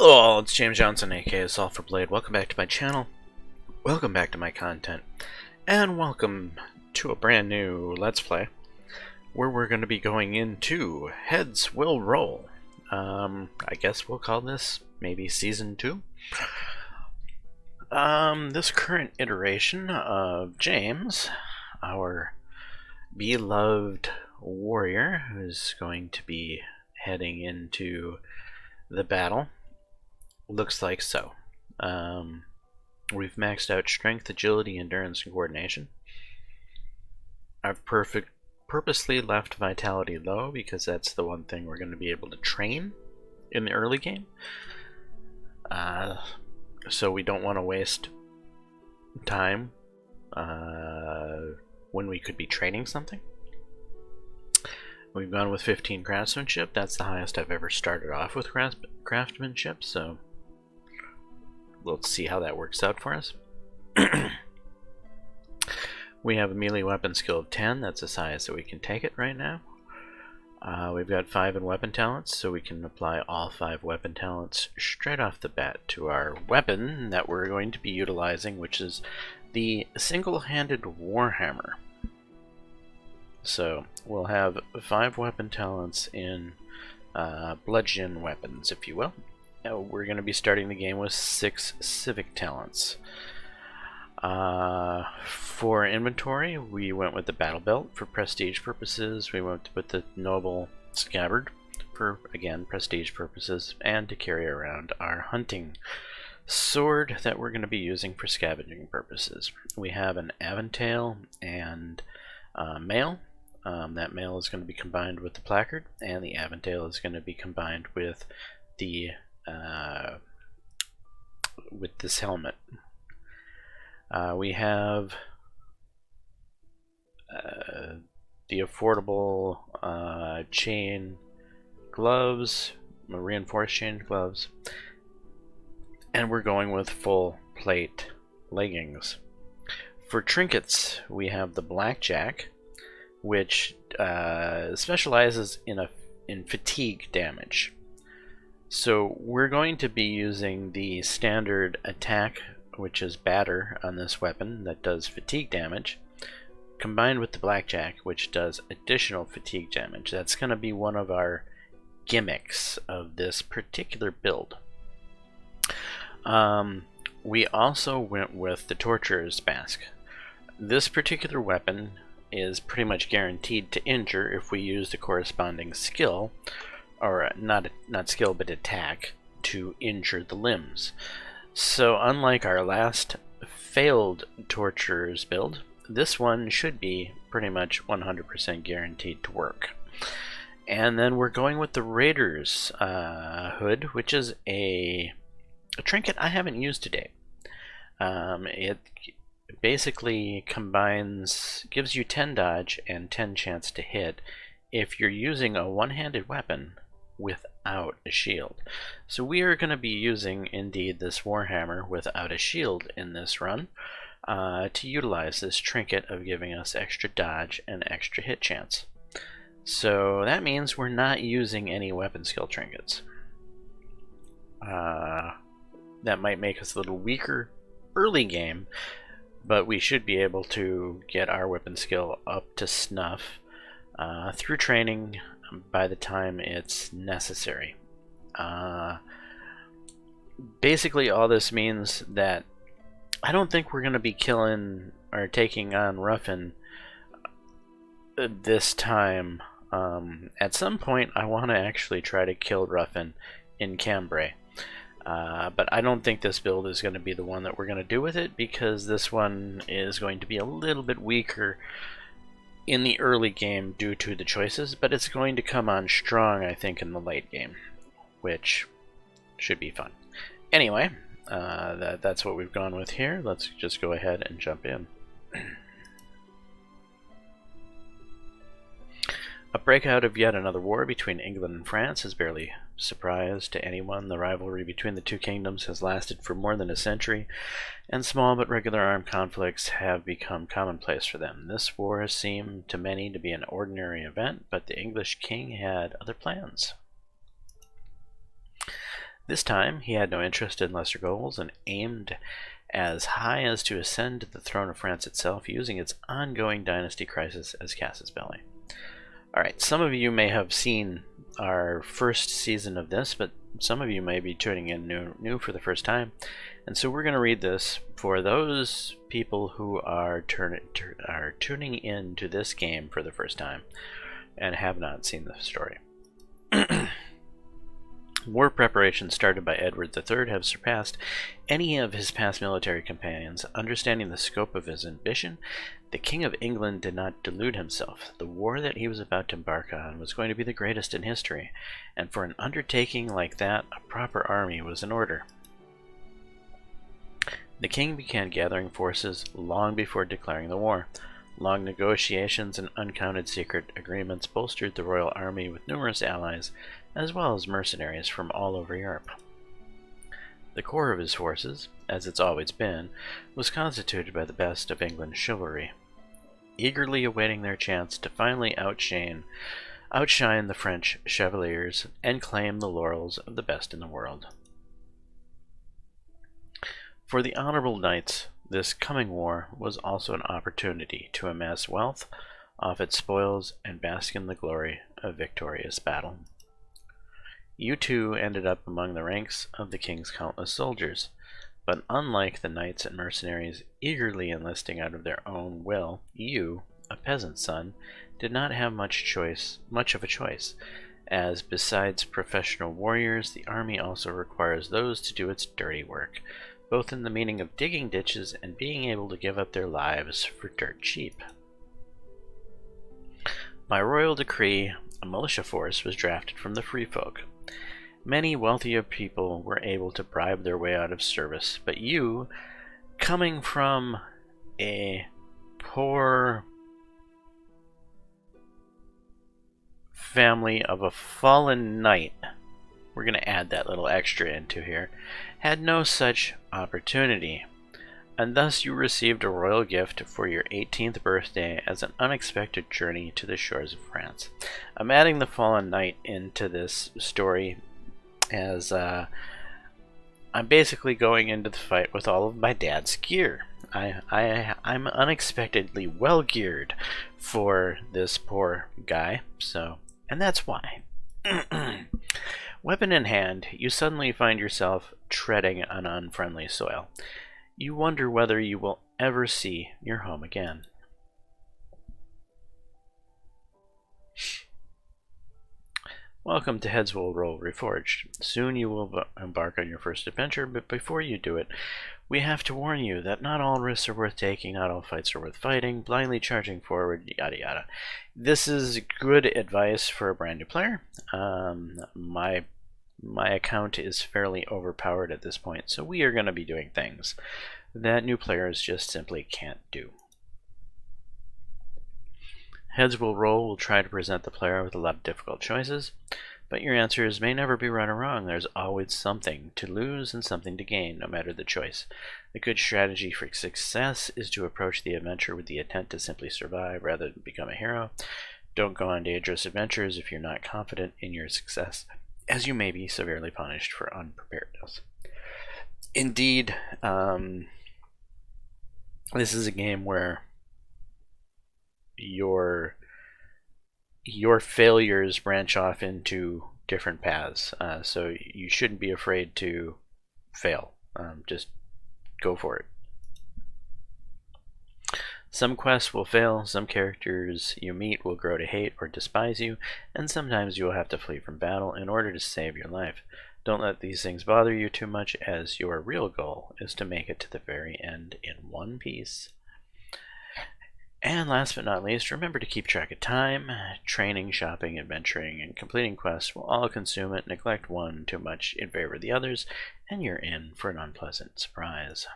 Hello all, it's James Johnson, aka Solve for Blade. Welcome back to my channel, welcome back to my content, and welcome to a brand new Let's Play, where we're going to be going into Heads Will Roll. I guess we'll call this maybe Season 2. This current iteration of James, our beloved warrior, who's going to be heading into the battle, looks like so. We've maxed out strength, agility, endurance, and coordination. I've purposely left vitality low because that's the one thing we're going to be able to train in the early game. So we don't want to waste time when we could be training something. We've gone with 15 craftsmanship. That's the highest I've ever started off with craftsmanship, so we'll see how that works out for us. We have a melee weapon skill of 10. That's as high as we can take it right now. We've got 5 in weapon talents, so we can apply all 5 weapon talents straight off the bat to our weapon that we're going to be utilizing, which is the single-handed warhammer. So we'll have 5 weapon talents in bludgeon weapons, if you will. We're going to be starting the game with 6 civic talents. For inventory, we went with the battle belt. For prestige purposes, we went with the noble scabbard for, again, prestige purposes, and to carry around our hunting sword that we're going to be using for scavenging purposes. We have an aventail and mail. That mail is going to be combined with the placard, and the aventail is going to be combined with the with this helmet. We have the affordable chain gloves, reinforced chain gloves, and we're going with full plate leggings. For trinkets, we have the blackjack, which specializes in fatigue damage. So we're going to be using the standard attack, which is batter, on this weapon that does fatigue damage, combined with the blackjack, which does additional fatigue damage. That's going to be one of our gimmicks of this particular build. We also went with the torturer's mask. This particular weapon is pretty much guaranteed to injure if we use the corresponding skill, or not skill but attack, to injure the limbs. So unlike our last failed torturer's build, this one should be pretty much 100% guaranteed to work. And then we're going with the Raider's hood, which is a trinket I haven't used today. It basically gives you 10 dodge and 10 chance to hit if you're using a one-handed weapon without a shield. So we are going to be using indeed this warhammer without a shield in this run to utilize this trinket of giving us extra dodge and extra hit chance. So that means we're not using any weapon skill trinkets. That might make us a little weaker early game, but we should be able to get our weapon skill up to snuff through training by the time it's necessary. Basically, all this means that I don't think we're going to be killing or taking on Ruffin this time. At some point, I want to actually try to kill Ruffin in Cambrai. But I don't think this build is going to be the one that we're going to do with it, because this one is going to be a little bit weaker in the early game due to the choices, but it's going to come on strong, I think, in the late game, which should be fun. Anyway, that's what we've gone with here. Let's just go ahead and jump in. A breakout of yet another war between England and France is barely a surprise to anyone. The rivalry between the two kingdoms has lasted for more than a century, and small but regular armed conflicts have become commonplace for them. This war seemed to many to be an ordinary event, but the English king had other plans. This time, he had no interest in lesser goals and aimed as high as to ascend to the throne of France itself, using its ongoing dynasty crisis as casus belli. Alright, some of you may have seen our first season of this, but some of you may be tuning in new for the first time. And so we're going to read this for those people who are tuning in to this game for the first time and have not seen the story. War preparations started by Edward III have surpassed any of his past military companions. Understanding the scope of his ambition, the King of England did not delude himself. The war that he was about to embark on was going to be the greatest in history, and for an undertaking like that, a proper army was in order. The king began gathering forces long before declaring the war. Long negotiations and uncounted secret agreements bolstered the royal army with numerous allies, as well as mercenaries from all over Europe. The core of his forces, as it's always been, was constituted by the best of England's chivalry, eagerly awaiting their chance to finally outshine the French chevaliers and claim the laurels of the best in the world. For the honorable knights, this coming war was also an opportunity to amass wealth off its spoils and bask in the glory of victorious battle. You too ended up among the ranks of the king's countless soldiers, but unlike the knights and mercenaries eagerly enlisting out of their own will, you, a peasant's son, did not have much of a choice, as besides professional warriors, the army also requires those to do its dirty work, both in the meaning of digging ditches and being able to give up their lives for dirt cheap. By royal decree, a militia force was drafted from the free folk. Many wealthier people were able to bribe their way out of service, but you, coming from a poor family of a fallen knight, we're going to add that little extra into here, had no such opportunity, and thus you received a royal gift for your 18th birthday as an unexpected journey to the shores of France. I'm adding the fallen knight into this story as I'm basically going into the fight with all of my dad's gear. I'm unexpectedly well geared for this poor guy, and that's why. Weapon in hand, you suddenly find yourself treading on unfriendly soil. You wonder whether you will ever see your home again. Welcome to Heads Will Roll Reforged. Soon you will embark on your first adventure, but before you do it, we have to warn you that not all risks are worth taking, not all fights are worth fighting, blindly charging forward, yada yada. This is good advice for a brand new player. My account is fairly overpowered at this point, so we are going to be doing things that new players just simply can't do. Heads Will Roll will try to present the player with a lot of difficult choices, but your answers may never be right or wrong. There's always something to lose and something to gain, no matter the choice. A good strategy for success is to approach the adventure with the intent to simply survive rather than become a hero. Don't go on dangerous adventures if you're not confident in your success, as you may be severely punished for unpreparedness. Indeed, this is a game where your failures branch off into different paths, so you shouldn't be afraid to fail. Just go for it. Some quests will fail, some characters you meet will grow to hate or despise you, and sometimes you will have to flee from battle in order to save your life. Don't let these things bother you too much, as your real goal is to make it to the very end in one piece. And last but not least, remember to keep track of time. Training, shopping, adventuring, and completing quests will all consume it. Neglect one too much in favor of the others, and you're in for an unpleasant surprise.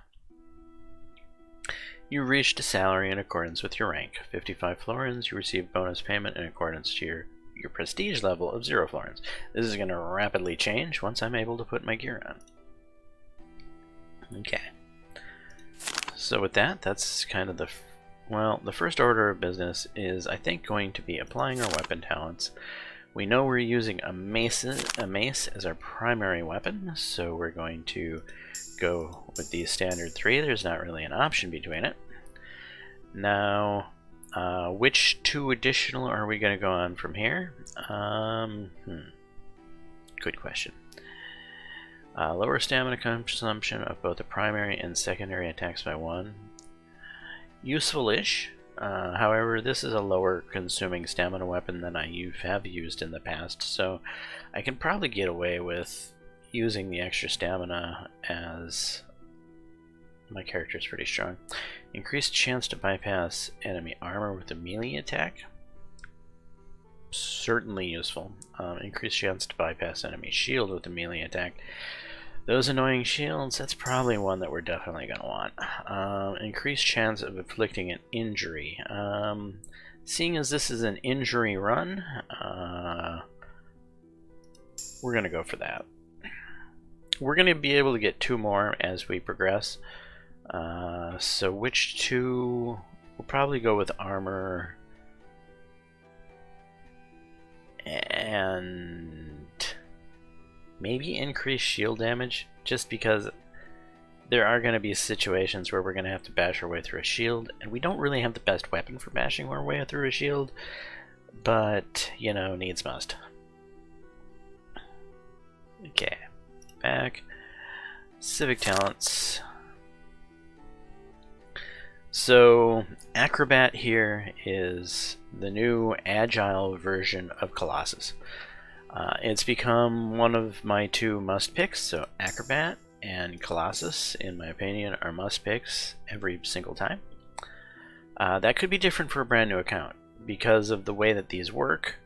You reached a salary in accordance with your rank, 55 florins. You receive bonus payment in accordance to your prestige level of 0 florins. This is going to rapidly change once I'm able to put my gear on. Okay. So with that, that's kind of the first order of business is, I think, going to be applying our weapon talents We know we're using a mace as our primary weapon, so we're going to go with the standard 3. There's not really an option between it. Now, which 2 additional are we going to go on from here? Good question. Lower stamina consumption of both the primary and secondary attacks by 1. Useful-ish. However, this is a lower consuming stamina weapon than I have used in the past, so I can probably get away with using the extra stamina as my character is pretty strong. Increased chance to bypass enemy armor with a melee attack. Certainly useful. Increased chance to bypass enemy shield with a melee attack. Those annoying shields, that's probably one that we're definitely going to want. Increased chance of inflicting an injury. Seeing as this is an injury run, we're going to go for that. We're going to be able to get 2 more as we progress. So which 2? We'll probably go with armor and maybe increase shield damage, just because there are going to be situations where we're going to have to bash our way through a shield, and we don't really have the best weapon for bashing our way through a shield, but, you know, needs must. Okay, back. Civic talents. So, Acrobat here is the new agile version of Colossus. It's become one of my 2 must picks, so Acrobat and Colossus, in my opinion, are must picks every single time. That could be different for a brand new account because of the way that these work.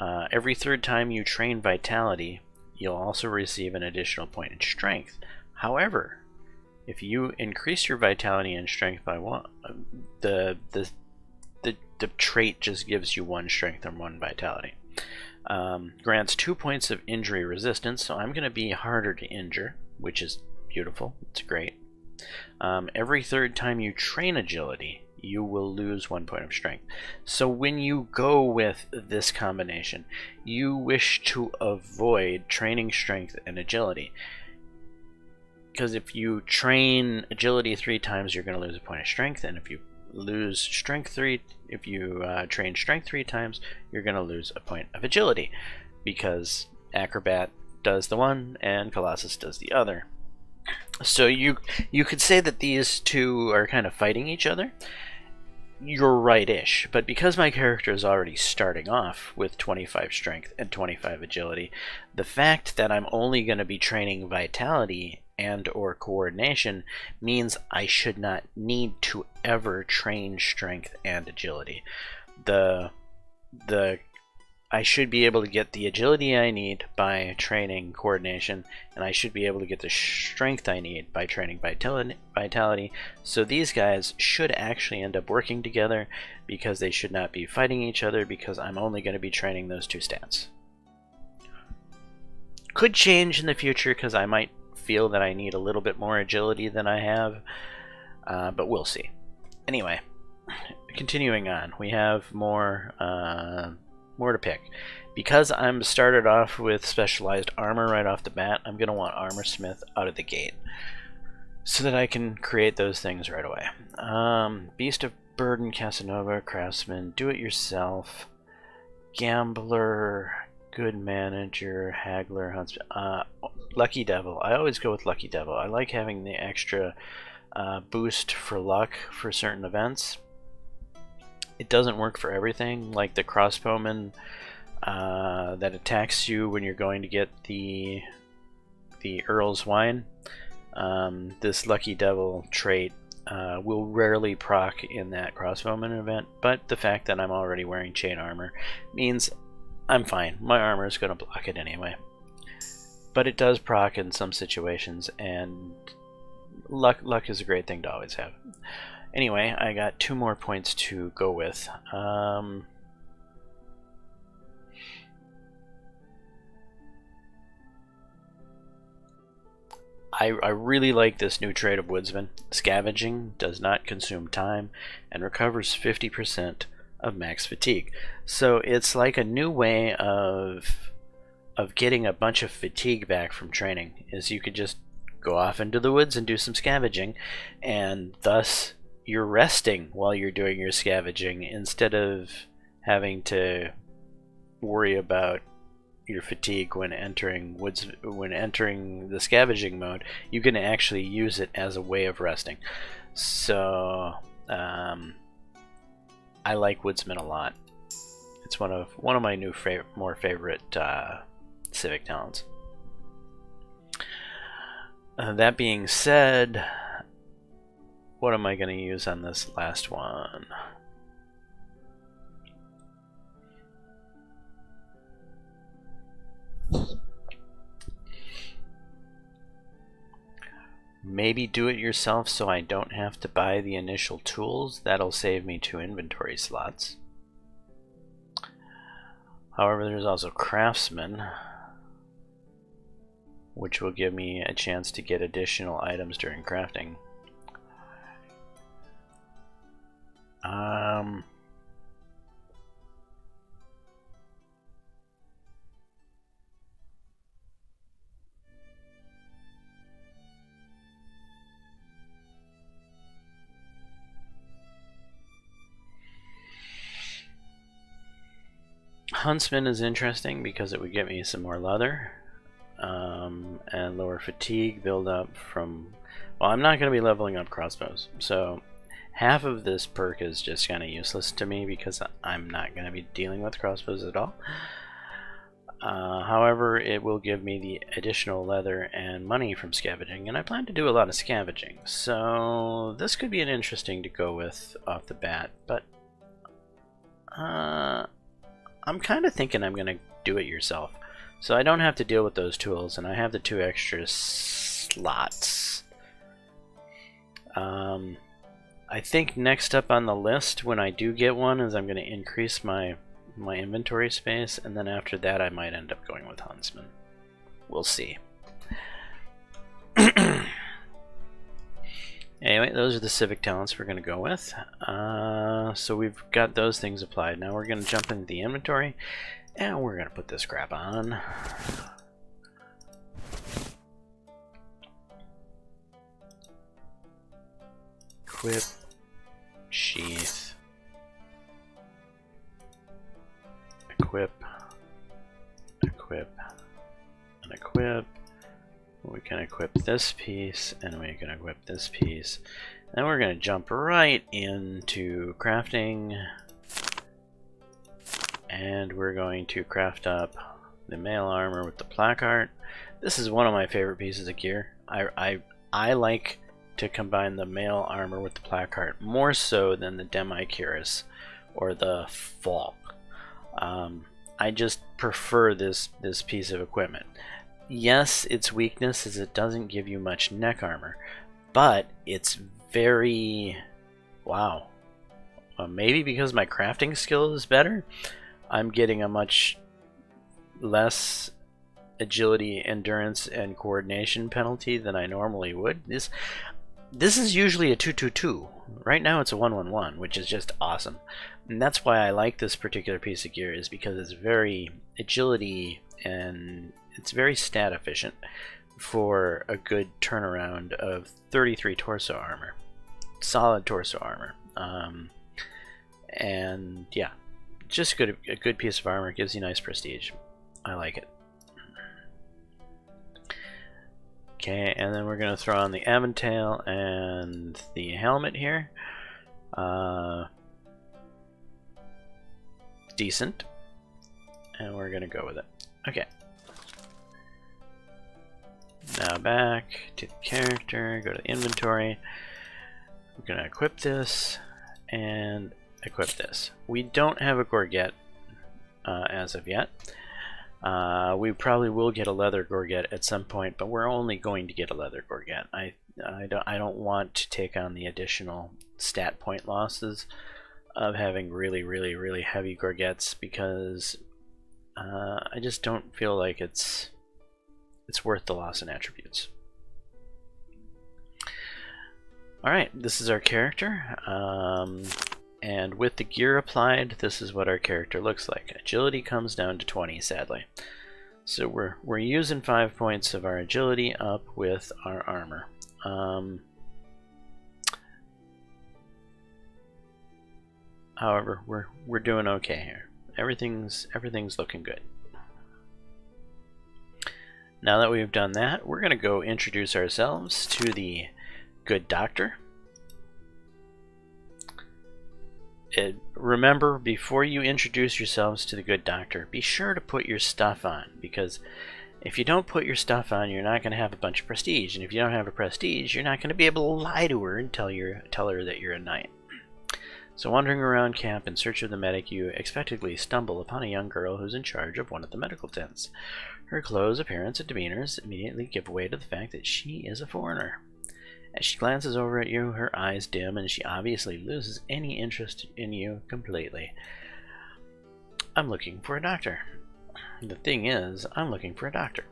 Every 3rd time you train Vitality, you'll also receive an additional point in Strength. However, if you increase your Vitality and Strength by 1, the trait just gives you 1 Strength and 1 Vitality. Grants 2 points of injury resistance, so I'm going to be harder to injure, which is beautiful. It's great. Every 3rd time you train Agility, you will lose 1 point of Strength. So when you go with this combination, you wish to avoid training Strength and Agility. Because if you train Agility 3 times, you're going to lose a point of Strength, and if you lose Strength 3, if you train Strength 3 times, you're going to lose a point of Agility, because Acrobat does the one and Colossus does the other. So you could say that these 2 are kind of fighting each other. You're right-ish, but because my character is already starting off with 25 Strength and 25 Agility, the fact that I'm only going to be training Vitality and or Coordination means I should not need to ever train Strength and Agility. I should be able to get the Agility I need by training Coordination, and I should be able to get the Strength I need by training Vitality. So these guys should actually end up working together, because they should not be fighting each other, because I'm only going to be training those 2 stats. Could change in the future, because I might feel that I need a little bit more Agility than I have, but we'll see. Anyway, continuing on, we have more to pick. Because I'm started off with specialized armor right off the bat, I'm going to want Armor Smith out of the gate, so that I can create those things right away. Beast of Burden, Casanova, Craftsman, Do-It-Yourself, Gambler, Good Manager, Haggler, Huntsman, Lucky Devil. I always go with Lucky Devil. I like having the extra boost for luck for certain events. It doesn't work for everything, like the crossbowman that attacks you when you're going to get the Earl's Wine. This Lucky Devil trait will rarely proc in that crossbowman event, but the fact that I'm already wearing chain armor means I'm fine. My armor is going to block it anyway. But it does proc in some situations, and luck is a great thing to always have. Anyway, I got 2 more points to go with. I really like this new trait of Woodsman. Scavenging does not consume time and recovers 50% of max fatigue. So it's like a new way of getting a bunch of fatigue back from training, is you could just go off into the woods and do some scavenging, and thus you're resting while you're doing your scavenging instead of having to worry about your fatigue when entering the scavenging mode. You can actually use it as a way of resting. So I like Woodsman a lot. It's one of my new more favorite civic talents. That being said, what am I going to use on this last one? Maybe do it yourself so I don't have to buy the initial tools. That'll save me 2 inventory slots. However, there's also Craftsman, which will give me a chance to get additional items during crafting. Huntsman is interesting because it would get me some more leather and lower fatigue build up from... Well, I'm not going to be leveling up crossbows, so half of this perk is just kind of useless to me because I'm not going to be dealing with crossbows at all. However, it will give me the additional leather and money from scavenging, and I plan to do a lot of scavenging, so this could be an interesting to go with off the bat, but I'm kind of thinking I'm going to do it yourself, so I don't have to deal with those tools, and I have the 2 extra slots. I think next up on the list when I do get one is I'm going to increase my inventory space, and then after that I might end up going with Huntsman. We'll see. Anyway, those are the civic talents we're going to go with. So we've got those things applied. Now we're going to jump into the inventory, and we're going to put this crap on. Equip, sheath, equip, equip, and equip. We can equip this piece, and we can equip this piece. Then we're going to jump right into crafting, and we're going to craft up the mail armor with the placard. This is one of my favorite pieces of gear. I like to combine the mail armor with the placard more so than the demi-cuirass or the falk. I just prefer this piece of equipment. Yes, its weakness is it doesn't give you much neck armor, but it's very... wow. Maybe because my crafting skill is better, I'm getting a much less agility, endurance, and coordination penalty than I normally would. This is usually a 2-2-2. Right now it's a 1-1-1, which is just awesome. And that's why I like this particular piece of gear, is because it's very agility and it's very stat efficient for a good turnaround of 33 torso armor. Solid torso armor. And yeah, just a good piece of armor. Gives you nice prestige. I like it. Okay, and then we're going to throw on the aventail and the helmet here. Decent. And we're going to go with it. Okay. Now back to the character, go to the inventory. We're going to equip this and equip this. We don't have a gorget as of yet. We probably will get a leather gorget at some point, but we're only going to get a leather gorget. I don't want to take on the additional stat point losses of having really heavy gorgets, because I just don't feel like it's worth the loss in attributes. Alright, this is our character. And with the gear applied, this is what our character looks like. Agility comes down to 20, sadly. So we're using 5 points of our agility up with our armor. However, we're doing okay here. Everything's looking good. Now that we've done that, we're going to go introduce ourselves to the good doctor. Remember, before you introduce yourselves to the good doctor, be sure to put your stuff on, because if you don't put your stuff on, you're not going to have a bunch of prestige, and if you don't have a prestige, you're not going to be able to lie to her and tell her that you're a knight. So wandering around camp in search of the medic, you expectedly stumble upon a young girl who's in charge of one of the medical tents. Her clothes, appearance, and demeanors immediately give way to the fact that she is a foreigner. As she glances over at you, her eyes dim, and she obviously loses any interest in you completely. I'm looking for a doctor. The thing is, I'm looking for a doctor.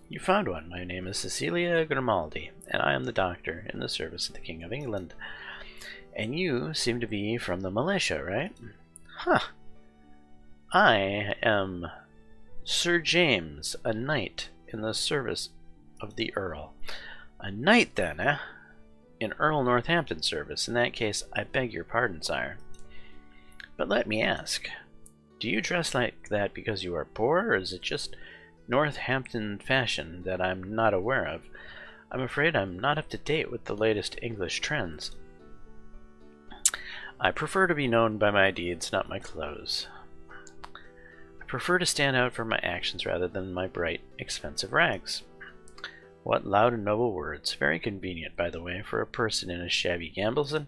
You found one. My name is Cecilia Grimaldi, and I am the doctor in the service of the King of England. And you seem to be from the militia, right? Huh. I am Sir James, a knight in the service of the Earl. A knight, then, eh? In Earl Northampton's service. In that case, I beg your pardon, sire. But let me ask, do you dress like that because you are poor, or is it just Northampton fashion that I'm not aware of? I'm afraid I'm not up to date with the latest English trends. I prefer to be known by my deeds, not my clothes. I prefer to stand out for my actions rather than my bright, expensive rags. What loud and noble words. Very convenient, by the way, for a person in a shabby gambeson.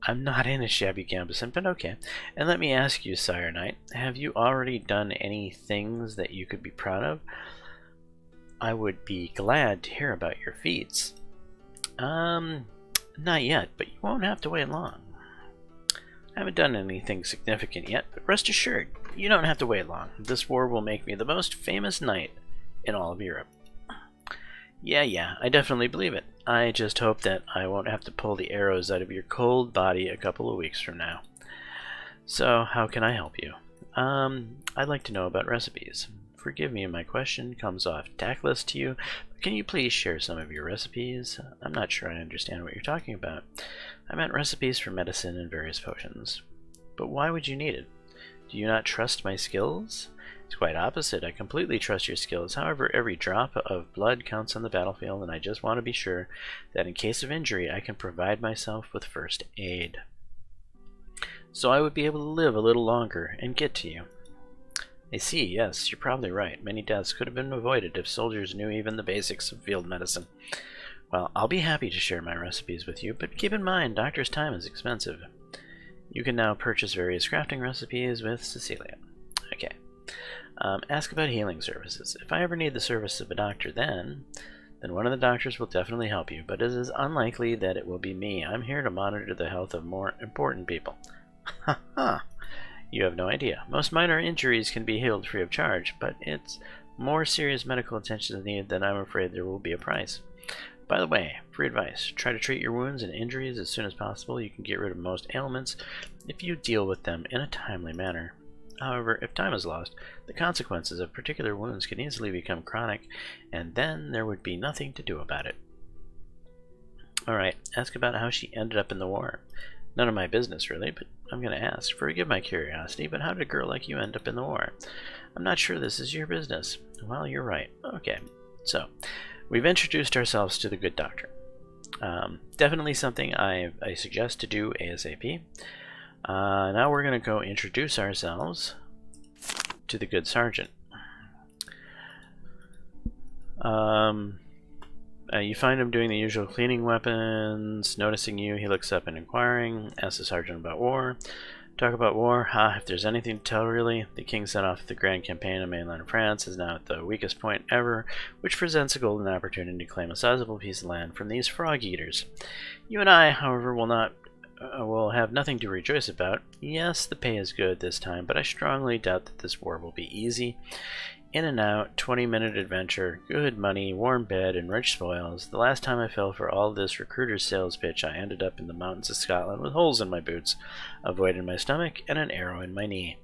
I'm not in a shabby gambeson, but okay. And let me ask you, Sire Knight, have you already done any things that you could be proud of? I would be glad to hear about your feats. Not yet, but you won't have to wait long. I haven't done anything significant yet, but rest assured, you don't have to wait long. This war will make me the most famous knight in all of Europe. Yeah, I definitely believe it. I just hope that I won't have to pull the arrows out of your cold body a couple of weeks from now. So, how can I help you? I'd like to know about recipes. Forgive me, my question comes off tactless to you, but can you please share some of your recipes? I'm not sure I understand what you're talking about. I meant recipes for medicine and various potions. But why would you need it? Do you not trust my skills? It's quite opposite. I completely trust your skills. However, every drop of blood counts on the battlefield, and I just want to be sure that in case of injury, I can provide myself with first aid. So I would be able to live a little longer and get to you. I see, yes, you're probably right. Many deaths could have been avoided if soldiers knew even the basics of field medicine. Well, I'll be happy to share my recipes with you, but keep in mind, doctor's time is expensive. You can now purchase various crafting recipes with Cecilia. Okay. Ask about healing services. If I ever need the service of a doctor then one of the doctors will definitely help you, but it is unlikely that it will be me. I'm here to monitor the health of more important people. Ha ha! You have no idea. Most minor injuries can be healed free of charge, but it's more serious medical attention is needed, then I'm afraid there will be a price. By the way, free advice, try to treat your wounds and injuries as soon as possible. You can get rid of most ailments if you deal with them in a timely manner. However, if time is lost, the consequences of particular wounds can easily become chronic, and then there would be nothing to do about it. Alright, ask about how she ended up in the war. None of my business, really, but I'm going to ask. Forgive my curiosity, but how did a girl like you end up in the war? I'm not sure this is your business. Well, you're right. Okay, so we've introduced ourselves to the good doctor. Definitely something I suggest to do ASAP. Now we're going to go introduce ourselves to the good sergeant. You find him doing the usual cleaning weapons, noticing you. He looks up and inquiring, asks the sergeant about war. Talk about war. If there's anything to tell, really. The king set off the grand campaign in mainland France is now at the weakest point ever, which presents a golden opportunity to claim a sizable piece of land from these frog eaters. You and I, however, will have nothing to rejoice about. Yes, the pay is good this time, but I strongly doubt that this war will be easy. In and out, 20-minute adventure, good money, warm bed, and rich spoils. The last time I fell for all this recruiter's sales pitch, I ended up in the mountains of Scotland with holes in my boots, a void in my stomach, and an arrow in my knee.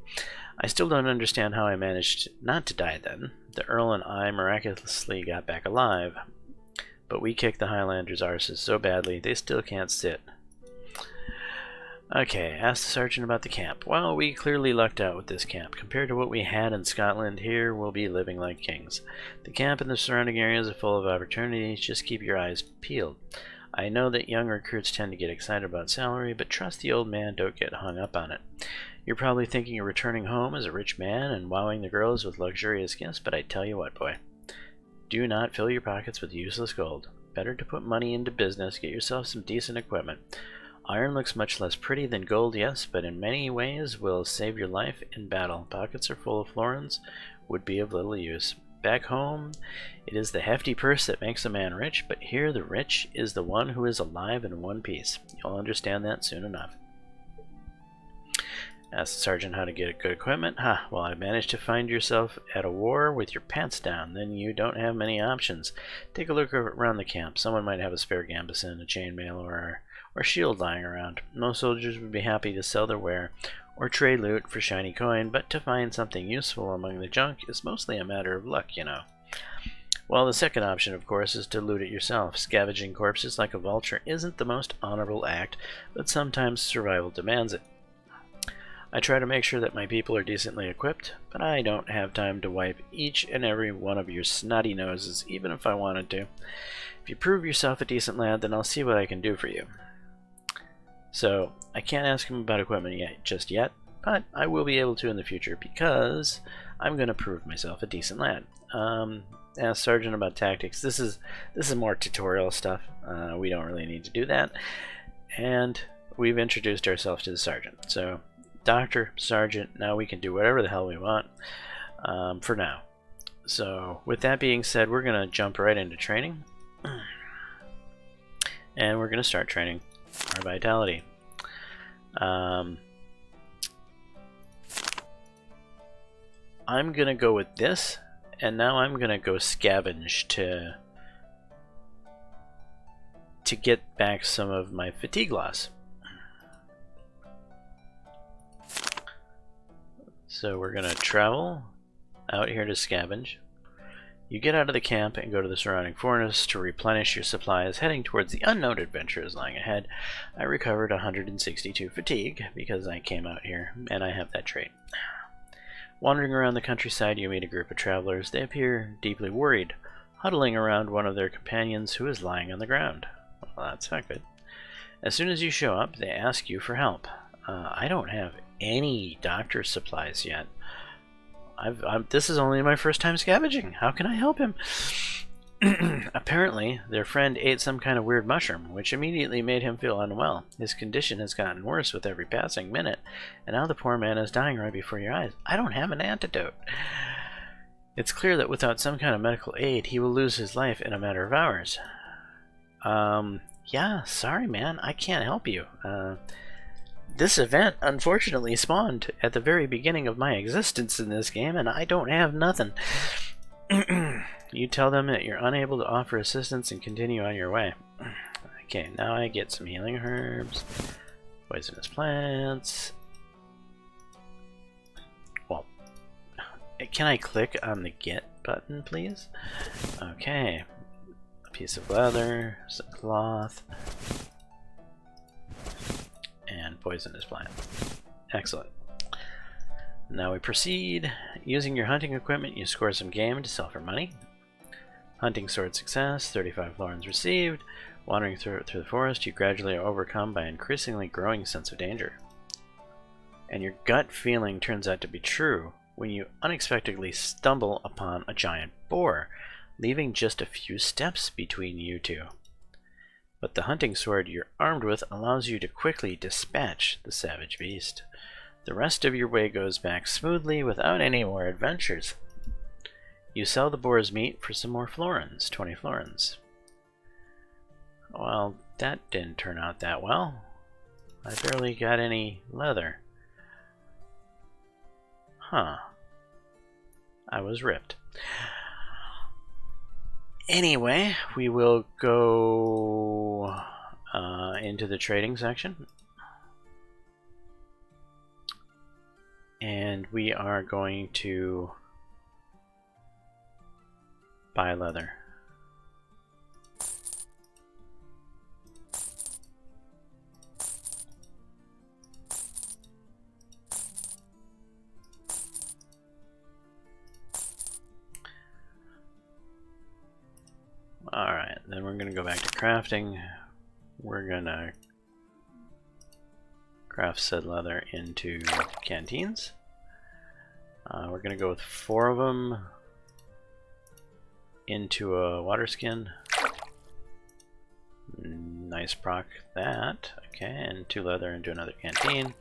I still don't understand how I managed not to die then. The Earl and I miraculously got back alive, but we kicked the Highlanders' arses so badly they still can't sit. Okay, ask the sergeant about the camp. Well, we clearly lucked out with this camp. Compared to what we had in Scotland, here we'll be living like kings. The camp and the surrounding areas are full of opportunities. Just keep your eyes peeled. I know that young recruits tend to get excited about salary, but trust the old man, don't get hung up on it. You're probably thinking of returning home as a rich man and wowing the girls with luxurious gifts, but I tell you what, boy. Do not fill your pockets with useless gold. Better to put money into business, get yourself some decent equipment. Iron looks much less pretty than gold, yes, but in many ways will save your life in battle. Pockets are full of florins, would be of little use. Back home, it is the hefty purse that makes a man rich, but here the rich is the one who is alive in one piece. You'll understand that soon enough. Ask the sergeant how to get good equipment. Well, I managed to find yourself at a war with your pants down. Then you don't have many options. Take a look around the camp. Someone might have a spare gambeson, a chainmail, or shield lying around. Most soldiers would be happy to sell their wear or trade loot for shiny coin, but to find something useful among the junk is mostly a matter of luck, you know. Well, the second option, of course, is to loot it yourself. Scavenging corpses like a vulture isn't the most honorable act, but sometimes survival demands it. I try to make sure that my people are decently equipped, but I don't have time to wipe each and every one of your snotty noses, even if I wanted to. If you prove yourself a decent lad, then I'll see what I can do for you. So, I can't ask him about equipment just yet, but I will be able to in the future because I'm going to prove myself a decent lad. Ask Sergeant about tactics. This is more tutorial stuff. We don't really need to do that. And we've introduced ourselves to the Sergeant. So, Doctor, Sergeant, now we can do whatever the hell we want for now. So, with that being said, we're going to jump right into training. And we're going to start training our vitality. I'm gonna go with this, and now I'm gonna go scavenge to get back some of my fatigue loss. So we're gonna travel out here to scavenge. You get out of the camp and go to the surrounding forest to replenish your supplies. Heading towards the unknown adventures lying ahead, I recovered 162 fatigue because I came out here and I have that trait. Wandering around the countryside, you meet a group of travelers. They appear deeply worried, huddling around one of their companions who is lying on the ground. Well, that's not good. As soon as you show up, they ask you for help. I don't have any doctor's supplies yet. This is only my first time scavenging. How can I help him? Apparently, their friend ate some kind of weird mushroom, which immediately made him feel unwell. His condition has gotten worse with every passing minute, and now the poor man is dying right before your eyes. I don't have an antidote. It's clear that without some kind of medical aid, he will lose his life in a matter of hours. Yeah, sorry, man. I can't help you. This event unfortunately spawned at the very beginning of my existence in this game, and I don't have nothing. You tell them that you're unable to offer assistance and continue on your way. Okay, now I get some healing herbs, poisonous plants. Well, can I click on the get button, please? Okay, a piece of leather, some cloth, and poisonous plant. Excellent. Now we proceed. Using your hunting equipment, you score some game to sell for money. Hunting sword success, 35 florins received. Wandering through the forest, you gradually are overcome by an increasingly growing sense of danger. And your gut feeling turns out to be true when you unexpectedly stumble upon a giant boar, leaving just a few steps between you two. But the hunting sword you're armed with allows you to quickly dispatch the savage beast. The rest of your way goes back smoothly without any more adventures. You sell the boar's meat for some more florins, 20 florins. Well, that didn't turn out that well. I barely got any leather. Huh. I was ripped. Anyway, we will go into the trading section. And we are going to buy leather. Alright, then we're going to go back to crafting. We're going to craft said leather into canteens. We're going to go with 4 of them into a water skin. Nice proc that. Okay, and 2 leather into another canteen.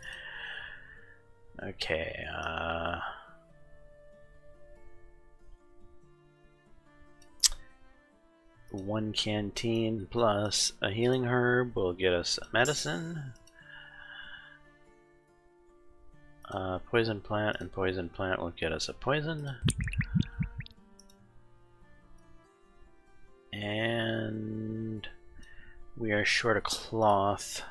Okay, 1 canteen plus a healing herb will get us a medicine. Poison plant and poison plant will get us a poison. And we are short a cloth.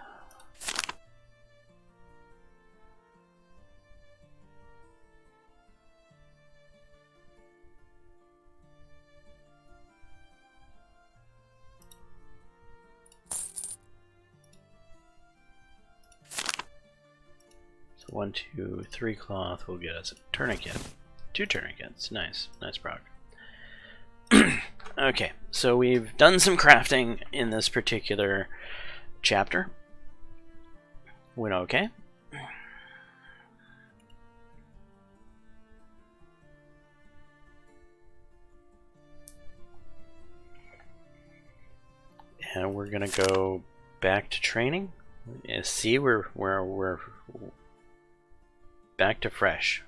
So 1, 2, 3 cloth will get us a tourniquet. 2 tourniquets. Nice. Nice proc. Okay, so we've done some crafting in this particular chapter. Went okay. And we're gonna go back to training. See, we're back to fresh.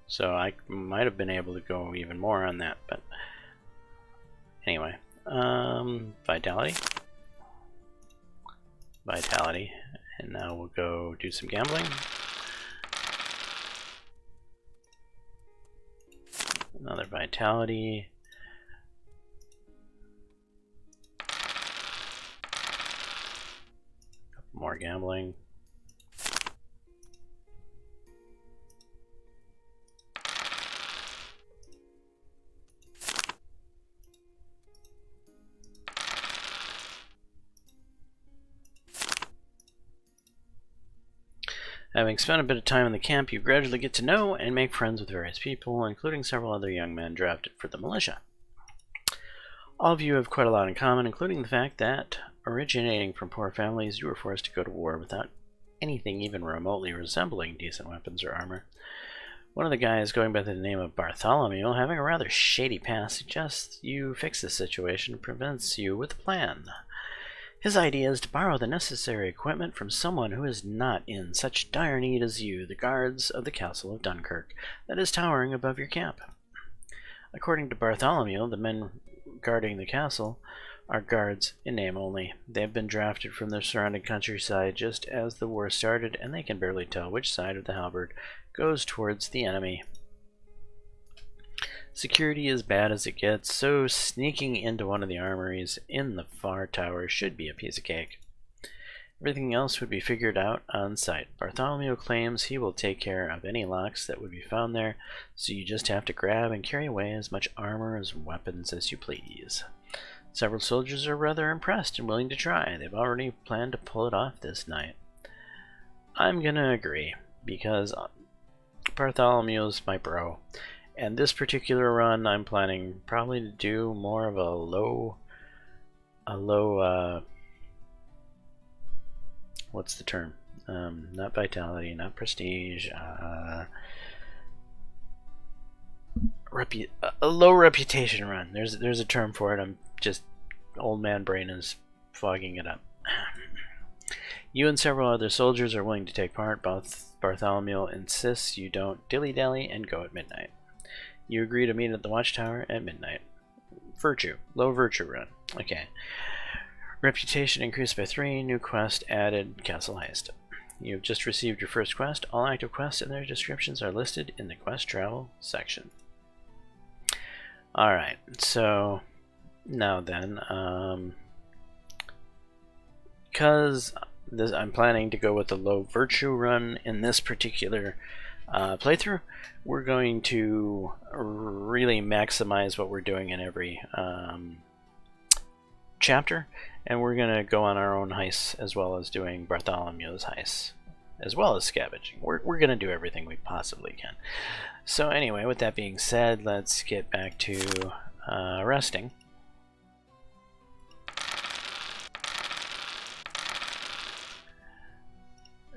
So I might have been able to go even more on that, but anyway, vitality, and now we'll go do some gambling. Another vitality. Couple more gambling. Having spent a bit of time in the camp, you gradually get to know and make friends with various people, including several other young men drafted for the militia. All of you have quite a lot in common, including the fact that, originating from poor families, you were forced to go to war without anything even remotely resembling decent weapons or armor. One of the guys, going by the name of Bartholomew, having a rather shady past, suggests you fix this situation and presents you with a plan. His idea is to borrow the necessary equipment from someone who is not in such dire need as you, the guards of the castle of Dunkirk, that is towering above your camp. According to Bartholomew, the men guarding the castle are guards in name only. They have been drafted from the surrounding countryside just as the war started, and they can barely tell which side of the halberd goes towards the enemy. Security is bad as it gets, so sneaking into one of the armories in the far tower should be a piece of cake. Everything else would be figured out on site. Bartholomew claims he will take care of any locks that would be found there, so you just have to grab and carry away as much armor as weapons as you please. Several soldiers are rather impressed and willing to try. They've already planned to pull it off this night. I'm gonna agree, because Bartholomew's my bro. And this particular run, I'm planning probably to do more of a low, what's the term? Not vitality, not prestige, a low reputation run. There's a term for it. I'm just, old man brain is fogging it up. You and several other soldiers are willing to take part. Bartholomew insists you don't dilly-dally and go at midnight. You agree to meet at the watchtower at midnight. Virtue. Low virtue run. Okay. Reputation increased by 3. New quest added. Castle heist. You've just received your first quest. All active quests and their descriptions are listed in the quest travel section. Alright, so now then, because I'm planning to go with the low virtue run in this particular playthrough, we're going to really maximize what we're doing in every chapter, and we're going to go on our own heists as well as doing Bartholomew's heists, as well as scavenging. We're going to do everything we possibly can. So anyway, with that being said, let's get back to resting.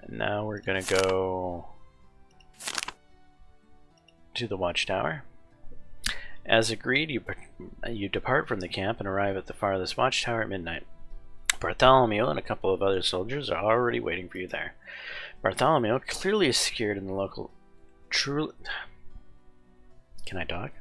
And now we're going to go to the watchtower. As agreed, you depart from the camp and arrive at the farthest watchtower at midnight. Bartholomew and a couple of other soldiers are already waiting for you there. Bartholomew, clearly scared in the local... Can I talk?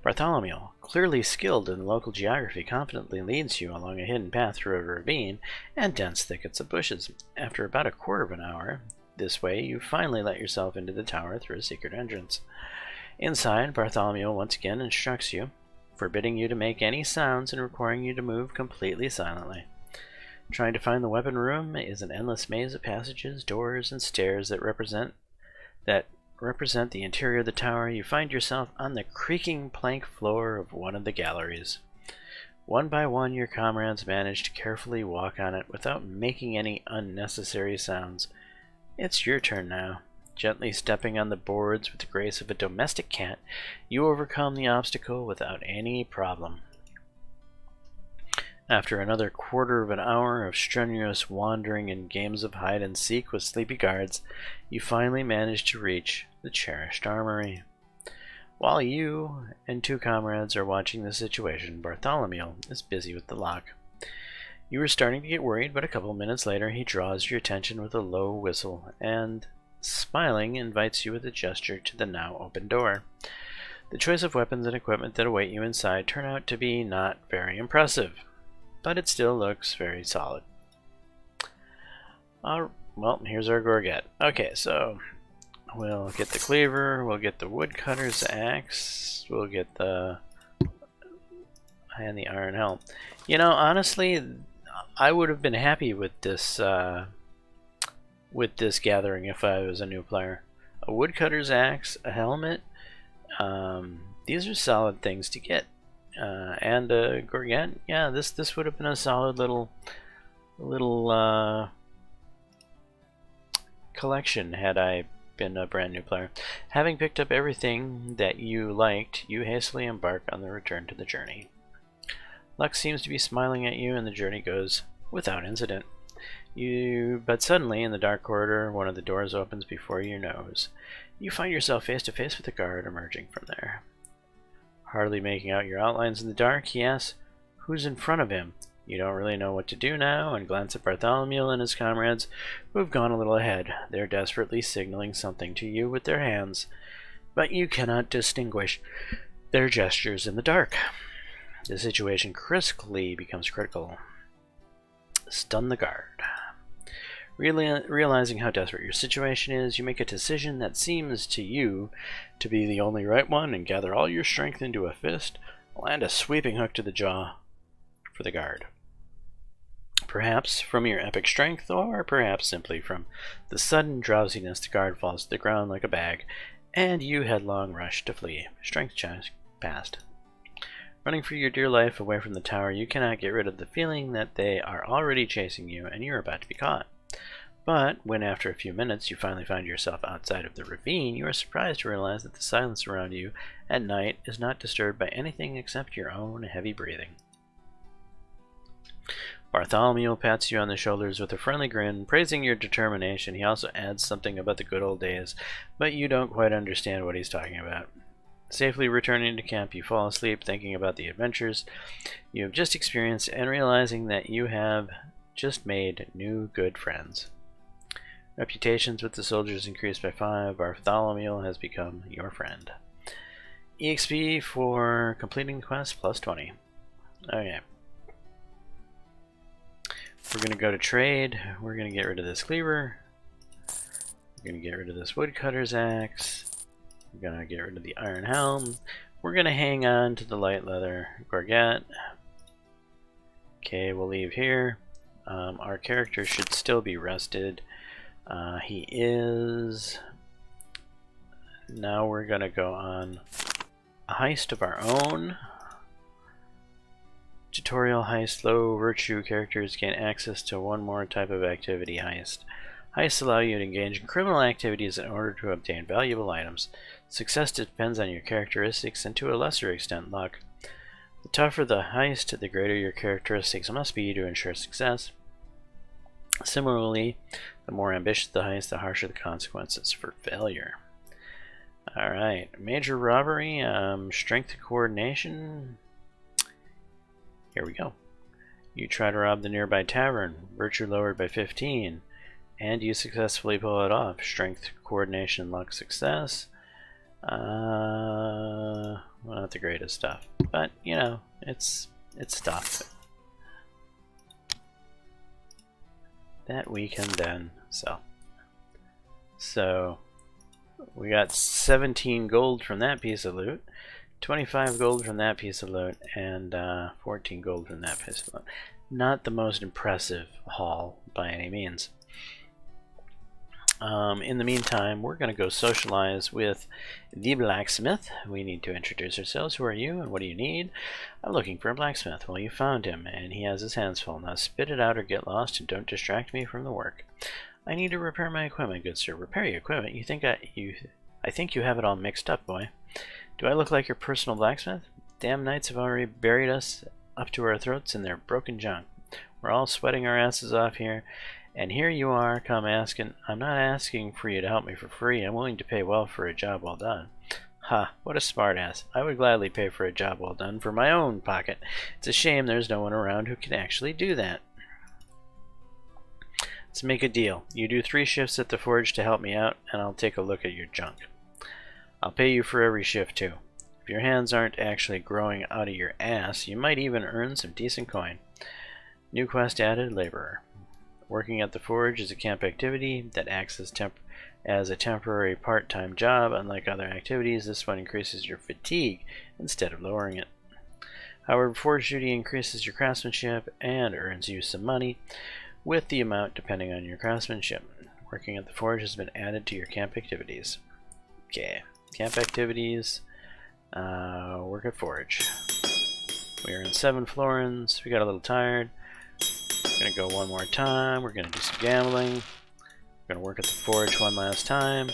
Bartholomew, clearly skilled in the local geography, confidently leads you along a hidden path through a ravine and dense thickets of bushes. After about a quarter of an hour this way, you finally let yourself into the tower through a secret entrance. Inside, Bartholomew once again instructs you, forbidding you to make any sounds and requiring you to move completely silently. Trying to find the weapon room is an endless maze of passages, doors, and stairs that represent the interior of the tower. You find yourself on the creaking plank floor of one of the galleries. One by one, your comrades manage to carefully walk on it without making any unnecessary sounds. It's your turn now. Gently stepping on the boards with the grace of a domestic cat, you overcome the obstacle without any problem. After another quarter of an hour of strenuous wandering and games of hide and seek with sleepy guards, you finally manage to reach the cherished armory. While you and two comrades are watching the situation, Bartholomew is busy with the lock. You are starting to get worried, but a couple minutes later he draws your attention with a low whistle and, smiling, invites you with a gesture to the now open door. The choice of weapons and equipment that await you inside turn out to be not very impressive, but it still looks very solid. Well, here's our Gorget. Okay, so we'll get the cleaver, we'll get the woodcutter's axe, we'll get the iron helm. You know, honestly, I would have been happy with this gathering if I was a new player. A woodcutter's axe, a helmet, these are solid things to get. And a Gorget, yeah, this would have been a solid little collection had I been a brand new player. Having picked up everything that you liked, you hastily embark on the return to the journey. Luck seems to be smiling at you, and the journey goes without incident. But suddenly, in the dark corridor, one of the doors opens before your nose. You find yourself face to face with a guard emerging from there. Hardly making out your outlines in the dark, he asks, "Who's in front of him?" You don't really know what to do now, and glance at Bartholomew and his comrades, who have gone a little ahead. They're desperately signaling something to you with their hands, but you cannot distinguish their gestures in the dark. The situation crisply becomes critical. Stun the guard. Realizing how desperate your situation is, you make a decision that seems to you to be the only right one and gather all your strength into a fist, land a sweeping hook to the jaw for the guard. Perhaps from your epic strength, or perhaps simply from the sudden drowsiness, the guard falls to the ground like a bag, and you headlong rush to flee. Strength check passed. Running for your dear life away from the tower, you cannot get rid of the feeling that they are already chasing you and you're about to be caught. But when after a few minutes you finally find yourself outside of the ravine, you are surprised to realize that the silence around you at night is not disturbed by anything except your own heavy breathing. Bartholomew pats you on the shoulders with a friendly grin, praising your determination. He also adds something about the good old days, but you don't quite understand what he's talking about. Safely returning to camp, you fall asleep thinking about the adventures you have just experienced and realizing that you have just made new good friends. Reputations with the soldiers increased by 5. Bartholomew has become your friend. EXP for completing the quest plus 20. Okay. We're going to go to trade. We're going to get rid of this cleaver. We're going to get rid of this woodcutter's axe. We're going to get rid of the iron helm. we're going to hang on to the light leather gorget. Okay, we'll leave here. Our character should still be rested. He is. Now we're going to go on a heist of our own. Tutorial heist. Low virtue characters gain access to one more type of activity heist. Heists allow you to engage in criminal activities in order to obtain valuable items. Success depends on your characteristics and to a lesser extent luck. The tougher the heist, the greater your characteristics must be to ensure success. Similarly, the more ambitious the heist, the harsher the consequences for failure. Alright, major robbery, strength and coordination. Here we go. You try to rob the nearby tavern, virtue lowered by 15, and you successfully pull it off. Strength, coordination, luck, success. Well, not the greatest stuff, but you know, it's stuff that we can then sell. So we got 17 gold from that piece of loot, 25 gold from that piece of loot, and 14 gold from that piece of loot. Not the most impressive haul by any means. In the meantime, we're going to go socialize with the blacksmith. We need to introduce ourselves. Who are you and what do you need? I'm looking for a blacksmith. Well, you found him, and he has his hands full. Now spit it out or get lost, and don't distract me from the work. I need to repair my equipment, good sir. Repair your equipment? You think I think you have it all mixed up, boy. Do I look like your personal blacksmith? Damn knights have already buried us up to our throats in their broken junk. We're all sweating our asses off here. And here you are, come asking. I'm not asking for you to help me for free. I'm willing to pay well for a job well done. Ha, what a smartass. I would gladly pay for a job well done for my own pocket. It's a shame there's no one around who can actually do that. Let's make a deal. You do 3 shifts at the forge to help me out, and I'll take a look at your junk. I'll pay you for every shift, too. If your hands aren't actually growing out of your ass, you might even earn some decent coin. New quest added, laborer. Working at the forge is a camp activity that acts as a temporary part-time job. Unlike other activities, this one increases your fatigue instead of lowering it. However, forge duty increases your craftsmanship and earns you some money, with the amount depending on your craftsmanship. Working at the forge has been added to your camp activities. Okay, camp activities, work at forge. We earned 7 florins, we got a little tired. We're going to go one more time, we're going to do some gambling, we're going to work at the forge one last time,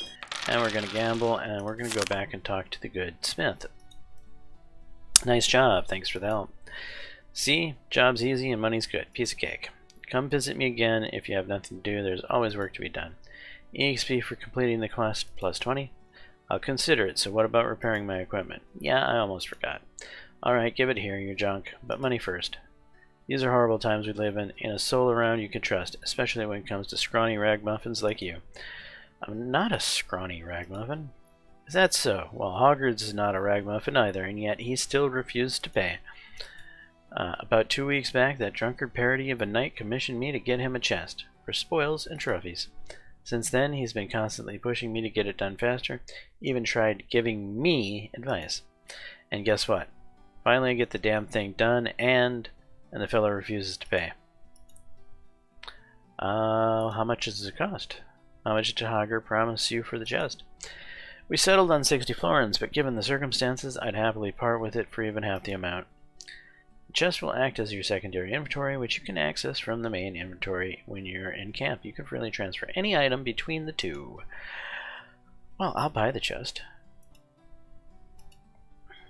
and we're going to gamble, and we're going to go back and talk to the good smith. Nice job, thanks for the help. See, job's easy and money's good, piece of cake. Come visit me again if you have nothing to do, there's always work to be done. EXP for completing the quest plus 20. I'll consider it, so what about repairing my equipment? Yeah, I almost forgot. Alright, give it here, your junk, but money first. These are horrible times we live in a soul around you can trust, especially when it comes to scrawny ragamuffins like you. I'm not a scrawny ragamuffin. Is that so? Well, Hogwarts is not a ragamuffin either, and yet he still refused to pay. About 2 weeks back, that drunkard parody of a knight commissioned me to get him a chest, for spoils and trophies. Since then, he's been constantly pushing me to get it done faster, even tried giving me advice. And guess what? Finally I get the damn thing done, and the fellow refuses to pay. How much does it cost? How much did Hager promise you for the chest? We settled on 60 florins, but given the circumstances, I'd happily part with it for even half the amount. The chest will act as your secondary inventory, which you can access from the main inventory when you're in camp. You can freely transfer any item between the two. Well, I'll buy the chest.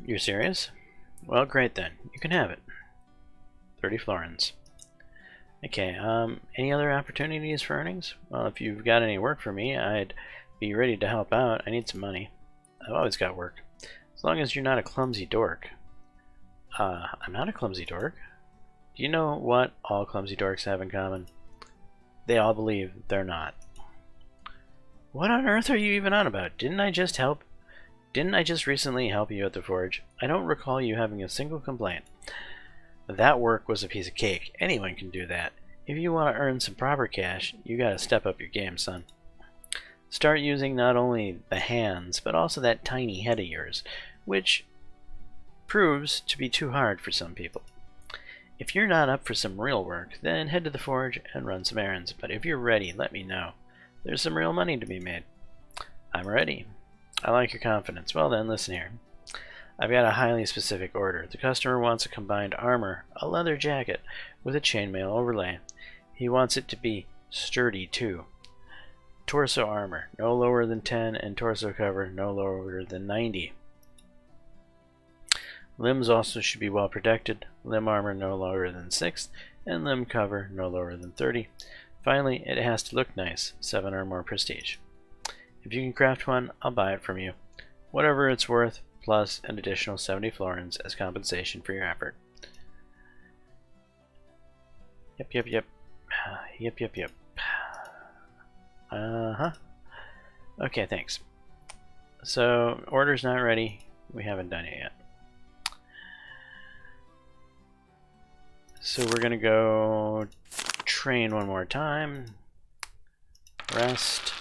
You're serious? Well, great then. You can have it. 30 florins. Okay, any other opportunities for earnings? Well, if you've got any work for me, I'd be ready to help out. I need some money. I've always got work. As long as you're not a clumsy dork. I'm not a clumsy dork. Do you know what all clumsy dorks have in common? They all believe they're not. What on earth are you even on about? Didn't I just recently help you at the forge? I don't recall you having a single complaint. That work was a piece of cake. Anyone can do that. If you want to earn some proper cash, you gotta step up your game, son. Start using not only the hands, but also that tiny head of yours, which proves to be too hard for some people. If you're not up for some real work, then head to the forge and run some errands, but if you're ready, let me know. There's some real money to be made. I'm ready. I like your confidence. Well then, listen here. I've got a highly specific order. The customer wants a combined armor, a leather jacket, with a chainmail overlay. He wants it to be sturdy too. Torso armor, no lower than 10, and torso cover, no lower than 90. Limbs also should be well protected, limb armor no lower than 6, and limb cover no lower than 30. Finally, it has to look nice, 7 or more prestige. If you can craft one, I'll buy it from you. Whatever it's worth, plus an additional 70 florins as compensation for your effort. Yep. Yep. Okay, thanks. So, order's not ready. We haven't done it yet. So we're gonna go train one more time. Rest.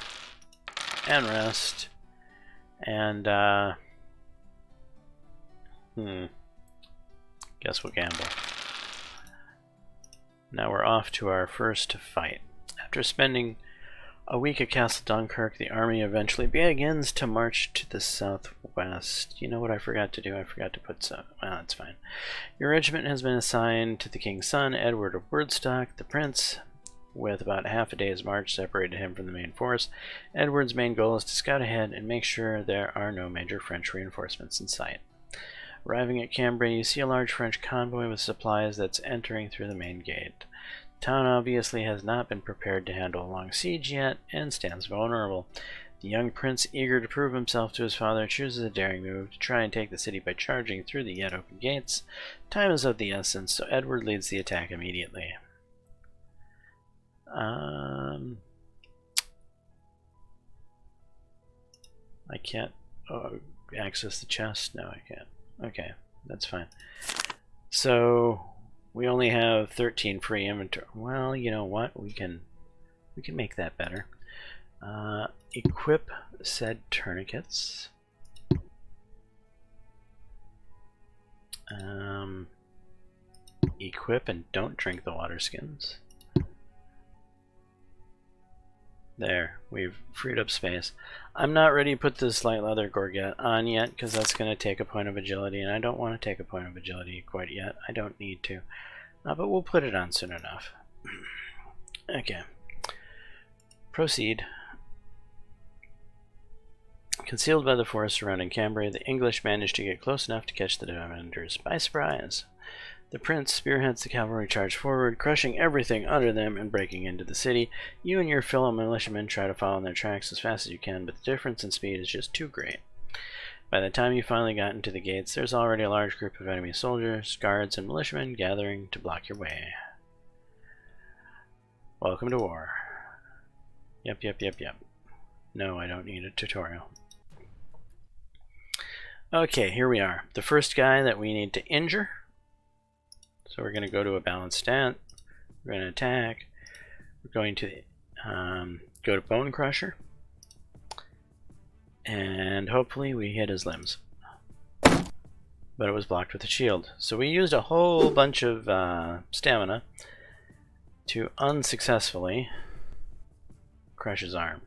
And rest. And, guess we'll gamble. Now we're off to our first fight. After spending a week at Castle Dunkirk, the army eventually begins to march to the southwest. You know what I forgot to do? I forgot to put some... Well, that's fine. Your regiment has been assigned to the king's son, Edward of Woodstock. The prince, with about half a day's march, separated him from the main force. Edward's main goal is to scout ahead and make sure there are no major French reinforcements in sight. Arriving at Cambrai, you see a large French convoy with supplies that's entering through the main gate. The town obviously has not been prepared to handle a long siege yet and stands vulnerable. The young prince, eager to prove himself to his father, chooses a daring move to try and take the city by charging through the yet open gates. Time is of the essence, so Edward leads the attack immediately. I can't access the chest? No, I can't. Okay, that's fine. So we only have 13 free inventory. Well, you know what? We can make that better. Equip said tourniquets. Equip and don't drink the water skins. There, we've freed up space. I'm not ready to put this light leather gorget on yet because that's going to take a point of agility, and I don't want to take a point of agility quite yet. I don't need to. But we'll put it on soon enough. Okay. Proceed. Concealed by the forest surrounding Cambrai, the English managed to get close enough to catch the defenders by surprise. The prince spearheads the cavalry charge forward, crushing everything under them and breaking into the city. You and your fellow militiamen try to follow in their tracks as fast as you can, but the difference in speed is just too great. By the time you finally got into the gates, there's already a large group of enemy soldiers, guards, and militiamen gathering to block your way. Welcome to war. Yep. No, I don't need a tutorial. Okay, here we are. The first guy that we need to injure. So we're going to go to a balanced stat. We're going to attack. We're going to go to Bone Crusher. And hopefully we hit his limbs. But it was blocked with a shield. So we used a whole bunch of stamina to unsuccessfully crush his arm.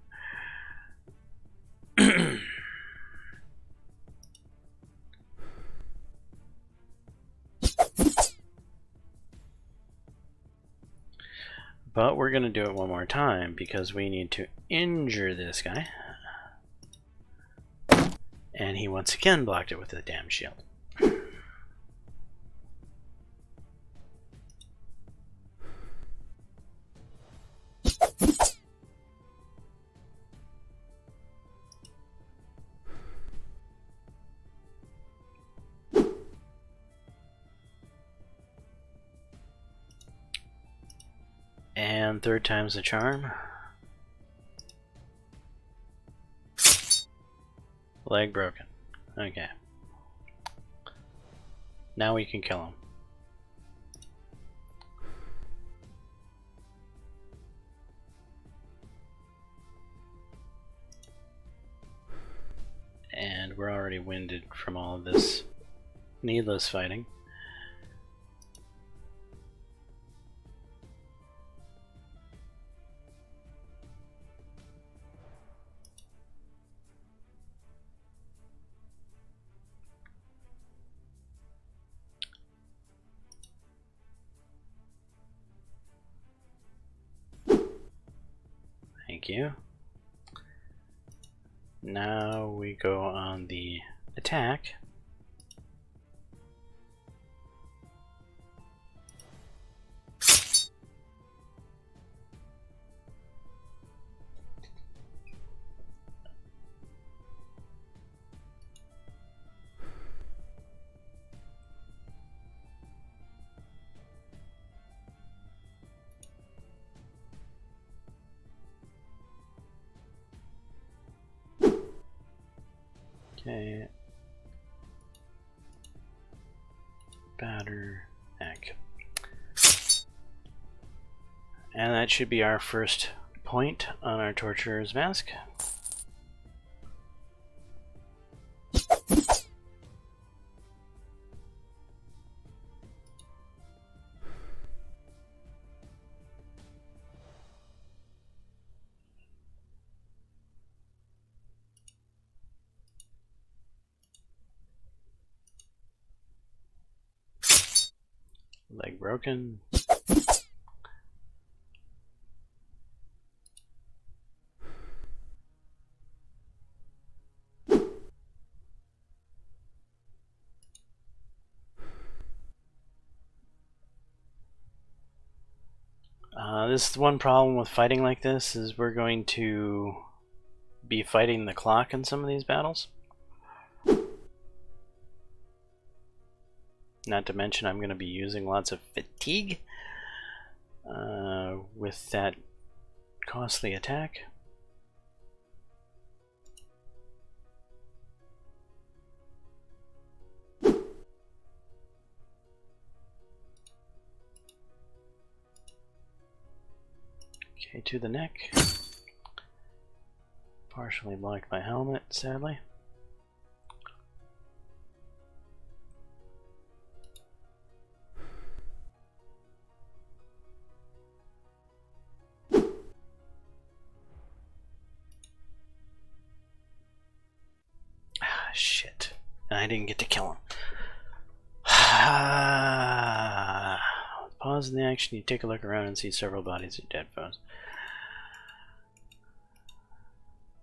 But we're going to do it one more time because we need to injure this guy. And he once again blocked it with the damn shield. And third time's the charm. Leg broken. Okay. Now we can kill him. And we're already winded from all of this needless fighting. Thank you. Now we go on the attack. Okay. Batter neck. And that should be our first point on our Torturer's Mask. Leg broken. This is one problem with fighting like this, is we're going to be fighting the clock in some of these battles. Not to mention I'm going to be using lots of fatigue with that costly attack. Okay, to the neck. Partially blocked by helmet, sadly. Shit. And I didn't get to kill him. Pause in the action, you take a look around and see several bodies of dead foes.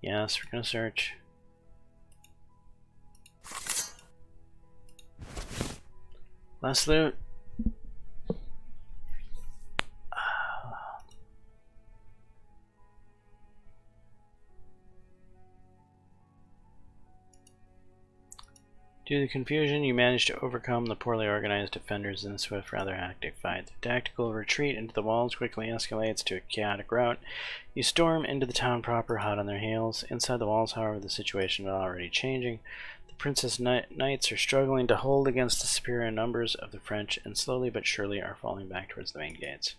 Yes, we're gonna search. Last loot. Due to the confusion, you manage to overcome the poorly organized defenders in the swift, rather hectic fight. The tactical retreat into the walls quickly escalates to a chaotic rout. You storm into the town proper, hot on their heels. Inside the walls, however, the situation is already changing. The Princess Knights are struggling to hold against the superior numbers of the French, and slowly but surely are falling back towards the main gates.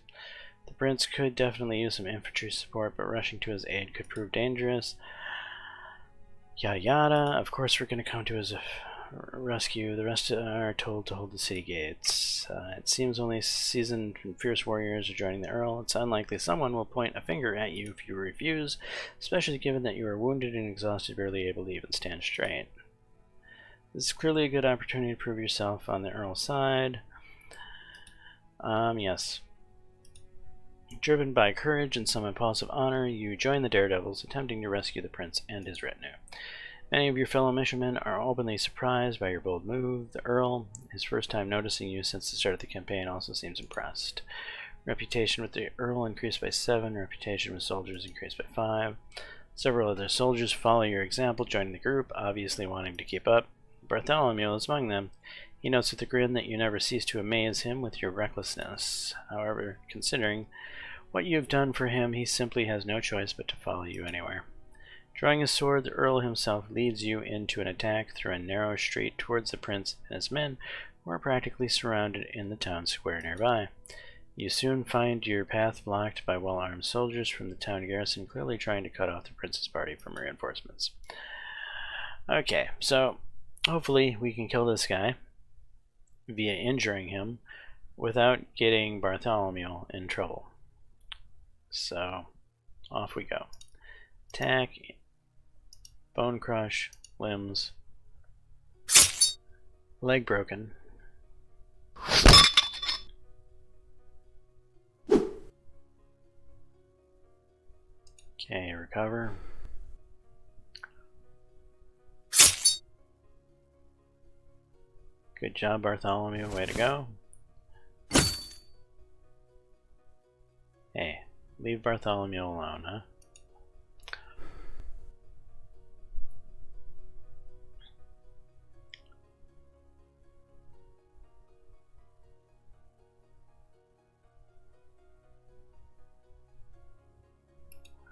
The Prince could definitely use some infantry support, but rushing to his aid could prove dangerous. Yada yada. Of course, we're going to come to his rescue. The rest are told to hold the city gates. It seems only seasoned and fierce warriors are joining the Earl. It's unlikely someone will point a finger at you if you refuse, especially given that you are wounded and exhausted, barely able to even stand straight. This is clearly a good opportunity to prove yourself on the Earl's side. Yes. Driven by courage and some impulsive honor, you join the daredevils, attempting to rescue the prince and his retinue. Many of your fellow missionen are openly surprised by your bold move. The Earl, his first time noticing you since the start of the campaign, also seems impressed. Reputation with the Earl increased by 7, reputation with soldiers increased by 5. Several other soldiers follow your example, joining the group, obviously wanting to keep up. Bartholomew is among them. He notes with a grin that you never cease to amaze him with your recklessness. However, considering what you have done for him, he simply has no choice but to follow you anywhere. Drawing his sword, the Earl himself leads you into an attack through a narrow street towards the prince and his men, who are practically surrounded in the town square nearby. You soon find your path blocked by well-armed soldiers from the town garrison, clearly trying to cut off the prince's party from reinforcements. Okay, so hopefully we can kill this guy. via injuring him without getting Bartholomew in trouble. So off we go. Attack, bone crush, limbs, leg broken. Okay, recover. Good job, Bartholomew. Way to go. Hey, leave Bartholomew alone, huh?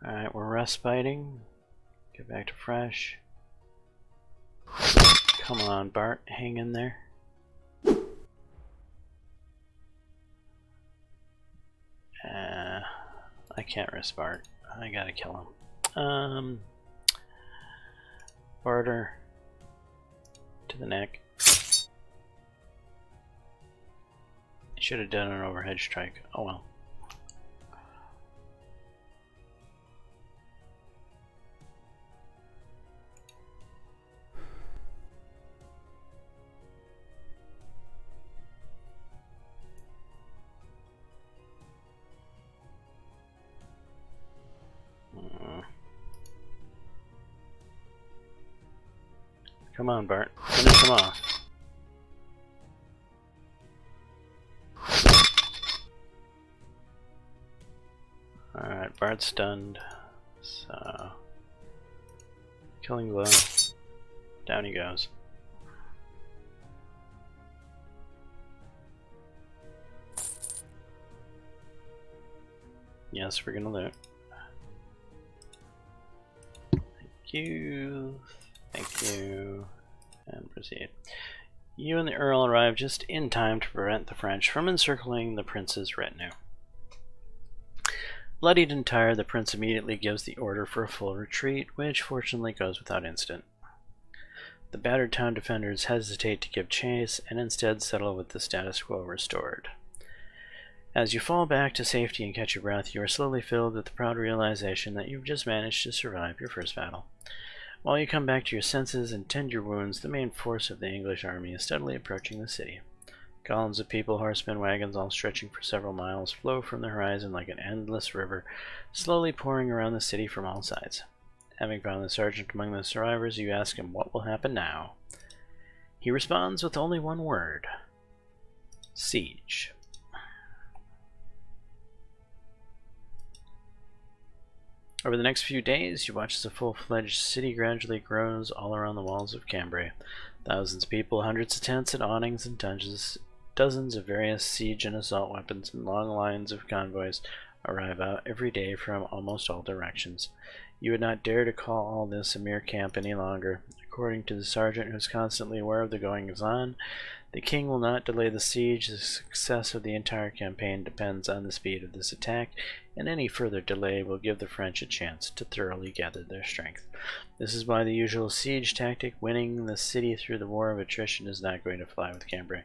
Alright, we're respiting. Get back to fresh. Come on, Bart, hang in there. I can't risk Bart. I gotta kill him. Barter to the neck. Should have done an overhead strike. Oh well. Come on, Bart. Finish him off. Alright, Bart's stunned. So, killing blow. Down he goes. Yes, we're gonna loot. Thank you. Thank you. And proceed. You and the Earl arrive just in time to prevent the French from encircling the prince's retinue. Bloodied and tired, the prince immediately gives the order for a full retreat, which fortunately goes without incident. The battered town defenders hesitate to give chase and instead settle with the status quo restored. As you fall back to safety and catch your breath, you are slowly filled with the proud realization that you've just managed to survive your first battle. While you come back to your senses and tend your wounds, the main force of the English army is steadily approaching the city. Columns of people, horsemen, wagons, all stretching for several miles, flow from the horizon like an endless river, slowly pouring around the city from all sides. Having found the sergeant among the survivors, you ask him what will happen now. He responds with only one word: siege. Over the next few days, you watch as a full-fledged city gradually grows all around the walls of Cambrai. Thousands of people, hundreds of tents and awnings and dozens of various siege and assault weapons, and long lines of convoys arrive out every day from almost all directions. You would not dare to call all this a mere camp any longer. According to the sergeant, who is constantly aware of the goings-on, the king will not delay the siege. The success of the entire campaign depends on the speed of this attack, and any further delay will give the French a chance to thoroughly gather their strength. This is why the usual siege tactic, winning the city through the war of attrition, is not going to fly with Cambrai.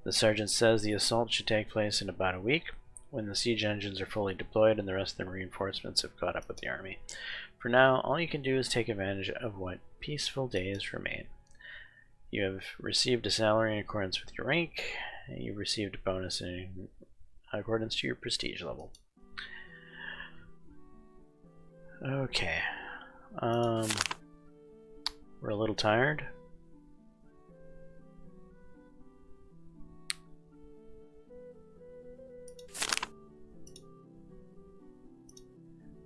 The sergeant says the assault should take place in about a week, when the siege engines are fully deployed and the rest of the reinforcements have caught up with the army. For now, all you can do is take advantage of what peaceful days remain. You have received a salary in accordance with your rank, and you've received a bonus in accordance to your prestige level. Okay. We're a little tired.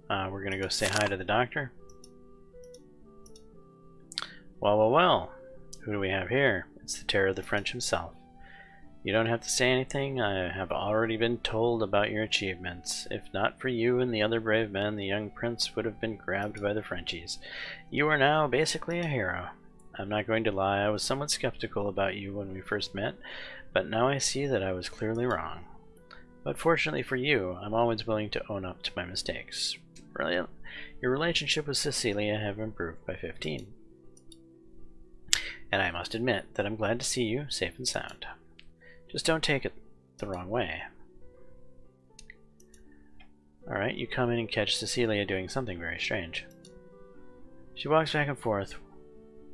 We're gonna go say hi to the doctor. Well. Who do we have here? It's the terror of the French himself. You don't have to say anything. I have already been told about your achievements. If not for you and the other brave men, the young prince would have been grabbed by the Frenchies. You are now basically a hero. I'm not going to lie, I was somewhat skeptical about you when we first met, but now I see that I was clearly wrong. But fortunately for you, I'm always willing to own up to my mistakes. Really, your relationship with Cecilia have improved by 15. And I must admit that I'm glad to see you safe and sound. Just don't take it the wrong way. Alright, you come in and catch Cecilia doing something very strange. She walks back and forth,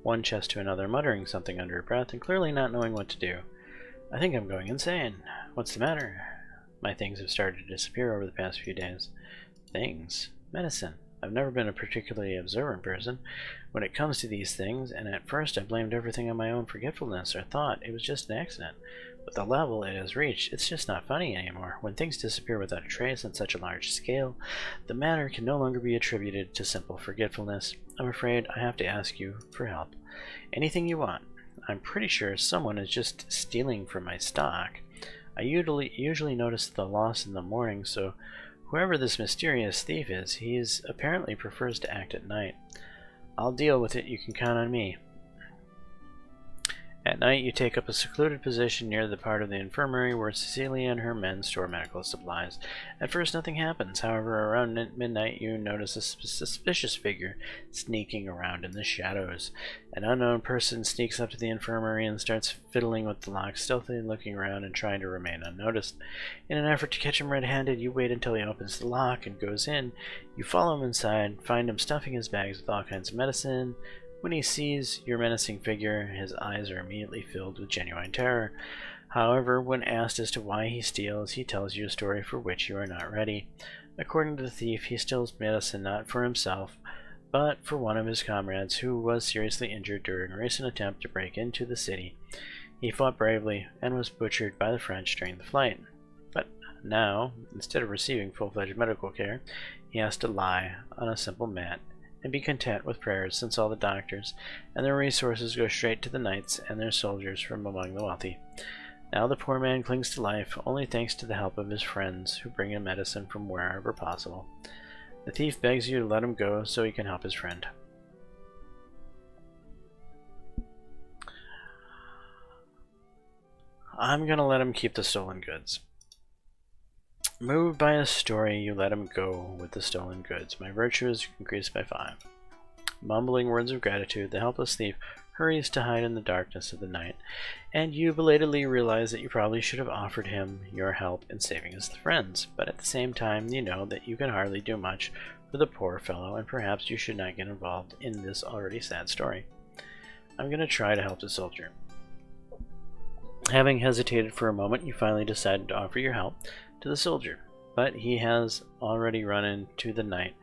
one chest to another, muttering something under her breath and clearly not knowing what to do. I think I'm going insane. What's the matter? My things have started to disappear over the past few days. Things? Medicine. I've never been a particularly observant person when it comes to these things, and at first I blamed everything on my own forgetfulness or thought it was just an accident. But the level it has reached, it's just not funny anymore. When things disappear without a trace on such a large scale, the matter can no longer be attributed to simple forgetfulness. I'm afraid I have to ask you for help. Anything you want. I'm pretty sure someone is just stealing from my stock. I usually notice the loss in the morning, so whoever this mysterious thief is, he apparently prefers to act at night. I'll deal with it, you can count on me. At night, you take up a secluded position near the part of the infirmary where Cecilia and her men store medical supplies. At first, nothing happens. However, around midnight, you notice a suspicious figure sneaking around in the shadows. An unknown person sneaks up to the infirmary and starts fiddling with the lock, stealthily looking around and trying to remain unnoticed. In an effort to catch him red-handed, you wait until he opens the lock and goes in. You follow him inside, find him stuffing his bags with all kinds of medicine. When he sees your menacing figure, his eyes are immediately filled with genuine terror. However, when asked as to why he steals, he tells you a story for which you are not ready. According to the thief, he steals medicine not for himself, but for one of his comrades who was seriously injured during a recent attempt to break into the city. He fought bravely and was butchered by the French during the flight. But now, instead of receiving full-fledged medical care, he has to lie on a simple mat and be content with prayers, since all the doctors and their resources go straight to the knights and their soldiers from among the wealthy. Now the poor man clings to life only thanks to the help of his friends who bring him medicine from wherever possible. The thief begs you to let him go so he can help his friend. I'm gonna let him keep the stolen goods. Moved by a story, you let him go with the stolen goods. My virtue is increased by 5. Mumbling words of gratitude, the helpless thief hurries to hide in the darkness of the night, and you belatedly realize that you probably should have offered him your help in saving his friends, but at the same time you know that you can hardly do much for the poor fellow, and perhaps you should not get involved in this already sad story. I'm going to try to help the soldier. Having hesitated for a moment, you finally decide to offer your help to the soldier, but he has already run into the night,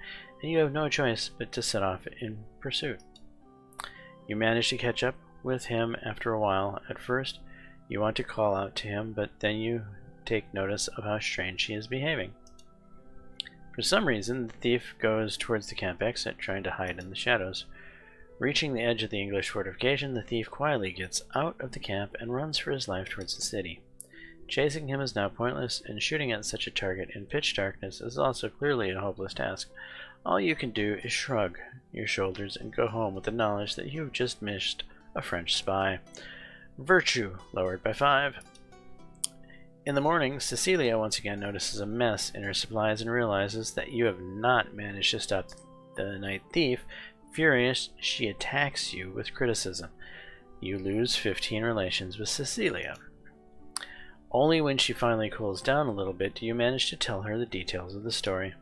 and you have no choice but to set off in pursuit. You manage to catch up with him after a while. At first, you want to call out to him, but then you take notice of how strange he is behaving. For some reason, the thief goes towards the camp exit, trying to hide in the shadows. Reaching the edge of the English fortification, the thief quietly gets out of the camp and runs for his life towards the city. Chasing him is now pointless, and shooting at such a target in pitch darkness is also clearly a hopeless task. All you can do is shrug your shoulders and go home with the knowledge that you've just missed a French spy. Virtue lowered by 5. In the morning, Cecilia once again notices a mess in her supplies and realizes that you have not managed to stop the night thief. Furious, she attacks you with criticism. You lose 15 relations with Cecilia. Only when she finally cools down a little bit do you manage to tell her the details of the story.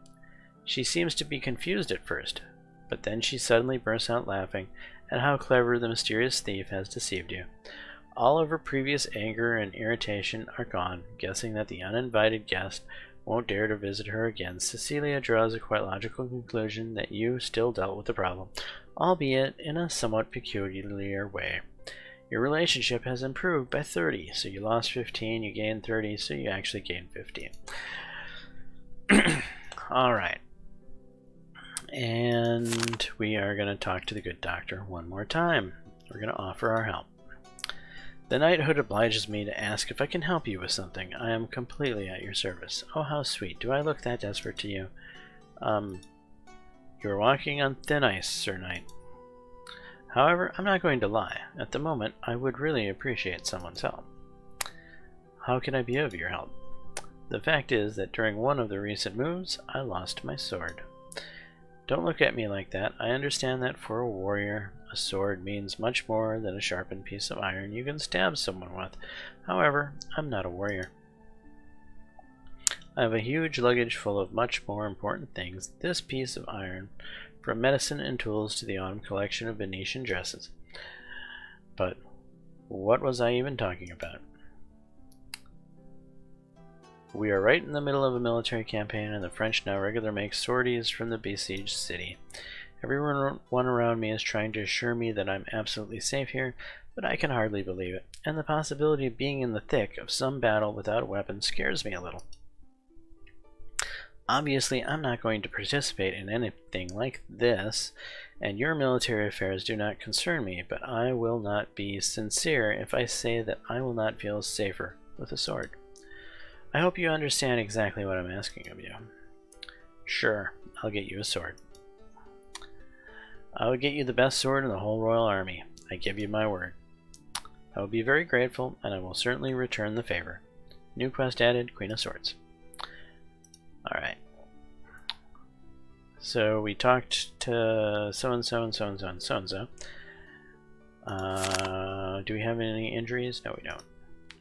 She seems to be confused at first, but then she suddenly bursts out laughing at how clever the mysterious thief has deceived you. All of her previous anger and irritation are gone. Guessing that the uninvited guest won't dare to visit her again, Cecilia draws a quite logical conclusion that you still dealt with the problem, albeit in a somewhat peculiar way. Your relationship has improved by 30, so you lost 15, you gained 30, so you actually gained 15. Alright. And we are going to talk to the good doctor one more time. We're going to offer our help. The knighthood obliges me to ask if I can help you with something. I am completely at your service. Oh, how sweet. Do I look that desperate to you? You are walking on thin ice, Sir Knight. However, I'm not going to lie. At the moment, I would really appreciate someone's help. How can I be of your help? The fact is that during one of the recent moves, I lost my sword. Don't look at me like that. I understand that for a warrior, a sword means much more than a sharpened piece of iron you can stab someone with. However, I'm not a warrior. I have a huge luggage full of much more important things. This piece of iron, from medicine and tools to the autumn collection of Venetian dresses. But what was I even talking about? We are right in the middle of a military campaign, and the French now regularly make sorties from the besieged city. Everyone around me is trying to assure me that I'm absolutely safe here, but I can hardly believe it, and the possibility of being in the thick of some battle without a weapon scares me a little. Obviously, I'm not going to participate in anything like this, and your military affairs do not concern me, but I will not be sincere if I say that I will not feel safer with a sword. I hope you understand exactly what I'm asking of you. Sure, I'll get you a sword. I will get you the best sword in the whole royal army. I give you my word. I will be very grateful, and I will certainly return the favor. New quest added, Queen of Swords. Alright. So we talked to so-and-so and so-and-so and so-and-so. Do we have any injuries? No, we don't.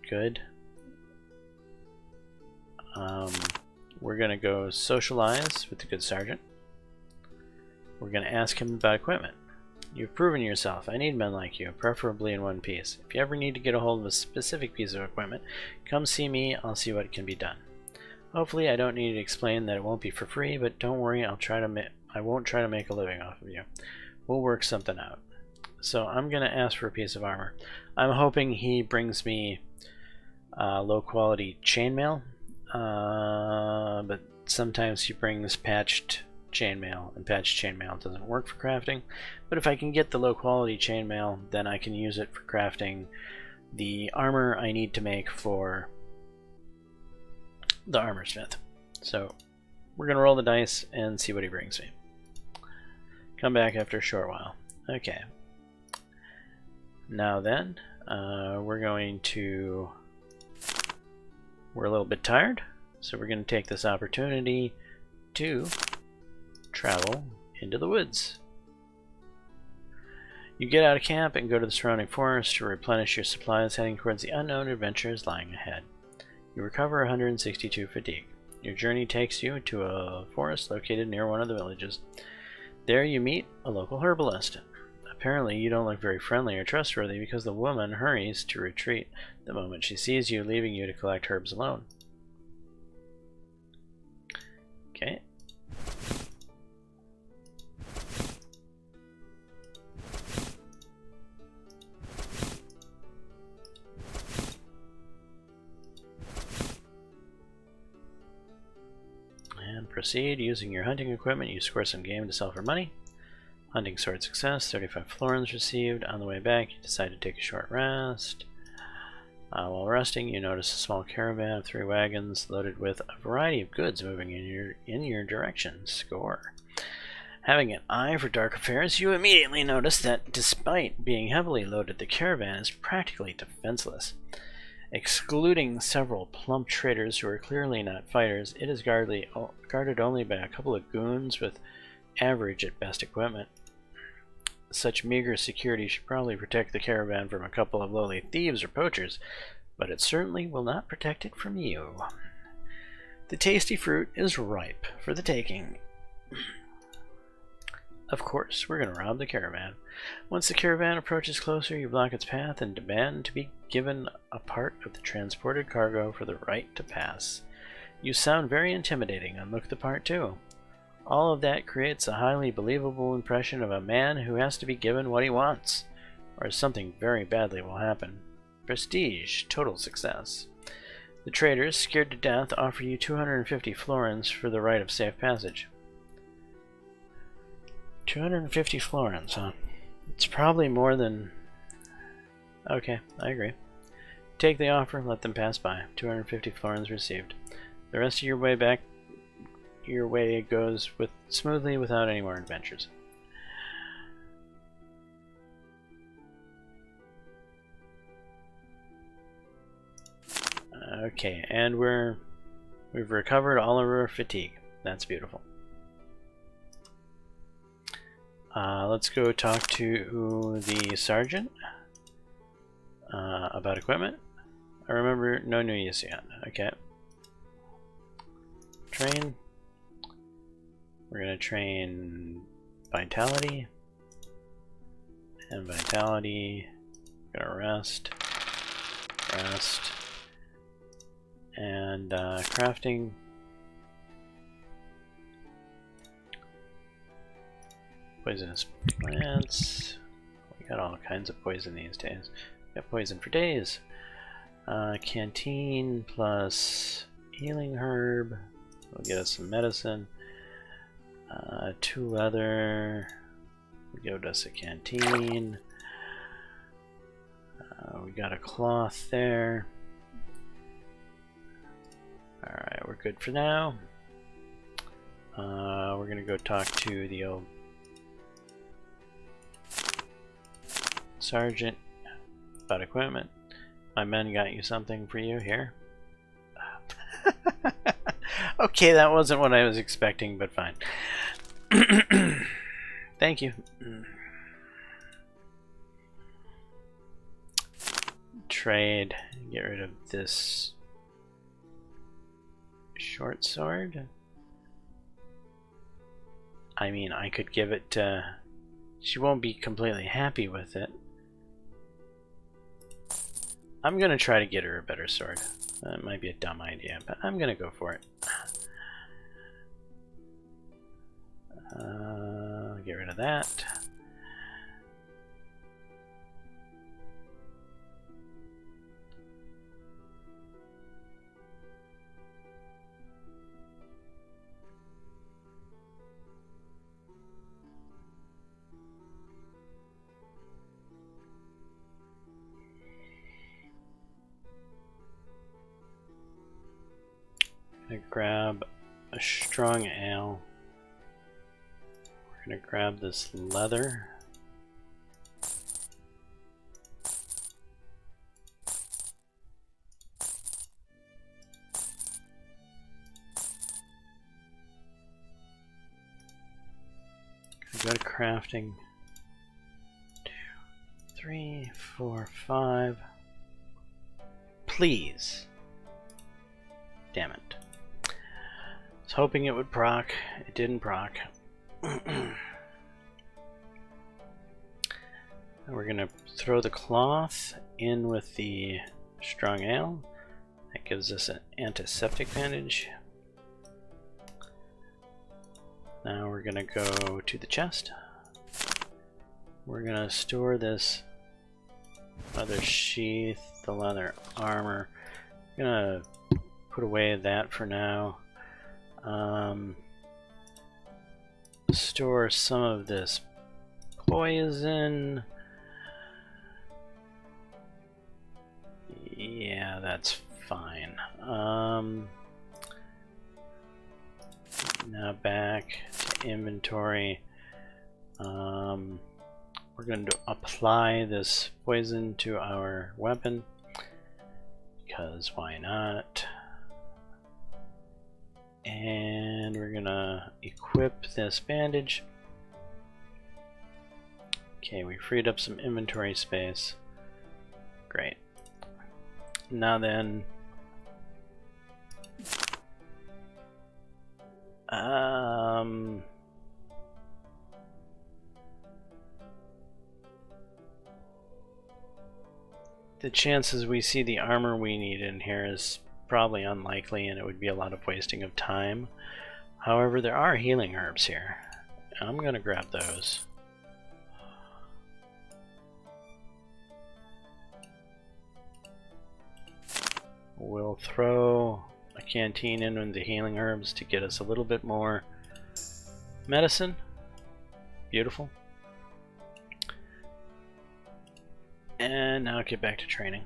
Good. We're going to go socialize with the good sergeant. We're going to ask him about equipment. You've proven yourself. I need men like you, preferably in one piece. If you ever need to get a hold of a specific piece of equipment, come see me. I'll see what can be done. Hopefully I don't need to explain that it won't be for free, but don't worry, I won't try to make a living off of you. We'll work something out. So I'm going to ask for a piece of armor. I'm hoping he brings me low quality chainmail. But sometimes he brings patched chainmail, and patched chainmail doesn't work for crafting. But if I can get the low quality chainmail, then I can use it for crafting the armor I need to make for the armor smith. So we're gonna roll the dice and see what he brings me. Come back after a short while. Okay. Now then, we're a little bit tired, so we're going to take this opportunity to travel into the woods. You get out of camp and go to the surrounding forest to replenish your supplies, heading towards the unknown adventures lying ahead. You recover 162 fatigue. Your journey takes you to a forest located near one of the villages. There you meet a local herbalist. Apparently you don't look very friendly or trustworthy because the woman hurries to retreat the moment she sees you, leaving you to collect herbs alone. Okay. And proceed. Using your hunting equipment, you score some game to sell for money. Hunting sword success, 35 florins received. On the way back, you decide to take a short rest. While resting, you notice a small caravan of 3 wagons loaded with a variety of goods moving in your direction. Score. Having an eye for dark affairs, you immediately notice that despite being heavily loaded, the caravan is practically defenseless. Excluding several plump traders who are clearly not fighters, it is guarded only by a couple of goons with average at best equipment. Such meager security should probably protect the caravan from a couple of lowly thieves or poachers, but it certainly will not protect it from you. The tasty fruit is ripe for the taking. Of course, we're going to rob the caravan. Once the caravan approaches closer, you block its path and demand to be given a part of the transported cargo for the right to pass. You sound very intimidating and look the part too. All of that creates a highly believable impression of a man who has to be given what he wants, or something very badly will happen. Prestige, total success. The traders, scared to death, offer you 250 florins for the right of safe passage. 250 florins, huh? It's probably more than... Okay, I agree. Take the offer, let them pass by. 250 florins received. The rest of your way back, your way goes smoothly without any more adventures. Okay, and we've recovered all of our fatigue. That's beautiful. Let's go talk to the sergeant about equipment. I remember no news yet. Okay. Train. We're gonna train vitality. And vitality. We're gonna rest. Rest. And crafting. Poisonous plants. We got all kinds of poison these days. Got poison for days. Canteen plus healing herb will get us some medicine. 2 leather will give us a canteen. We got a cloth there. Alright, we're good for now. We're gonna go talk to the old sergeant about equipment. My men got you something for you here. Okay, that wasn't what I was expecting, but fine. Thank you. Trade. Get rid of this short sword. I mean, I could give it to... She won't be completely happy with it. I'm gonna try to get her a better sword. That might be a dumb idea, but I'm gonna go for it. Get rid of that. Gonna grab a strong ale. We're gonna grab this leather. Go to crafting. 2, 3, 4, 5. Please. Damn it. I was hoping it would proc. It didn't proc. We're gonna throw the cloth in with the strong ale. That gives us an antiseptic bandage. Now we're gonna go to the chest. We're gonna store this leather sheath, the leather armor. I'm gonna put away that for now. Store some of this poison. Yeah, that's fine. Now back to inventory. We're going to apply this poison to our weapon, because why not? And we're gonna equip this bandage. Okay, we freed up some inventory space. Great. Now then, the chances we see the armor we need in here is probably unlikely, and it would be a lot of wasting of time. However, there are healing herbs here. I'm gonna grab those. We'll throw a canteen in with the healing herbs to get us a little bit more medicine. Beautiful. And now get back to training.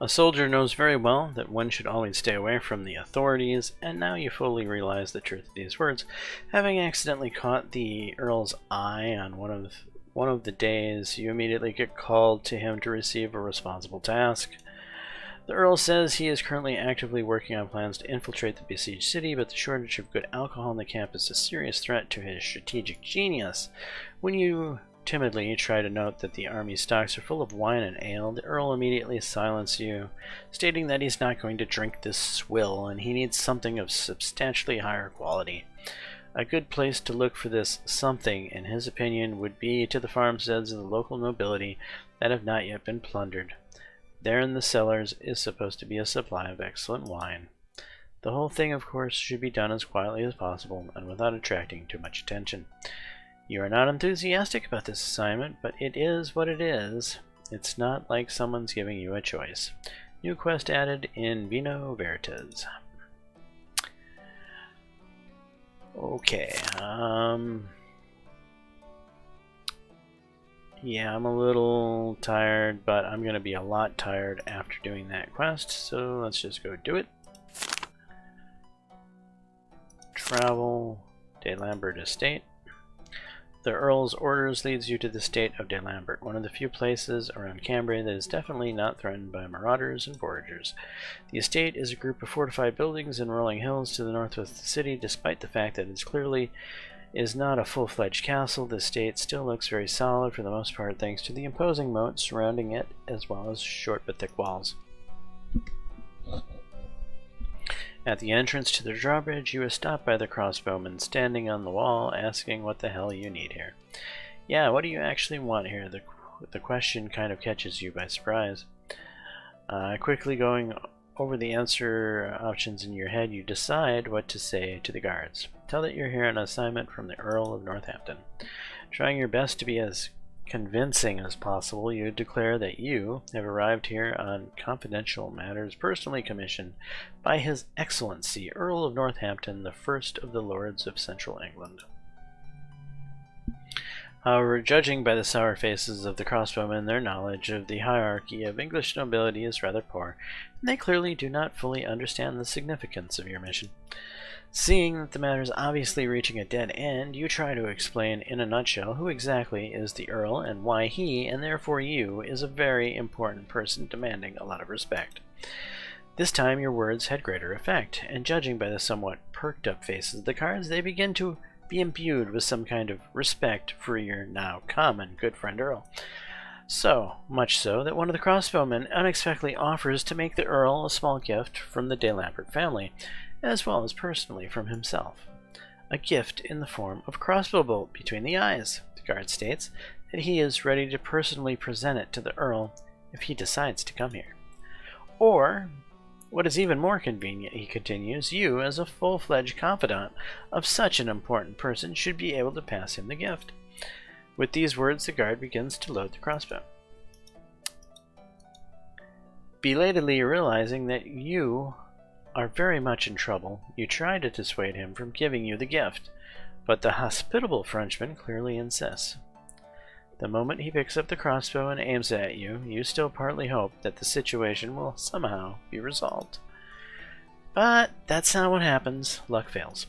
A soldier knows very well that one should always stay away from the authorities, and now you fully realize the truth of these words, having accidentally caught the Earl's eye on one of the days. You immediately get called to him to receive a responsible task. The Earl says he is currently actively working on plans to infiltrate the besieged city, but the shortage of good alcohol in the camp is a serious threat to his strategic genius. When you timidly try to note that the army stocks are full of wine and ale, the Earl immediately silences you, stating that he's not going to drink this swill and he needs something of substantially higher quality. A good place to look for this something, in his opinion, would be to the farmsteads of the local nobility that have not yet been plundered. There in the cellars is supposed to be a supply of excellent wine. The whole thing, of course, should be done as quietly as possible and without attracting too much attention. You are not enthusiastic about this assignment, but it is what it is. It's not like someone's giving you a choice. New quest added in Vino Veritas. Okay, yeah, I'm a little tired, but I'm going to be a lot tired after doing that quest, so let's just go do it. Travel, De Lambert Estate. The Earl's orders leads you to the state of De Lambert, one of the few places around Cambria that is definitely not threatened by marauders and foragers. The estate is a group of fortified buildings and rolling hills to the northwest of the city. Despite the fact that it clearly is not a full-fledged castle, the estate still looks very solid for the most part thanks to the imposing moat surrounding it as well as short but thick walls. At the entrance to the drawbridge, you are stopped by the crossbowman standing on the wall, asking what the hell you need here. Yeah, what do you actually want here? The question kind of catches you by surprise. Quickly going over the answer options in your head, you decide what to say to the guards. Tell that you're here on assignment from the Earl of Northampton. Trying your best to be as convincing as possible, you declare that you have arrived here on confidential matters personally commissioned by His Excellency Earl of Northampton, the first of the Lords of Central England. However, judging by the sour faces of the crossbowmen, their knowledge of the hierarchy of English nobility is rather poor, and they clearly do not fully understand the significance of your mission. Seeing that the matter is obviously reaching a dead end, you try to explain in a nutshell who exactly is the Earl and why he, and therefore you, is a very important person demanding a lot of respect. This time your words had greater effect, and judging by the somewhat perked-up faces of the guards, they begin to be imbued with some kind of respect for your now common good friend Earl. So much so that one of the crossbowmen unexpectedly offers to make the Earl a small gift from the De Lambert family, as well as personally from himself. A gift in the form of a crossbow bolt between the eyes. The guard states that he is ready to personally present it to the Earl if he decides to come here. Or, what is even more convenient, he continues, you, as a full-fledged confidant of such an important person, should be able to pass him the gift. With these words, the guard begins to load the crossbow. Belatedly realizing that you are very much in trouble, you try to dissuade him from giving you the gift, but the hospitable Frenchman clearly insists. The moment he picks up the crossbow and aims at you, you still partly hope that the situation will somehow be resolved. But that's not what happens. Luck fails.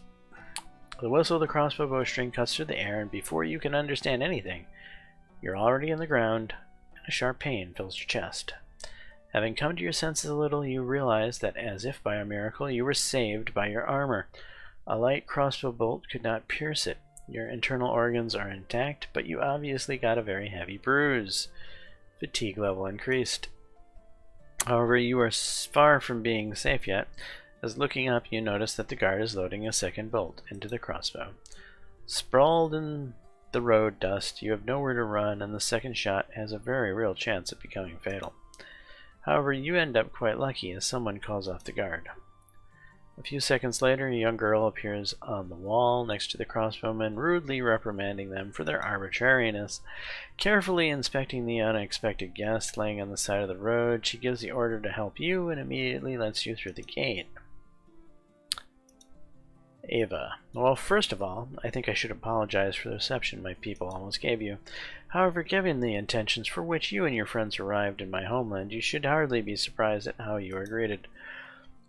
The whistle of the crossbow bowstring cuts through the air, and before you can understand anything, you're already in the ground, and a sharp pain fills your chest. Having come to your senses a little, you realize that, as if by a miracle, you were saved by your armor. A light crossbow bolt could not pierce it. Your internal organs are intact, but you obviously got a very heavy bruise. Fatigue level increased. However, you are far from being safe yet, as looking up you notice that the guard is loading a second bolt into the crossbow. Sprawled in the road dust, you have nowhere to run, and the second shot has a very real chance of becoming fatal. However, you end up quite lucky as someone calls off the guard. A few seconds later, a young girl appears on the wall next to the crossbowmen, rudely reprimanding them for their arbitrariness. Carefully inspecting the unexpected guest laying on the side of the road, she gives the order to help you and immediately lets you through the gate. Ava. Well, first of all, I think I should apologize for the reception my people almost gave you. However, given the intentions for which you and your friends arrived in my homeland, you should hardly be surprised at how you are greeted.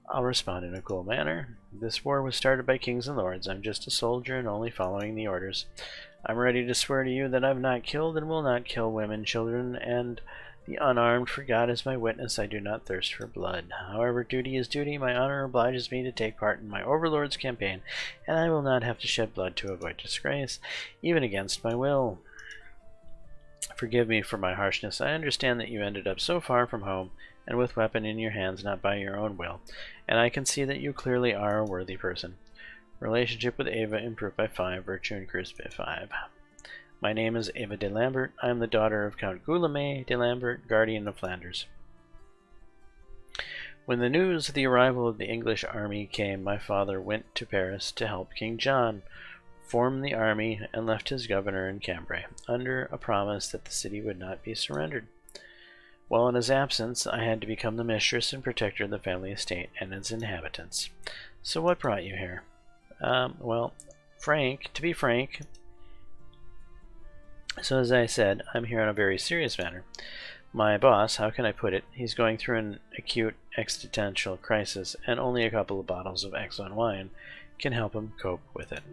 I'll respond in a cool manner. This war was started by kings and lords. I'm just a soldier and only following the orders. I'm ready to swear to you that I've not killed and will not kill women, children, and the unarmed, for God is my witness, I do not thirst for blood. However, duty is duty. My honor obliges me to take part in my overlord's campaign, and I will not have to shed blood to avoid disgrace, even against my will. Forgive me for my harshness. I understand that you ended up so far from home, and with weapon in your hands, not by your own will, and I can see that you clearly are a worthy person. Relationship with Ava improved by 5, virtue increased by 5. My name is Ava de Lambert. I am the daughter of Count Guillaume de Lambert, guardian of Flanders. When the news of the arrival of the English army came, my father went to Paris to help King John form the army and left his governor in Cambrai, under a promise that the city would not be surrendered. While in his absence, I had to become the mistress and protector of the family estate and its inhabitants. So what brought you here? Well, to be frank, so as I said, I'm here on a very serious matter. My boss, how can I put it, he's going through an acute existential crisis, and only a couple of bottles of Ep.1 wine can help him cope with it.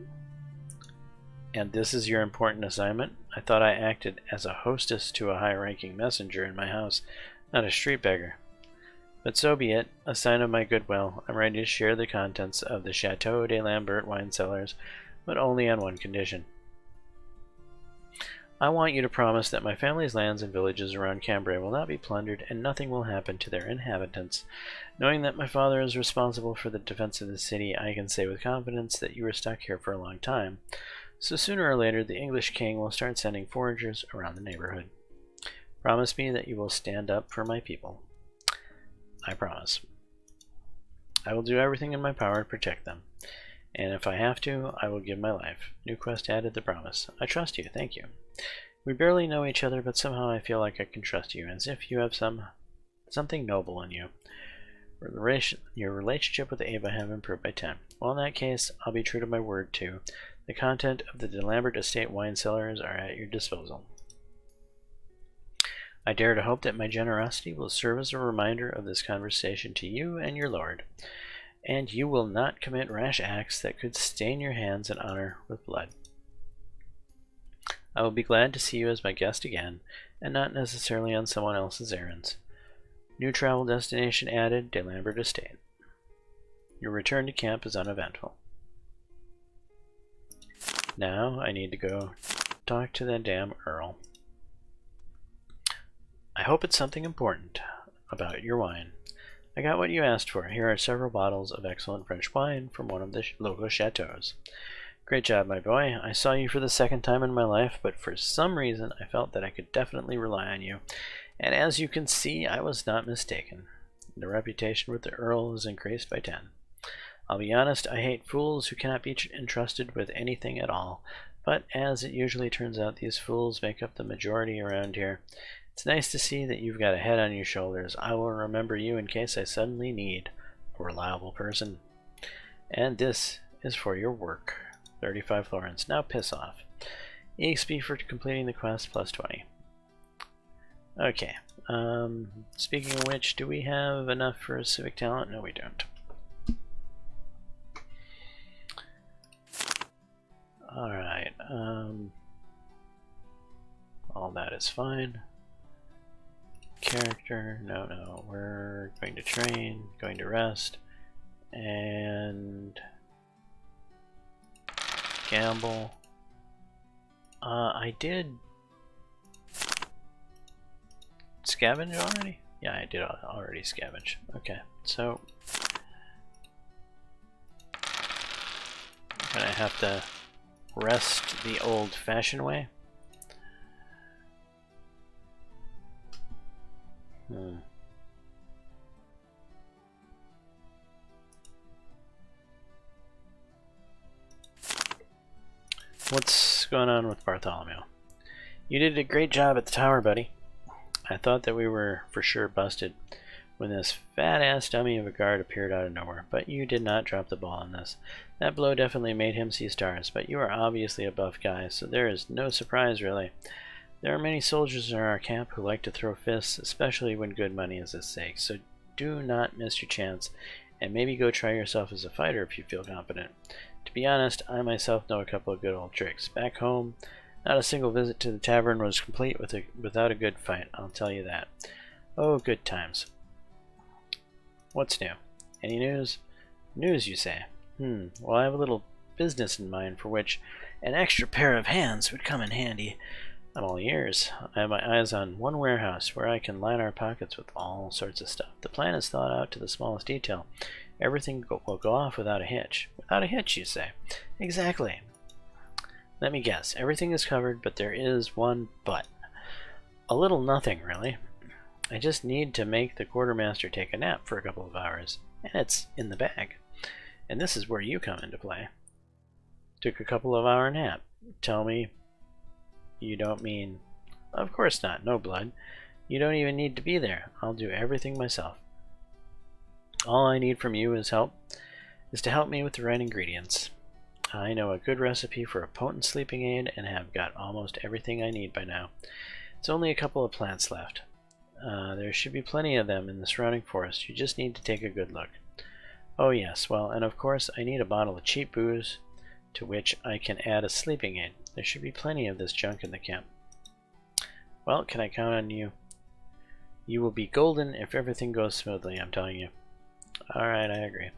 And this is your important assignment? I thought I acted as a hostess to a high-ranking messenger in my house, not a street beggar. But so be it. A sign of my goodwill. I'm ready to share the contents of the Chateau de Lambert wine cellars, but only on one condition. I want you to promise that my family's lands and villages around Cambrai will not be plundered and nothing will happen to their inhabitants. Knowing that my father is responsible for the defense of the city, I can say with confidence that you were stuck here for a long time. So sooner or later, the English king will start sending foragers around the neighborhood. Promise me that you will stand up for my people. I promise. I will do everything in my power to protect them. And if I have to, I will give my life. New Quest added the promise. I trust you, thank you. We barely know each other, but somehow I feel like I can trust you, as if you have something noble in you. Your relationship with Ava have improved by 10. Well, in that case, I'll be true to my word too. The content of the de Lambert estate wine cellars are at your disposal. I dare to hope that my generosity will serve as a reminder of this conversation to you and your lord, and you will not commit rash acts that could stain your hands and honor with blood. I will be glad to see you as my guest again, and not necessarily on someone else's errands. New travel destination added, de Lambert Estate. Your return to camp is uneventful. Now I need to go talk to that damn Earl. I hope it's something important about your wine. I got what you asked for. Here are several bottles of excellent French wine from one of the local chateaus. Great job, my boy. I saw you for the second time in my life, but for some reason I felt that I could definitely rely on you. And as you can see, I was not mistaken. The reputation with the Earl is increased by 10. I'll be honest, I hate fools who cannot be entrusted with anything at all. But as it usually turns out, these fools make up the majority around here. It's nice to see that you've got a head on your shoulders. I will remember you in case I suddenly need a reliable person. And this is for your work. 35 florins. Now piss off. EXP for completing the quest plus 20. Okay. Speaking of which, do we have enough for a civic talent? No, we don't. Alright. All that is fine. Character. No. We're going to train, going to rest, and gamble. I did scavenge already? Yeah, I did already scavenge. Okay, so I'm gonna have to rest the old-fashioned way. What's going on with Bartholomew? You did a great job at the tower, buddy. I thought that we were for sure busted. when this fat-ass dummy of a guard appeared out of nowhere. But you did not drop the ball on this. That blow definitely made him see stars, but you are obviously a buff guy, so there is no surprise, really. There are many soldiers in our camp who like to throw fists, especially when good money is at stake, so do not miss your chance, and maybe go try yourself as a fighter if you feel competent. To be honest, I myself know a couple of good old tricks. Back home, not a single visit to the tavern was complete without a good fight, I'll tell you that. Oh, good times. What's new? Any news? News, you say? Well, I have a little business in mind for which an extra pair of hands would come in handy. I'm all ears. I have my eyes on one warehouse where I can line our pockets with all sorts of stuff. The plan is thought out to the smallest detail. Everything will go off without a hitch. Without a hitch, you say? Exactly. Let me guess. Everything is covered, but there is one but. A little nothing, really. I just need to make the quartermaster take a nap for a couple of hours, and it's in the bag. And this is where you come into play. Took a couple of hour nap. Tell me you don't mean... Of course not. No blood. You don't even need to be there. I'll do everything myself. All I need from you is to help me with the right ingredients. I know a good recipe for a potent sleeping aid and have got almost everything I need by now. It's only a couple of plants left. There should be plenty of them in the surrounding forest. You just need to take a good look. Oh yes, well, and of course I need a bottle of cheap booze to which I can add a sleeping aid. There should be plenty of this junk in the camp. Well, can I count on you? You will be golden if everything goes smoothly, I'm telling you. Alright, I agree.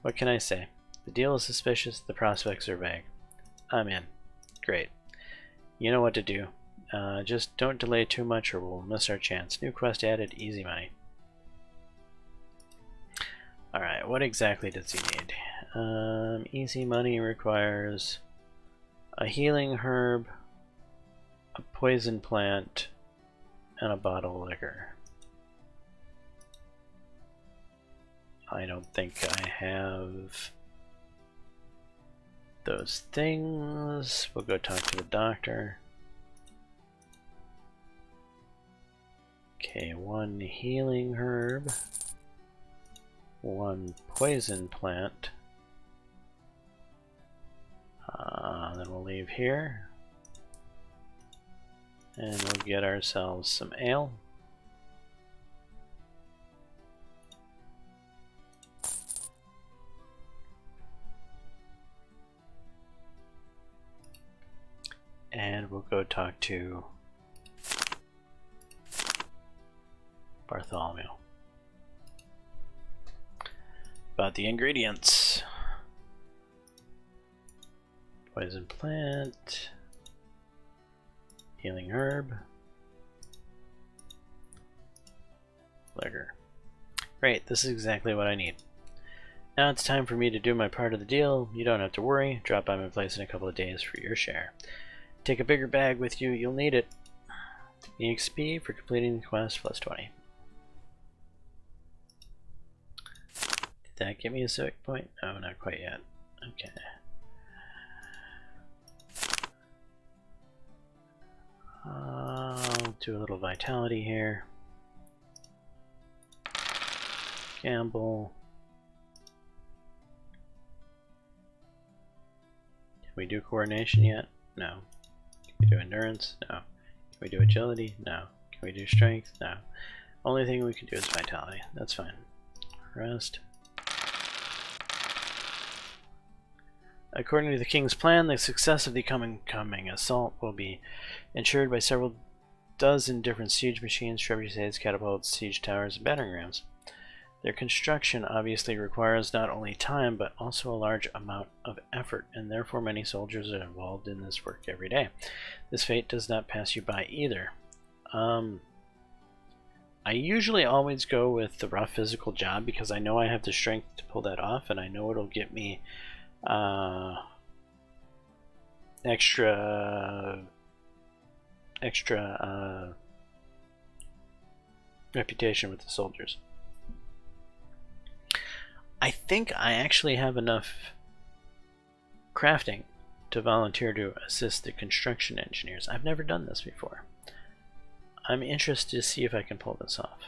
What can I say? The deal is suspicious, the prospects are vague. I'm in. Great. You know what to do. Just don't delay too much or we'll miss our chance. New quest added, easy money. Alright, what exactly does he need? Easy money requires a healing herb, a poison plant, and a bottle of liquor. I don't think I have those things. We'll go talk to the doctor. Okay, one healing herb, one poison plant. Then we'll leave here. And we'll get ourselves some ale. And we'll go talk to Bartholomew about the ingredients. Poison plant, healing herb, liquor. Great, this is exactly what I need. Now it's time for me to do my part of the deal. You don't have to worry. Drop by my place in a couple of days for your share. Take a bigger bag with you, you'll need it. EXP for completing the quest plus 20. Did that give me a civic point? No, not quite yet. Okay. I'll do a little vitality here. Gamble. Can we do coordination yet? No. Can we do endurance? No. Can we do agility? No. Can we do strength? No. Only thing we can do is vitality. That's fine. Rest. According to the king's plan, the success of the coming assault will be ensured by several dozen different siege machines, trebuchets, catapults, siege towers, and battering rams. Their construction obviously requires not only time, but also a large amount of effort, and therefore many soldiers are involved in this work every day. This fate does not pass you by either. I usually always go with the rough physical job because I know I have the strength to pull that off, and I know it'll get me extra reputation with the soldiers. I think I actually have enough crafting to volunteer to assist the construction engineers. I've never done this before. I'm interested to see if I can pull this off.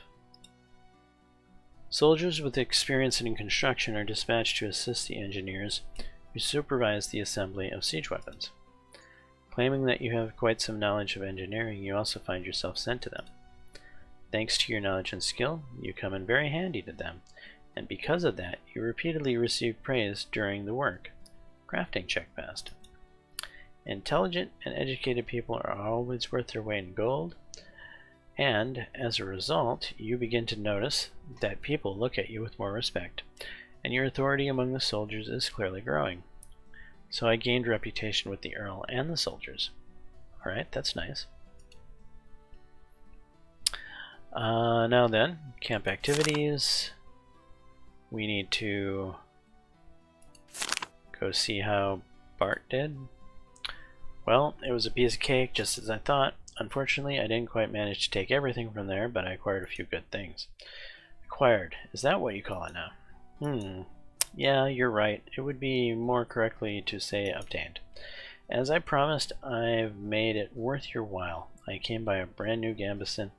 Soldiers with experience in construction are dispatched to assist the engineers who supervise the assembly of siege weapons. Claiming that you have quite some knowledge of engineering, you also find yourself sent to them. Thanks to your knowledge and skill, you come in very handy to them, and because of that, you repeatedly receive praise during the work. Crafting check passed. Intelligent and educated people are always worth their weight in gold, and as a result, you begin to notice that people look at you with more respect, and your authority among the soldiers is clearly growing. So I gained reputation with the Earl and the soldiers. Alright, that's nice. Now then, camp activities. We need to go see how Bart did. Well, it was a piece of cake, just as I thought. Unfortunately, I didn't quite manage to take everything from there, but I acquired a few good things. Acquired, is that what you call it now? Yeah, you're right. It would be more correctly to say obtained. As I promised, I've made it worth your while. I came by a brand new Gambison,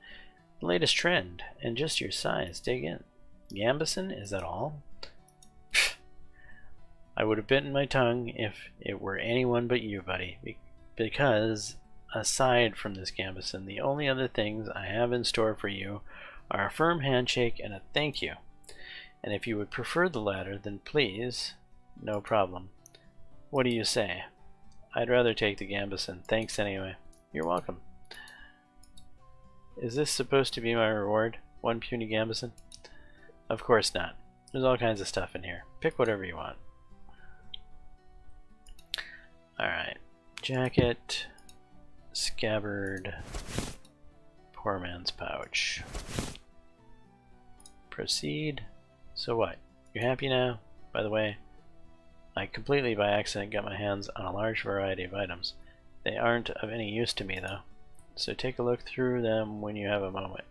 the latest trend, and just your size. Dig in. Gambison, is that all? I would have bitten my tongue if it were anyone but you, buddy, because aside from this Gambison, the only other things I have in store for you are a firm handshake and a thank you. And if you would prefer the latter, then please, no problem. What do you say? I'd rather take the Gambison. Thanks anyway. You're welcome. Is this supposed to be my reward? One puny Gambison? Of course not. There's all kinds of stuff in here. Pick whatever you want. Alright. Jacket. Scabbard. Poor man's pouch. Proceed. So what? You're happy now? By the way, I completely by accident got my hands on a large variety of items. They aren't of any use to me though, so take a look through them when you have a moment.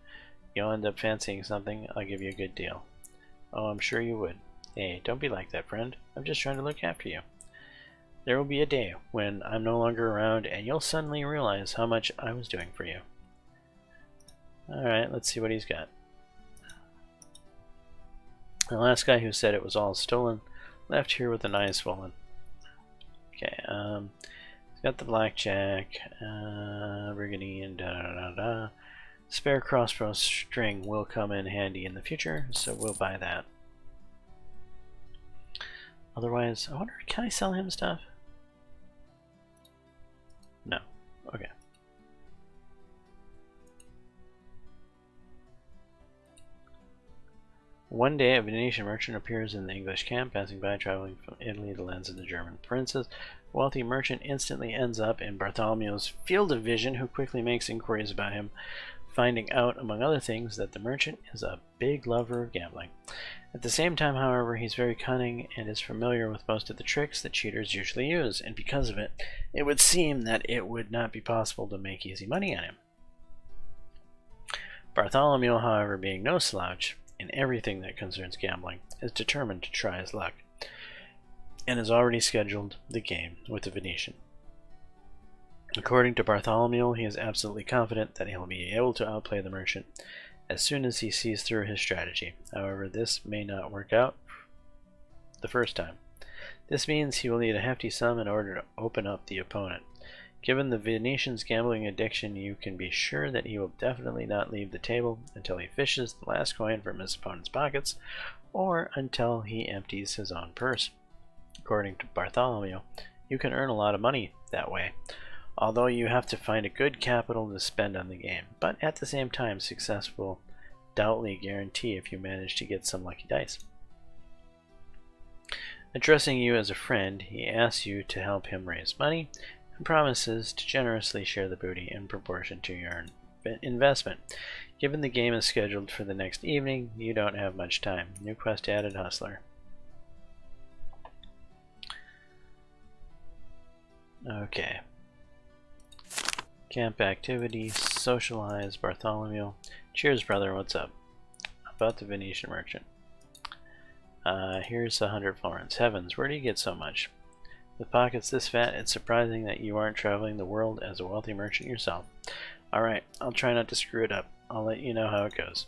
You'll end up fancying something, I'll give you a good deal. Oh, I'm sure you would. Hey, don't be like that, friend. I'm just trying to look after you. There will be a day when I'm no longer around and you'll suddenly realize how much I was doing for you. Alright, let's see what he's got. The last guy who said it was all stolen left here with an eye swollen. Okay, he's got the blackjack, brigandine, da-da-da-da. Spare crossbow string will come in handy in the future, so we'll buy that. Otherwise, I wonder, can I sell him stuff? No. Okay. One day, a Venetian merchant appears in the English camp, passing by, traveling from Italy to the lands of the German princes. The wealthy merchant instantly ends up in Bartholomew's field of vision, who quickly makes inquiries about him, finding out, among other things, that the merchant is a big lover of gambling. At the same time, however, he's very cunning and is familiar with most of the tricks that cheaters usually use, and because of it, it would seem that it would not be possible to make easy money on him. Bartholomew, however, being no slouch in everything that concerns gambling, is determined to try his luck, and has already scheduled the game with the Venetian. According to Bartholomew, he is absolutely confident that he'll be able to outplay the merchant as soon as he sees through his strategy. However, this may not work out the first time. This means he will need a hefty sum in order to open up the opponent. Given the Venetian's gambling addiction, you can be sure that he will definitely not leave the table until he fishes the last coin from his opponent's pockets, or until he empties his own purse. According to Bartholomew, you can earn a lot of money that way, although you have to find a good capital to spend on the game, but at the same time, success will doubly guarantee if you manage to get some lucky dice. Addressing you as a friend, he asks you to help him raise money, and promises to generously share the booty in proportion to your investment. Given the game is scheduled for the next evening, you don't have much time. New quest added, Hustler. Okay. Camp activity, socialize, Bartholomew. Cheers, brother, what's up? About the Venetian merchant. Here's 100 florins. Heavens, where do you get so much? With pockets this fat, it's surprising that you aren't traveling the world as a wealthy merchant yourself. Alright, I'll try not to screw it up. I'll let you know how it goes.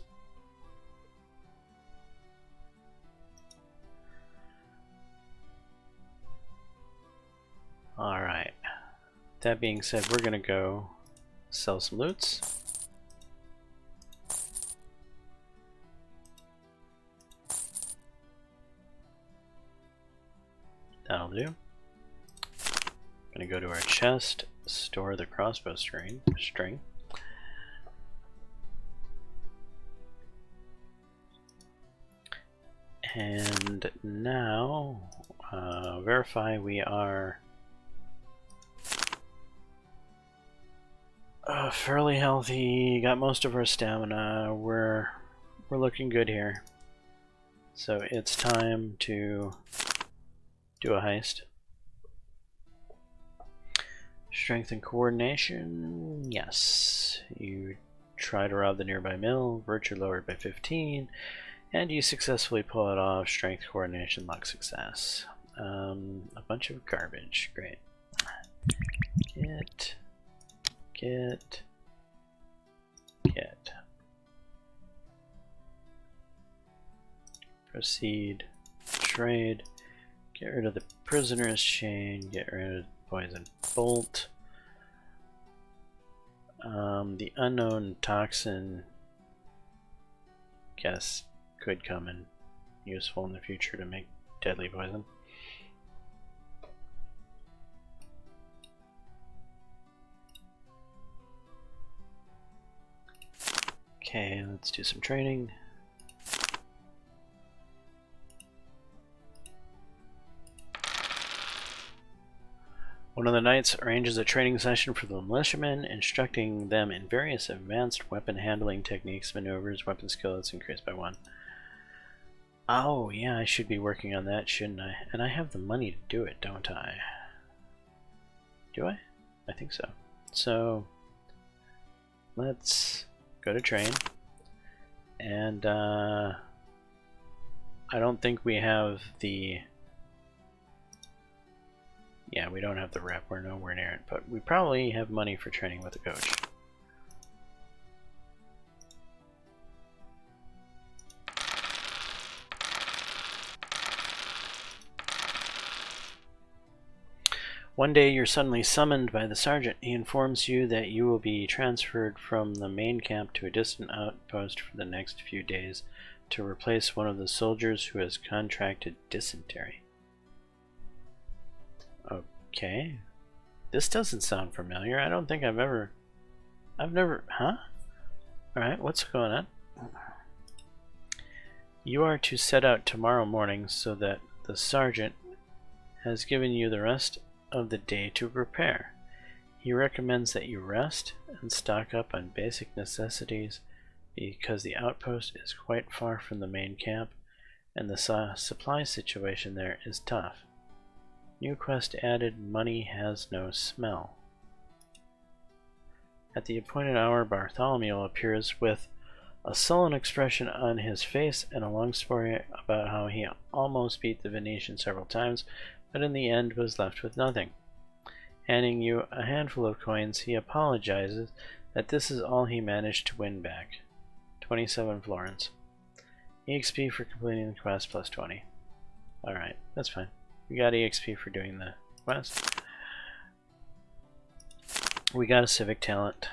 That being said, we're gonna go sell some loots. That'll do. Gonna go to our chest, store the crossbow string. And now, verify we are fairly healthy, got most of our stamina, we're looking good here. So it's time to do a heist. Strength and coordination, yes. You try to rob the nearby mill, virtue lowered by 15, and you successfully pull it off. Strength, coordination, luck, success. A bunch of garbage, great. Get. Proceed, trade, get rid of the prisoner's chain, get rid of poison bolt. The unknown toxin, guess, could come in useful in the future to make deadly poison. Okay, let's do some training. One of the knights arranges a training session for the militiamen, instructing them in various advanced weapon handling techniques, maneuvers, weapon skill that's increased by 1. Oh, yeah, I should be working on that, shouldn't I? And I have the money to do it, don't I? Do I? I think so. So, let's go to train. And, I don't think we have the... Yeah, we don't have the rep, we're nowhere near it, but we probably have money for training with a coach. One day you're suddenly summoned by the sergeant. He informs you that you will be transferred from the main camp to a distant outpost for the next few days to replace one of the soldiers who has contracted dysentery. Okay. This doesn't sound familiar. I don't think I've never, huh? Alright, what's going on? You are to set out tomorrow morning so that the sergeant has given you the rest of the day to prepare. He recommends that you rest and stock up on basic necessities because the outpost is quite far from the main camp and the supply situation there is tough. New quest added, money has no smell. At the appointed hour, Bartholomew appears with a sullen expression on his face and a long story about how he almost beat the Venetians several times, but in the end was left with nothing. Handing you a handful of coins, he apologizes that this is all he managed to win back. 27 florins. EXP for completing the quest plus 20. Alright, that's fine. We got EXP for doing the quest. We got a civic talent.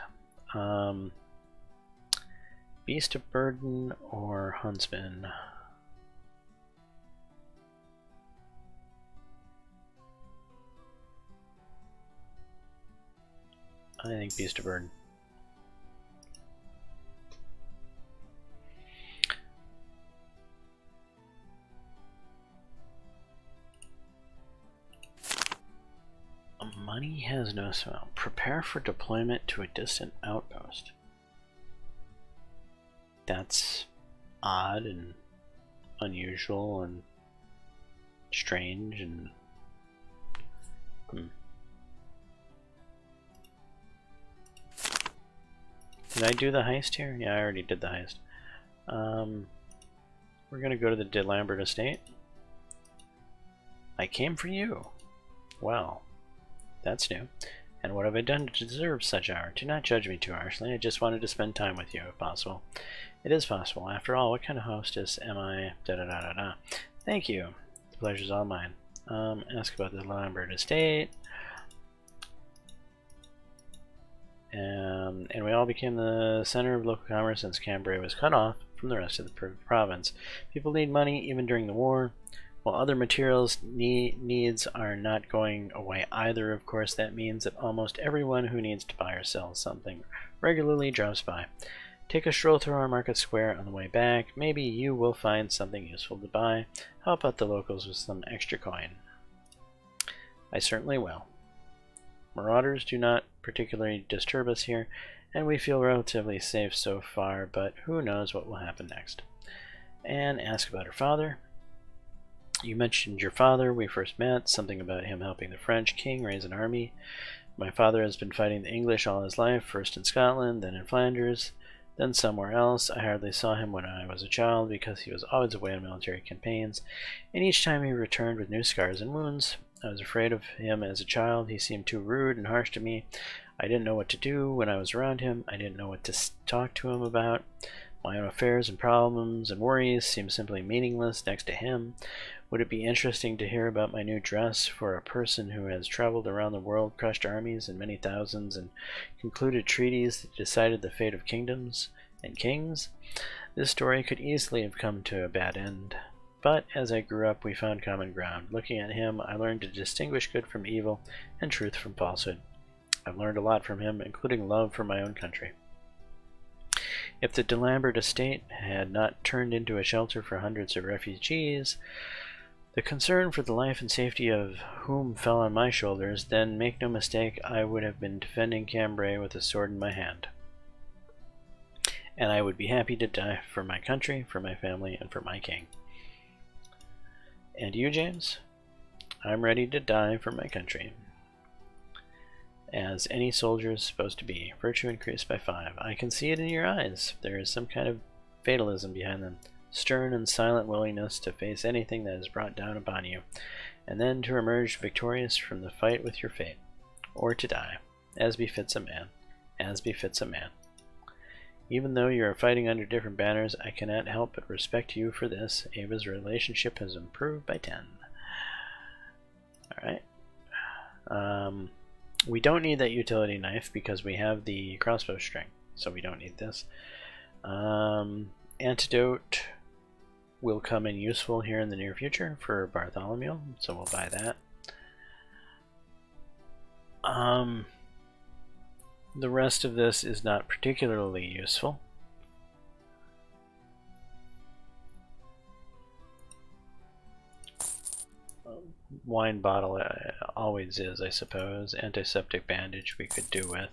Beast of Burden or Huntsman? I think Beast of Burden. Money has no smell. Prepare for deployment to a distant outpost. That's odd and unusual and strange and... Did I do the heist here? Yeah, I already did the heist. We're gonna go to the De Lambert estate. I came for you. Well, that's new. And what have I done to deserve such honor? Do not judge me too harshly. I just wanted to spend time with you, if possible. It is possible. After all, what kind of hostess am I? Da-da-da-da-da. Thank you. The pleasure's all mine. Ask about the Lambert estate. and we all became the center of local commerce since Cambrai was cut off from the rest of the province. People need money even during the war, while other materials needs are not going away either. Of course, that means that almost everyone who needs to buy or sell something regularly drops by. Take a stroll through our market square on the way back. Maybe you will find something useful to buy. Help out the locals with some extra coin. I certainly will. Marauders do not particularly disturb us here, and we feel relatively safe so far, but who knows what will happen next. And ask about her father. You mentioned your father. We first met. Something about him helping the French king raise an army. My father has been fighting the English all his life, first in Scotland, then in Flanders, then somewhere else. I hardly saw him when I was a child because he was always away on military campaigns, and each time he returned with new scars and wounds. I was afraid of him as a child. He seemed too rude and harsh to me. I didn't know what to do when I was around him. I didn't know what to talk to him about. My own affairs and problems and worries seemed simply meaningless next to him. Would it be interesting to hear about my new dress for a person who has traveled around the world, crushed armies and many thousands, and concluded treaties that decided the fate of kingdoms and kings? This story could easily have come to a bad end. But as I grew up, we found common ground. Looking at him, I learned to distinguish good from evil and truth from falsehood. I've learned a lot from him, including love for my own country. If the de Lambert estate had not turned into a shelter for hundreds of refugees, the concern for the life and safety of whom fell on my shoulders, then make no mistake, I would have been defending Cambrai with a sword in my hand. And I would be happy to die for my country, for my family, and for my king. And you, James? I'm ready to die for my country. As any soldier is supposed to be. Virtue increased by 5. I can see it in your eyes. There is some kind of fatalism behind them. Stern and silent willingness to face anything that is brought down upon you, and then to emerge victorious from the fight with your fate. Or to die, as befits a man. As befits a man. Even though you are fighting under different banners, I cannot help but respect you for this. Ava's relationship has improved by 10. Alright. We don't need that utility knife because we have the crossbow string, so we don't need this. Antidote will come in useful here in the near future for Bartholomew, so we'll buy that. The rest of this is not particularly useful. Wine bottle always is, I suppose. Antiseptic bandage we could do with.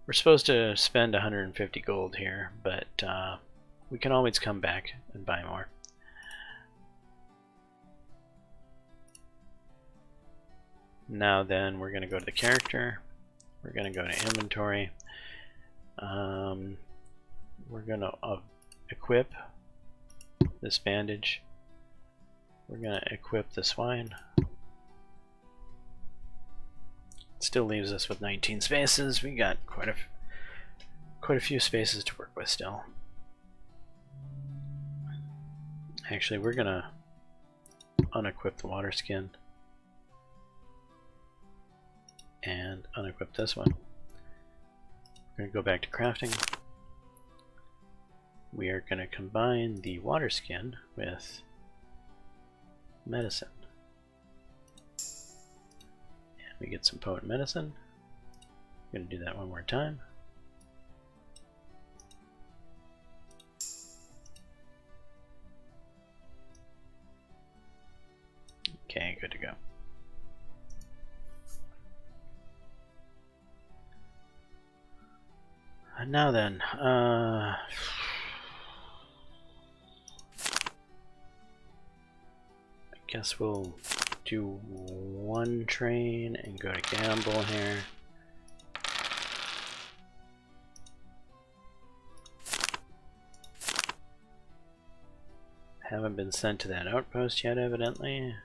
We're supposed to spend 150 gold here, but we can always come back and buy more. Now then, we're going to go to the character. We're going to go to inventory. We're going to equip this bandage. We're going to equip this wine. Still leaves us with 19 spaces. We got quite a few spaces to work with still. Actually, we're going to unequip the water skin and unequip this one. We're going to go back to crafting. We are going to combine the water skin with medicine. And we get some potent medicine. I'm going to do that one more time. Okay, good to go. Now then, I guess we'll do one train and go to gamble here. Haven't been sent to that outpost yet, evidently.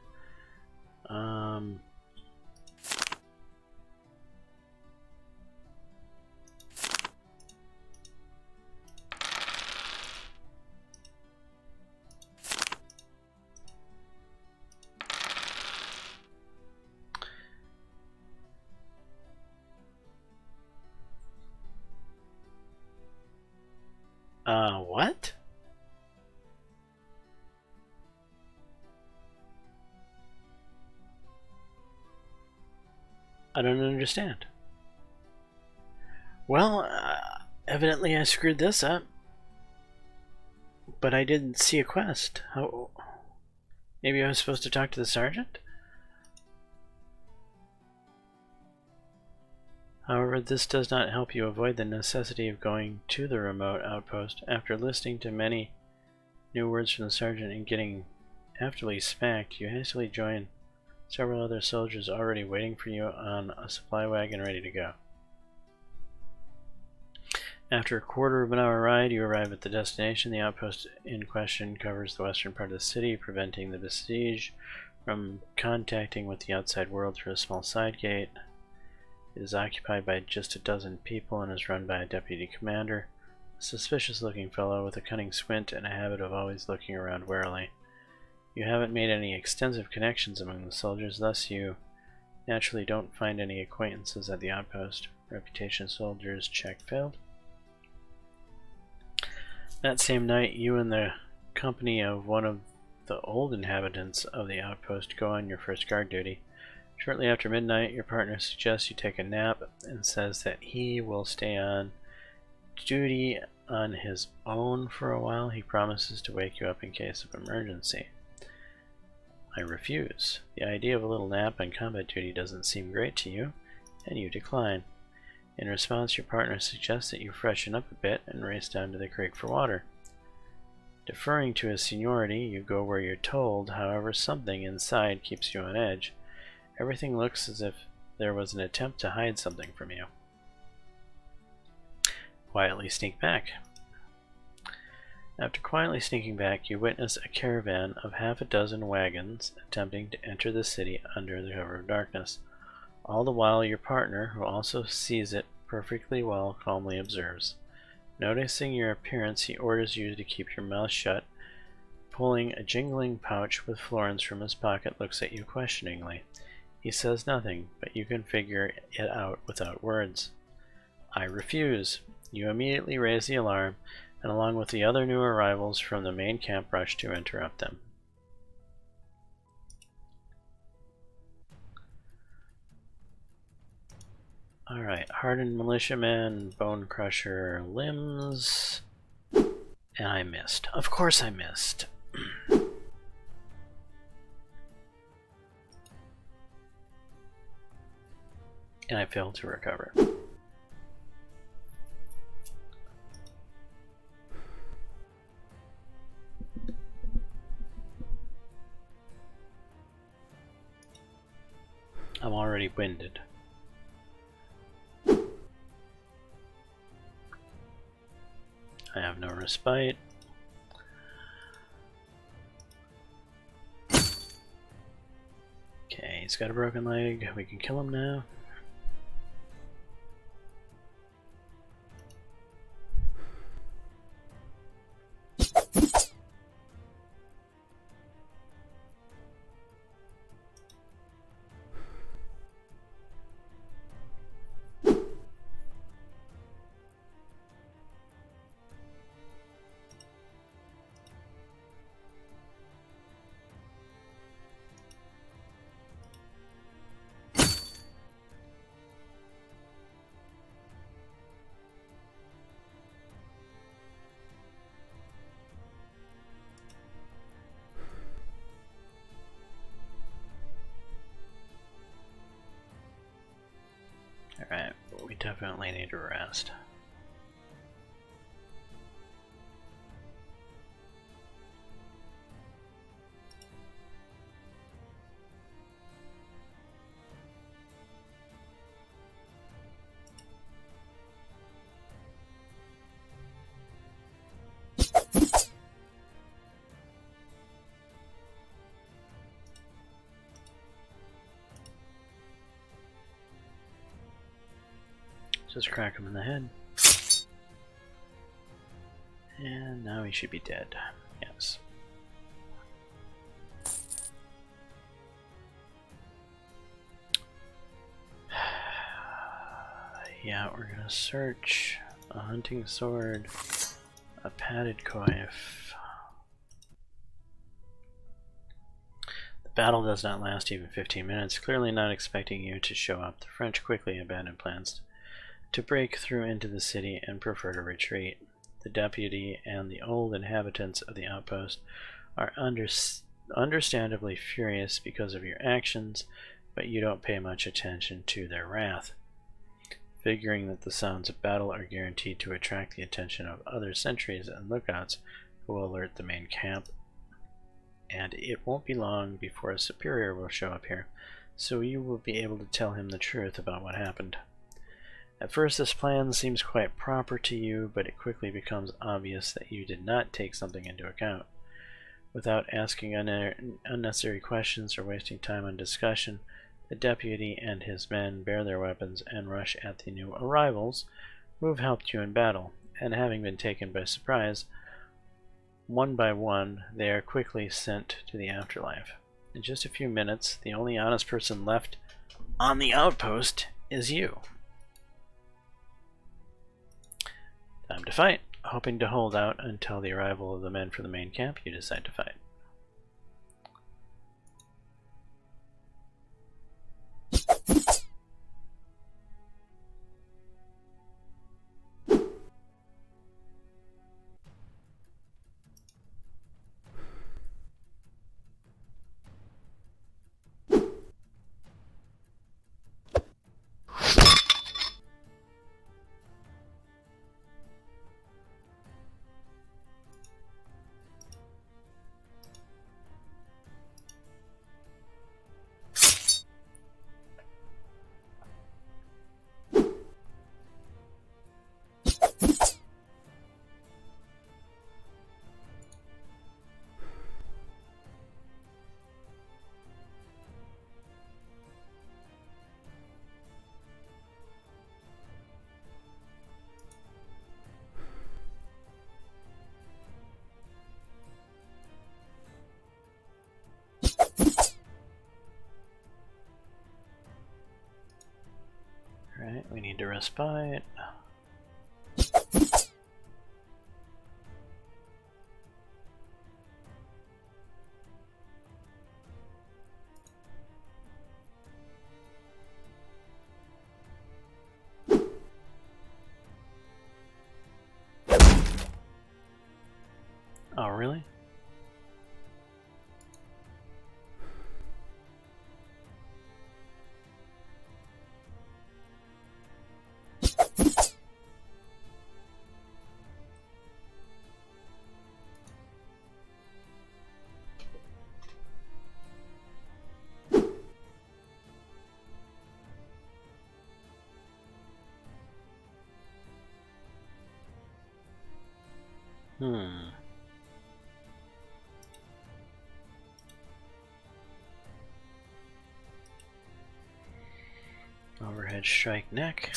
I don't understand. Well, evidently I screwed this up. But I didn't see a quest. How? Maybe I was supposed to talk to the sergeant? However, this does not help you avoid the necessity of going to the remote outpost. After listening to many new words from the sergeant and getting heftily smacked, you hastily join several other soldiers already waiting for you on a supply wagon ready to go. After a quarter of an hour ride, you arrive at the destination. The outpost in question covers the western part of the city, preventing the besieged from contacting with the outside world through a small side gate. It is occupied by just a dozen people and is run by a deputy commander, a suspicious-looking fellow with a cunning squint and a habit of always looking around warily. You haven't made any extensive connections among the soldiers, thus you naturally don't find any acquaintances at the outpost. Reputation soldiers check failed. That same night, you and the company of one of the old inhabitants of the outpost go on your first guard duty. Shortly after midnight, your partner suggests you take a nap and says that he will stay on duty on his own for a while. He promises to wake you up in case of emergency. I refuse. The idea of a little nap on combat duty doesn't seem great to you, and you decline. In response, your partner suggests that you freshen up a bit and race down to the creek for water. Deferring to his seniority, you go where you're told. However, something inside keeps you on edge. Everything looks as if there was an attempt to hide something from you. Quietly sneak back. After quietly sneaking back, you witness a caravan of half a dozen wagons attempting to enter the city under the cover of darkness. All the while, your partner, who also sees it perfectly well, calmly observes. Noticing your appearance, he orders you to keep your mouth shut. Pulling a jingling pouch with florins from his pocket, looks at you questioningly. He says nothing, but you can figure it out without words. I refuse. You immediately raise the alarm, and along with the other new arrivals from the main camp, rush to interrupt them. Alright, hardened militiaman, bone crusher, limbs, and I missed. Of course I missed. And I failed to recover. I'm already winded. I have no respite. Okay, he's got a broken leg. We can kill him now. Alright, we definitely need to rest. Just crack him in the head. And now he should be dead. Yes. Yeah, we're gonna search a hunting sword, a padded coif, the battle does not last even 15 minutes, clearly not expecting you to show up. The French quickly abandon plans to break through into the city and prefer to retreat. The deputy and the old inhabitants of the outpost are understandably furious because of your actions, but you don't pay much attention to their wrath. Figuring that the sounds of battle are guaranteed to attract the attention of other sentries and lookouts who will alert the main camp, and it won't be long before a superior will show up here, so you will be able to tell him the truth about what happened. At first this plan seems quite proper to you, but it quickly becomes obvious that you did not take something into account. Without asking unnecessary questions or wasting time on discussion, the deputy and his men bear their weapons and rush at the new arrivals who have helped you in battle, and having been taken by surprise, one by one they are quickly sent to the afterlife. In just a few minutes, the only honest person left on the outpost is you. Time to fight. Hoping to hold out until the arrival of the men for the main camp, you decide to fight. Alright, we need to respite. Oh, really? Overhead strike neck.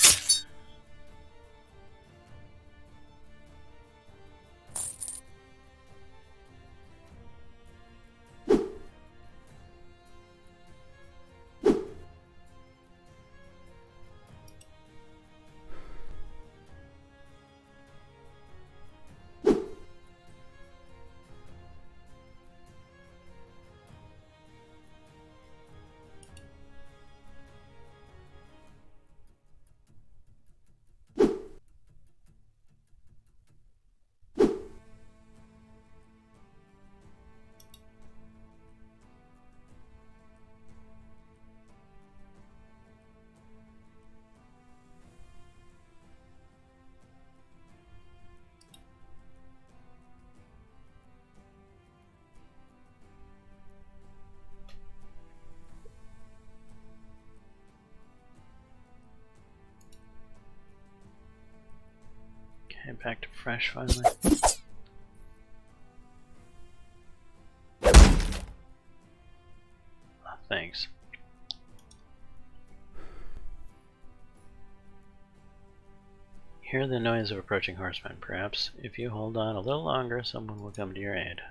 Okay, back to fresh finally. Oh, thanks. Hear the noise of approaching horsemen. Perhaps if you hold on a little longer, someone will come to your aid.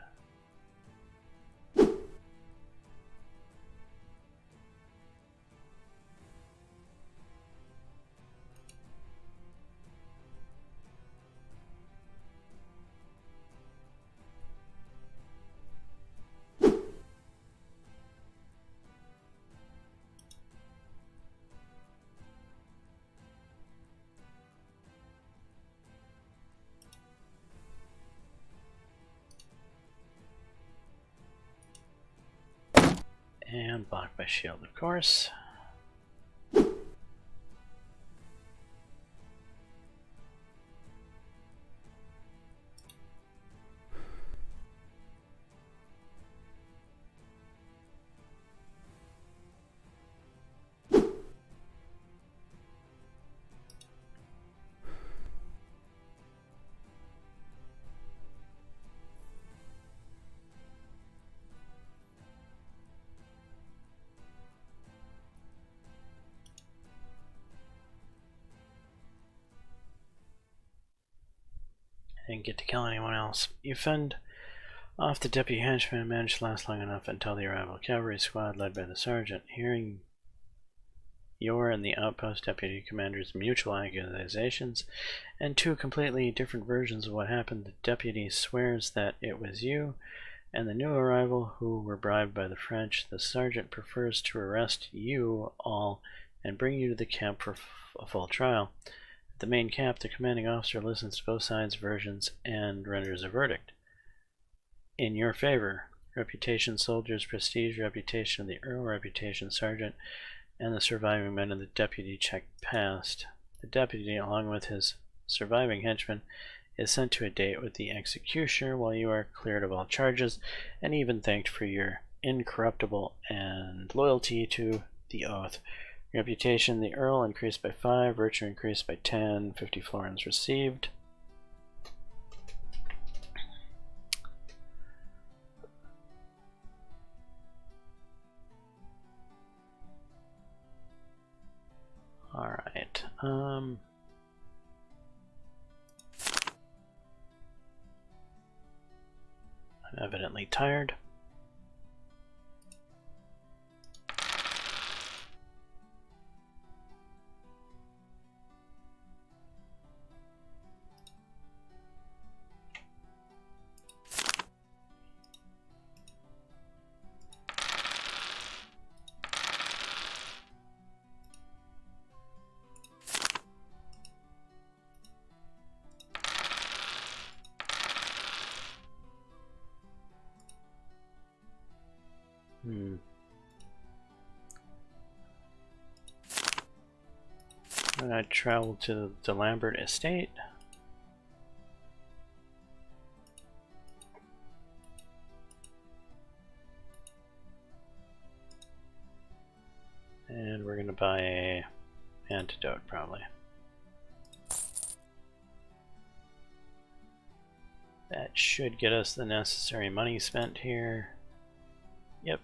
And blocked by shield, of course. Didn't get to kill anyone else. You fend off the deputy henchman and managed to last long enough until the arrival of a cavalry squad led by the sergeant. Hearing your and the outpost deputy commander's mutual accusations and two completely different versions of what happened, the deputy swears that it was you and the new arrival who were bribed by the French. The sergeant prefers to arrest you all and bring you to the camp for a full trial. At the main camp, the commanding officer listens to both sides' versions and renders a verdict in your favor. Reputation soldiers, prestige, reputation of the Earl, reputation sergeant, and the surviving men of the deputy check passed. The deputy, along with his surviving henchman, is sent to a date with the executioner while you are cleared of all charges and even thanked for your incorruptible and loyalty to the oath. Reputation, the Earl, increased by 5, virtue increased by 10, 50 florins received. Alright, I'm evidently tired. And I travel to the Lambert estate. And we're gonna buy a antidote probably. That should get us the necessary money spent here. Yep.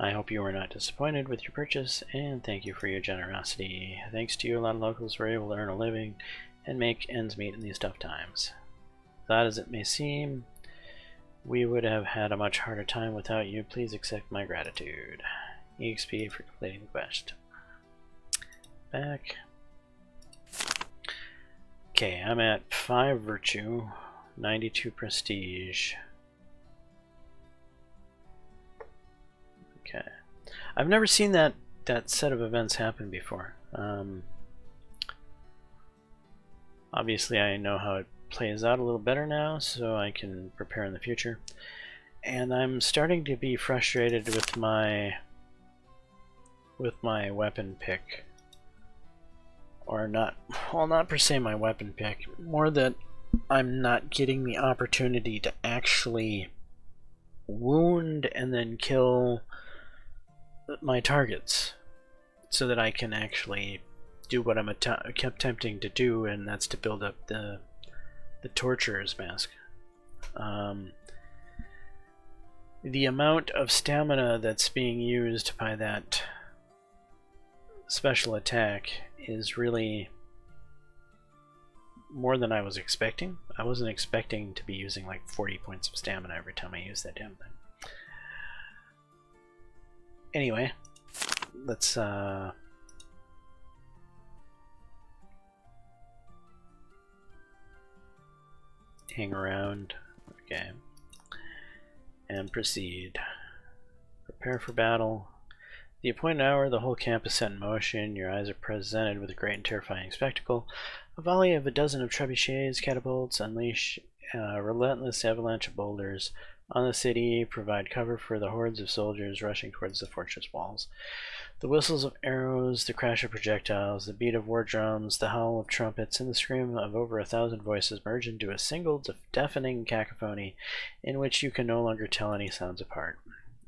I hope you were not disappointed with your purchase, and thank you for your generosity. Thanks to you, a lot of locals were able to earn a living and make ends meet in these tough times. Sad as it may seem, we would have had a much harder time without you. Please accept my gratitude. EXP for completing the quest. Back. Okay, I'm at 5 virtue, 92 prestige. Okay, I've never seen that set of events happen before. Obviously I know how it plays out a little better now, so I can prepare in the future. And I'm starting to be frustrated with my weapon pick. Or not, well, not per se my weapon pick, more that I'm not getting the opportunity to actually wound and then kill my targets, so that I can actually do what I'm kept attempting to do, and that's to build up the torturer's mask. The amount of stamina that's being used by that special attack is really more than I was expecting. I wasn't expecting to be using like 40 points of stamina every time I use that damn thing. Anyway, let's hang around. Okay. And proceed. Prepare for battle. The appointed hour, the whole camp is set in motion. Your eyes are presented with a great and terrifying spectacle. A volley of a dozen of trebuchets, catapults, unleash relentless avalanche of boulders on the city provide cover for the hordes of soldiers rushing towards the fortress walls. The whistles of arrows, the crash of projectiles, the beat of war drums, the howl of trumpets, and the scream of over 1,000 voices merge into a single deafening cacophony in which you can no longer tell any sounds apart.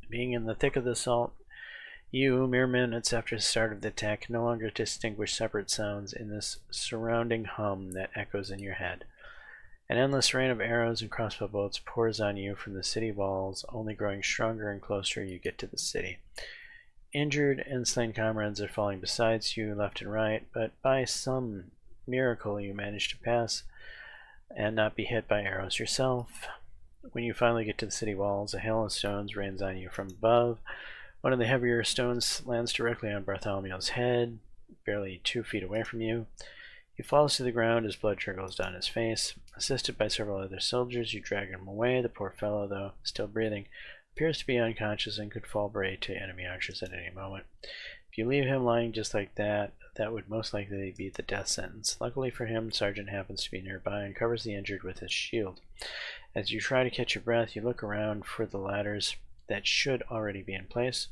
Being in the thick of the assault, you, mere minutes after the start of the attack, can no longer distinguish separate sounds in this surrounding hum that echoes in your head. An endless rain of arrows and crossbow bolts pours on you from the city walls, only growing stronger and closer you get to the city. Injured and slain comrades are falling beside you left and right, but by some miracle you manage to pass and not be hit by arrows yourself. When you finally get to the city walls, a hail of stones rains on you from above. One of the heavier stones lands directly on Bartholomew's head, barely 2 feet away from you. He falls to the ground as blood trickles down his face. Assisted by several other soldiers, you drag him away. The poor fellow, though still breathing, appears to be unconscious and could fall prey to enemy archers at any moment. If you leave him lying just like that, that would most likely be the death sentence. Luckily for him, Sergeant happens to be nearby and covers the injured with his shield. As you try to catch your breath, you look around for the ladders that should already be in place,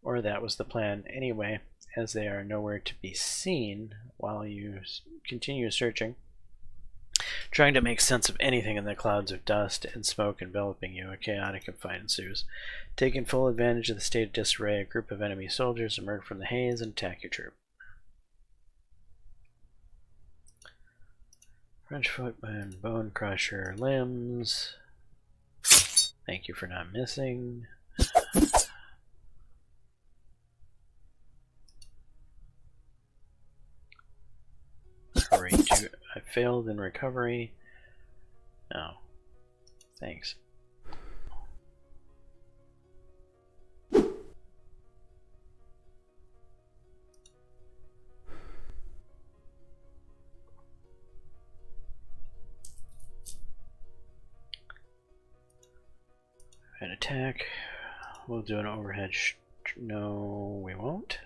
or that was the plan anyway, as they are nowhere to be seen while you continue searching. Trying to make sense of anything in the clouds of dust and smoke enveloping you, a chaotic fight ensues. Taking full advantage of the state of disarray, a group of enemy soldiers emerge from the haze and attack your troop. French footman, bone crusher, limbs. Thank you for not missing. I failed in recovery. No. Thanks. An attack. We'll do an overhead. No, we won't.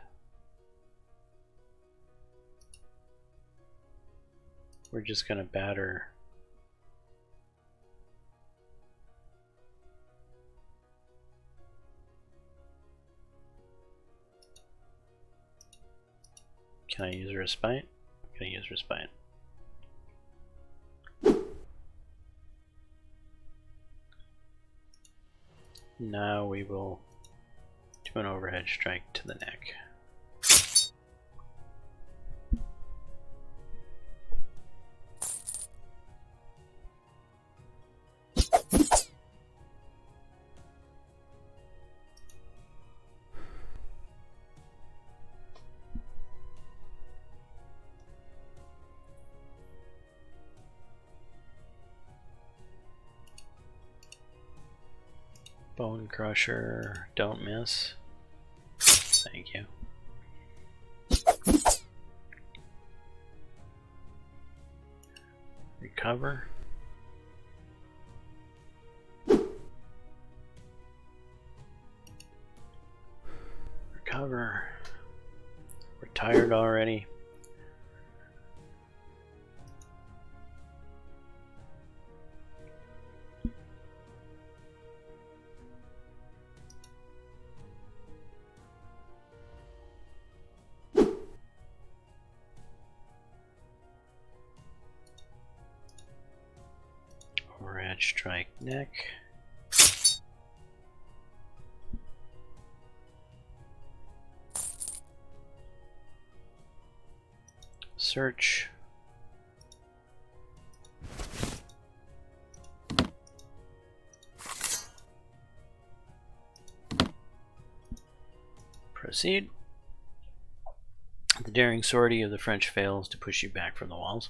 We're just gonna batter. Can I use respite? I'm gonna use respite. Now we will do an overhead strike to the neck. Bone crusher, don't miss. Thank you. Recover. Recover. We're tired already. Overhead strike neck. Search. Proceed. The daring sortie of the French fails to push you back from the walls.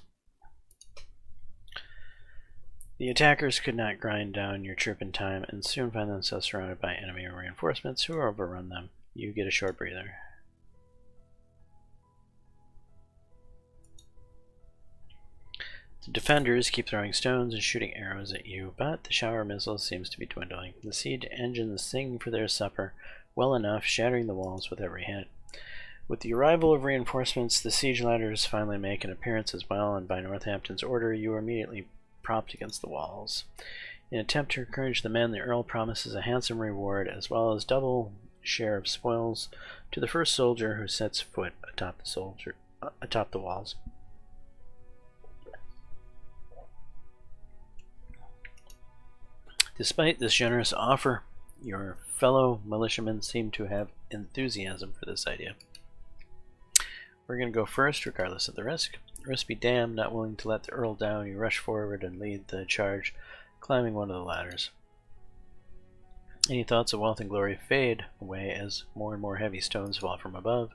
The attackers could not grind down your troop in time and soon find themselves surrounded by enemy reinforcements who overrun them. You get a short breather. The defenders keep throwing stones and shooting arrows at you, but the shower of missiles seems to be dwindling. The siege engines sing for their supper well enough, shattering the walls with every hit. With the arrival of reinforcements, the siege ladders finally make an appearance as well, and by Northampton's order, you are immediately propped against the walls. In an attempt to encourage the men, the Earl promises a handsome reward as well as double share of spoils to the first soldier who sets foot atop the walls. Despite this generous offer, your fellow militiamen seem to have enthusiasm for this idea. We're going to go first, regardless of the risk. Risk be damned, not willing to let the Earl down, you rush forward and lead the charge, climbing one of the ladders. Any thoughts of wealth and glory fade away as more and more heavy stones fall from above.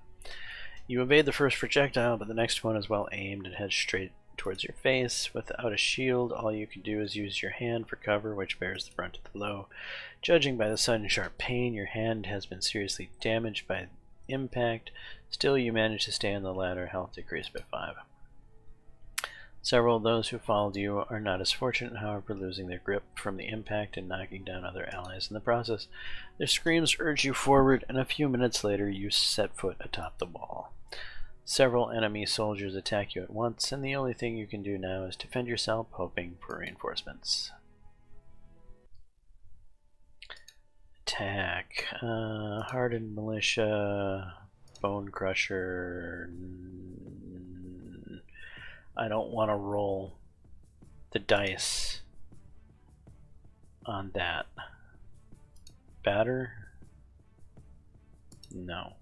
You evade the first projectile, but the next one is well aimed and heads straight towards your face. Without a shield, all you can do is use your hand for cover, which bears the brunt of the blow. Judging by the sudden sharp pain, your hand has been seriously damaged by impact. Still, you manage to stay on the ladder, health decreased by 5. Several of those who followed you are not as fortunate, however, losing their grip from the impact and knocking down other allies in the process. Their screams urge you forward, and a few minutes later you set foot atop the wall. Several enemy soldiers attack you at once, and the only thing you can do now is defend yourself, hoping for reinforcements. Attack. Hardened militia, bone crusher. I don't want to roll the dice on that. Batter? No.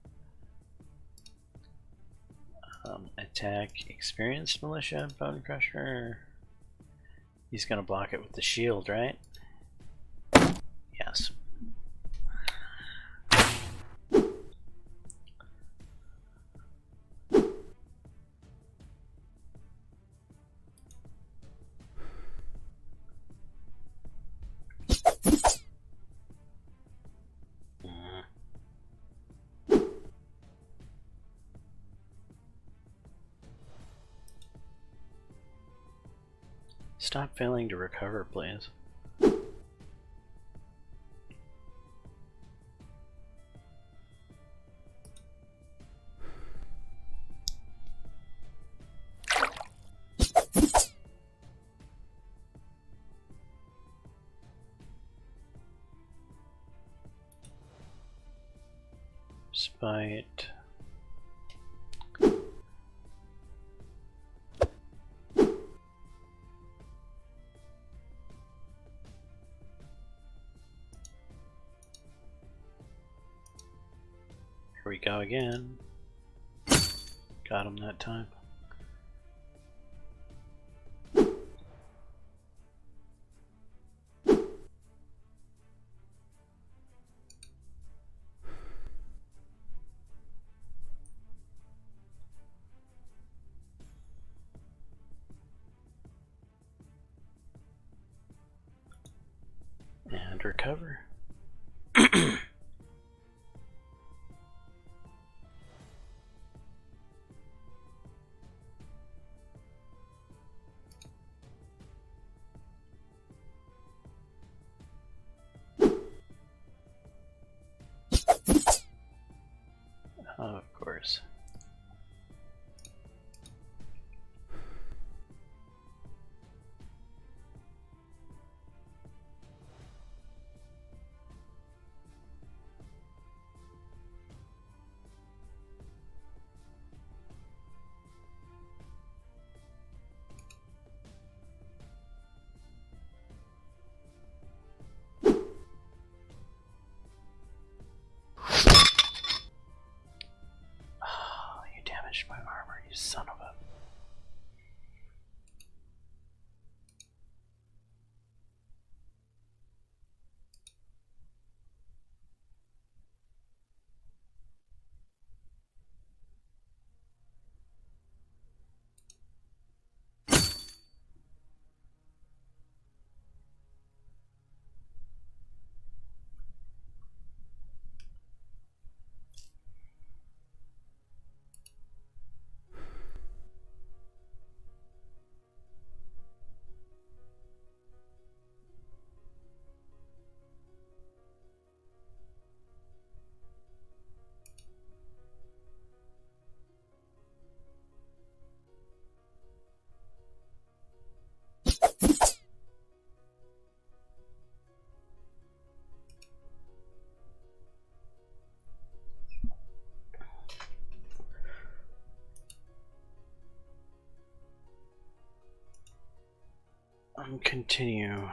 Attack experienced militia, bone crusher. He's gonna block it with the shield, right? Yes. Stop failing to recover, please. Spite. Here we go again. Got him that time. And recover. Of course. Continue.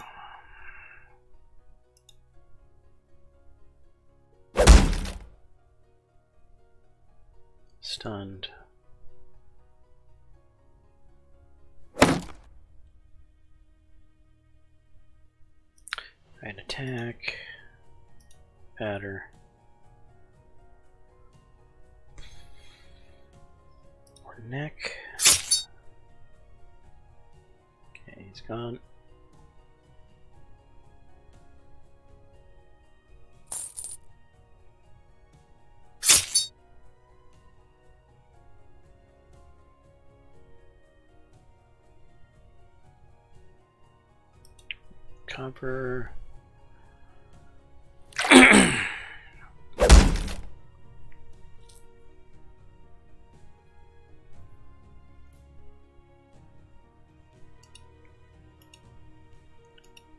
Stunned. Right, attack. Batter. Or neck. Okay, he's gone. Copper.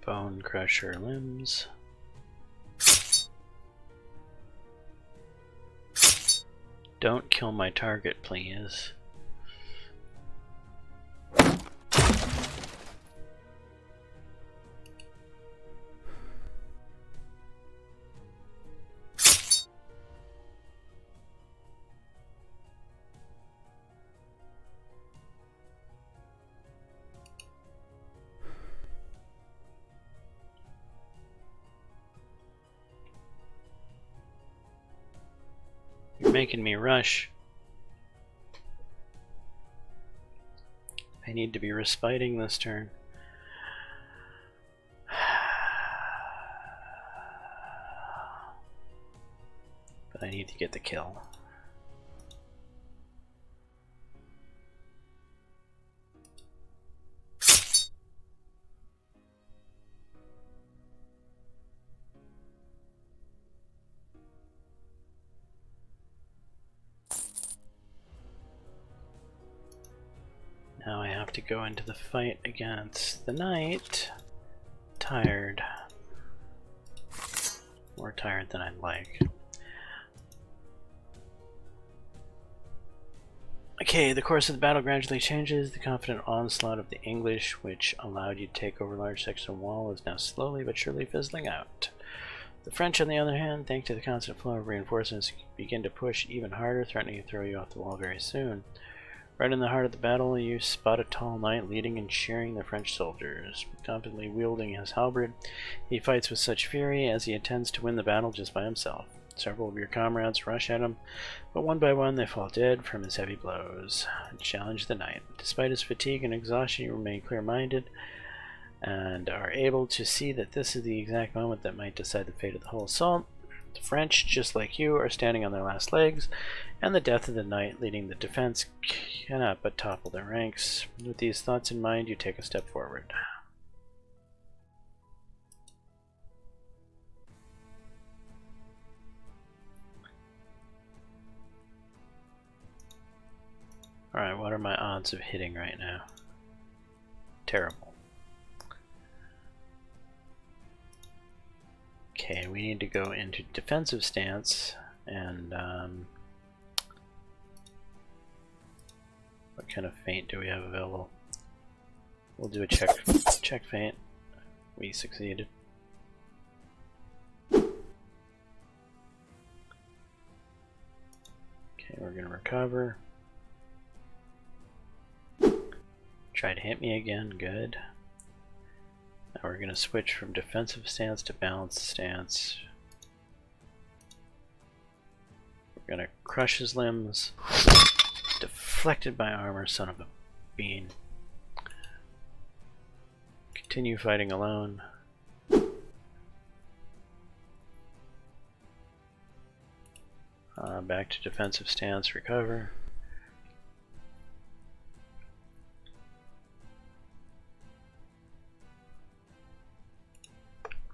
Bone crusher limbs. Don't kill my target, please. You're making me rush. I need to be respiting this turn. But I need to get the kill. Now I have to go into the fight against the knight. Tired. More tired than I'd like. Okay, the course of the battle gradually changes. The confident onslaught of the English, which allowed you to take over large sections of wall, is now slowly but surely fizzling out. The French, on the other hand, thanks to the constant flow of reinforcements, begin to push even harder, threatening to throw you off the wall very soon. Right in the heart of the battle, you spot a tall knight leading and cheering the French soldiers. Confidently wielding his halberd, he fights with such fury as he intends to win the battle just by himself. Several of your comrades rush at him, but one by one they fall dead from his heavy blows. Challenge the knight. Despite his fatigue and exhaustion, you remain clear-minded and are able to see that this is the exact moment that might decide the fate of the whole assault. The French, just like you, are standing on their last legs, and the death of the knight leading the defense cannot but topple their ranks. With these thoughts in mind, you take a step forward. Alright, what are my odds of hitting right now? Terrible. Okay, we need to go into defensive stance, and what kind of feint do we have available? We'll do a check feint. We succeeded. Okay, we're gonna recover. Try to hit me again, good. Now we're gonna switch from defensive stance to balanced stance. We're gonna crush his limbs. Deflected by armor, son of a bean. Continue fighting alone. Back to defensive stance, recover.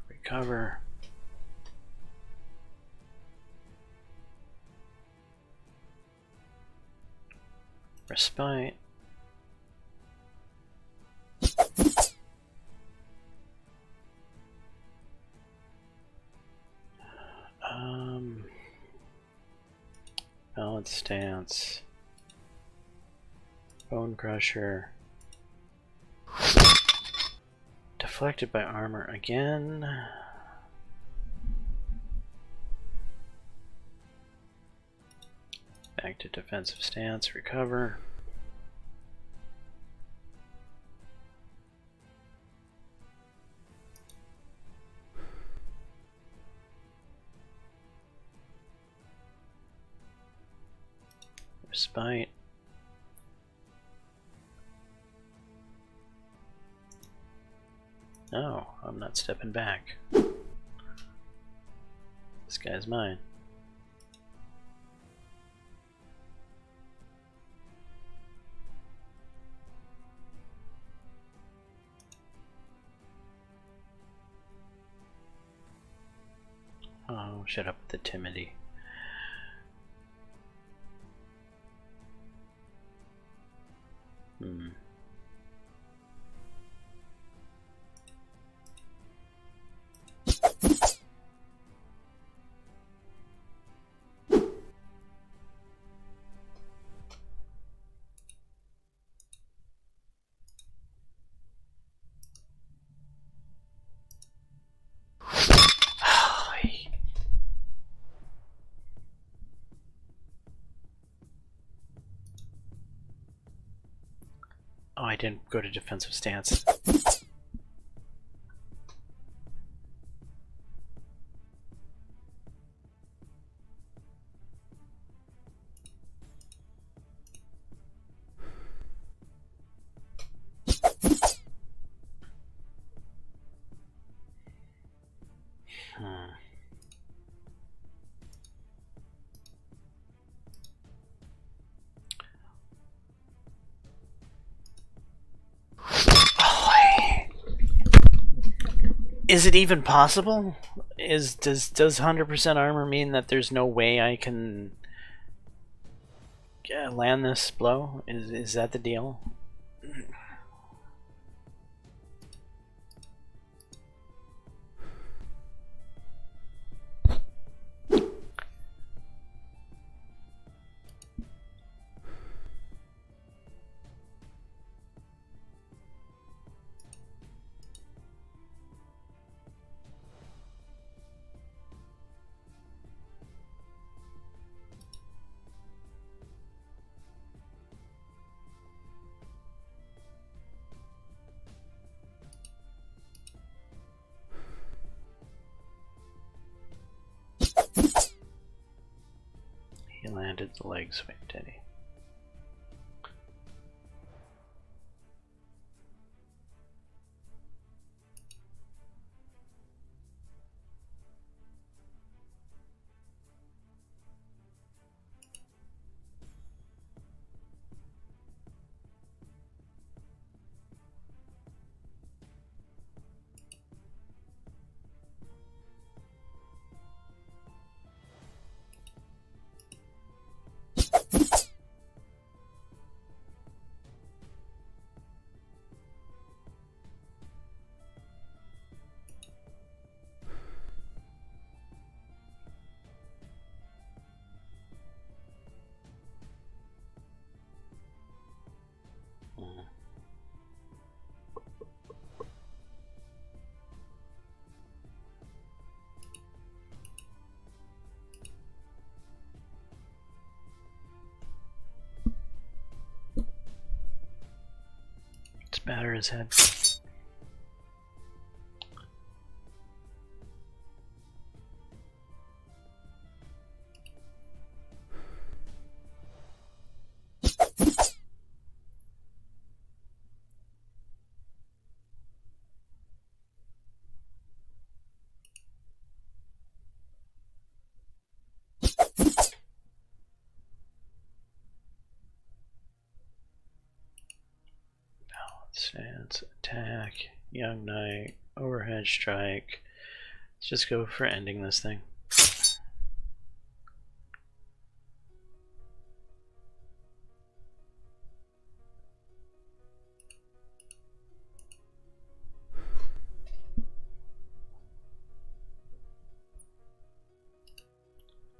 Recover. Respite. Balanced stance. Bone crusher. deflected by armor again. Back to defensive stance, recover. Respite. No, I'm not stepping back. This guy's mine. Oh, shut up with the timidity. Oh, I didn't go to defensive stance. Is it even possible? Does 100% armor mean that there's no way I can land this blow? Is that the deal? He landed the leg sweep, did he? Let's batter his head. Stance, attack, young knight, overhead strike. Let's just go for ending this thing.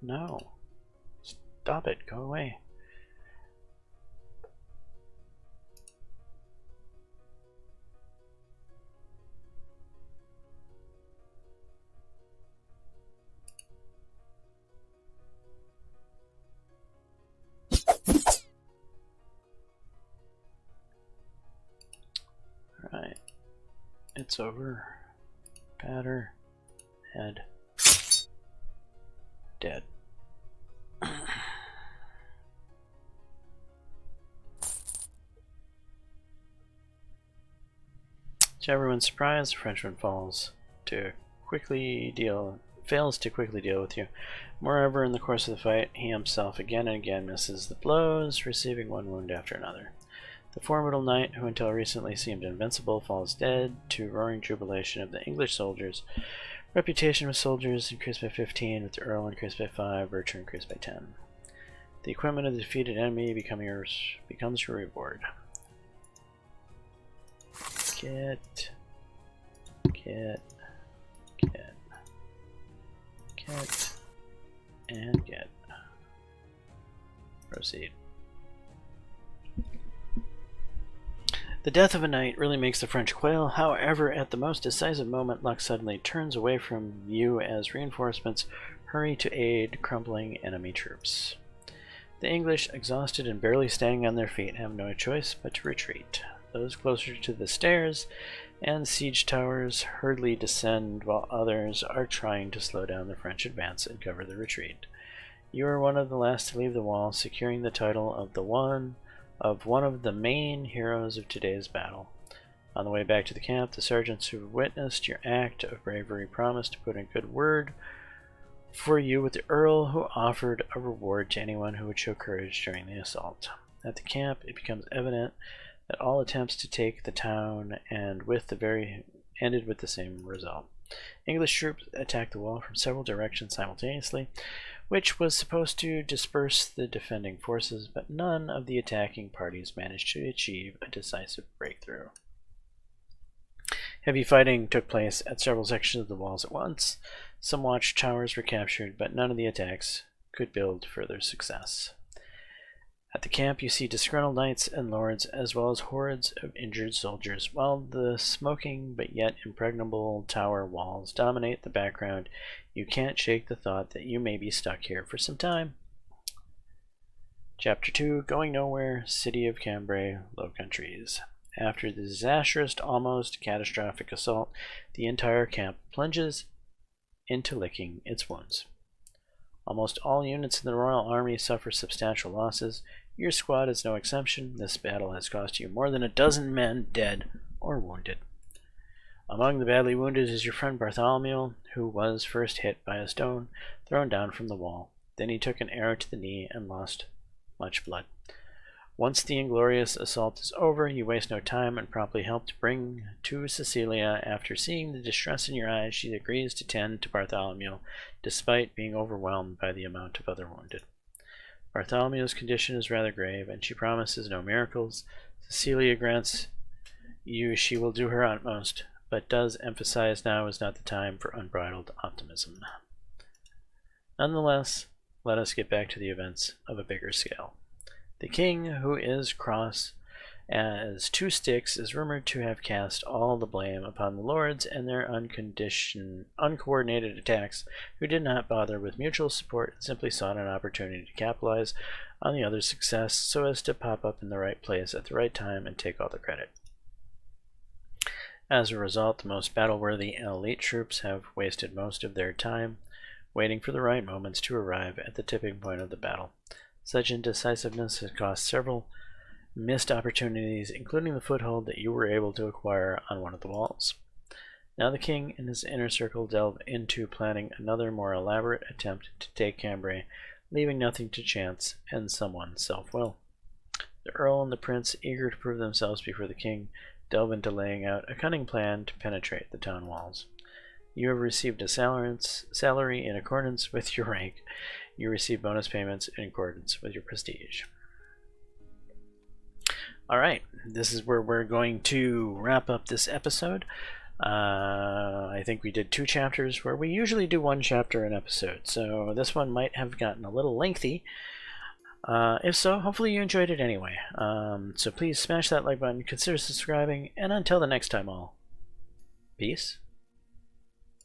No. Stop it. Go away. It's over. Batter. Head. Dead. To everyone's surprise, the Frenchman fails to quickly deal with you. Moreover, in the course of the fight, he himself again and again misses the blows, receiving one wound after another. The formidable knight, who until recently seemed invincible, falls dead to roaring jubilation of the English soldiers. Reputation with soldiers increased by 15, with the Earl increased by 5, virtue increased by 10. The equipment of the defeated enemy becomes your reward. Get, and get. Proceed. The death of a knight really makes the French quail. However, at the most decisive moment, luck suddenly turns away from you as reinforcements hurry to aid crumbling enemy troops. The English, exhausted and barely standing on their feet, have no choice but to retreat. Those closer to the stairs and siege towers hurriedly descend, while others are trying to slow down the French advance and cover the retreat. You are one of the last to leave the wall, securing the title of one of the main heroes of today's battle. On the way back to the camp, the sergeants who witnessed your act of bravery promised to put in good word for you with the Earl, who offered a reward to anyone who would show courage during the assault. At the camp, it becomes evident that all attempts to take the town ended with the same result. English troops attacked the wall from several directions simultaneously, which was supposed to disperse the defending forces, but none of the attacking parties managed to achieve a decisive breakthrough. Heavy fighting took place at several sections of the walls at once. Some watchtowers were captured, but none of the attacks could build further success. At the camp, you see disgruntled knights and lords, as well as hordes of injured soldiers, while the smoking but yet impregnable tower walls dominate the background. You can't shake the thought that you may be stuck here for some time. Chapter 2, Going Nowhere, City of Cambrai, Low Countries. After the disastrous, almost catastrophic assault, the entire camp plunges into licking its wounds. Almost all units in the Royal Army suffer substantial losses. Your squad is no exception. This battle has cost you more than a dozen men dead or wounded. Among the badly wounded is your friend Bartholomew, who was first hit by a stone thrown down from the wall. Then he took an arrow to the knee and lost much blood. Once the inglorious assault is over, you waste no time and promptly help to bring to Cecilia. After seeing the distress in your eyes, she agrees to tend to Bartholomew, despite being overwhelmed by the amount of other wounded. Bartholomew's condition is rather grave, and she promises no miracles. Cecilia grants you she will do her utmost, but does emphasize now is not the time for unbridled optimism. Nonetheless, let us get back to the events of a bigger scale. The king, who is cross as two sticks, is rumored to have cast all the blame upon the lords and their uncoordinated attacks, who did not bother with mutual support and simply sought an opportunity to capitalize on the other's success so as to pop up in the right place at the right time and take all the credit. As a result, the most battle-worthy and elite troops have wasted most of their time waiting for the right moments to arrive at the tipping point of the battle. Such indecisiveness has cost several missed opportunities, including the foothold that you were able to acquire on one of the walls. Now the king and his inner circle delve into planning another more elaborate attempt to take Cambrai, leaving nothing to chance and someone's self-will. The Earl and the Prince, eager to prove themselves before the king, delve into laying out a cunning plan to penetrate the town walls. You have received a salary in accordance with your rank. You receive bonus payments in accordance with your prestige. Alright, this is where we're going to wrap up this episode. I think we did 2 chapters where we usually do 1 chapter an episode, so this one might have gotten a little lengthy. If so, hopefully you enjoyed it anyway. So please smash that like button, consider subscribing, and until the next time all, peace.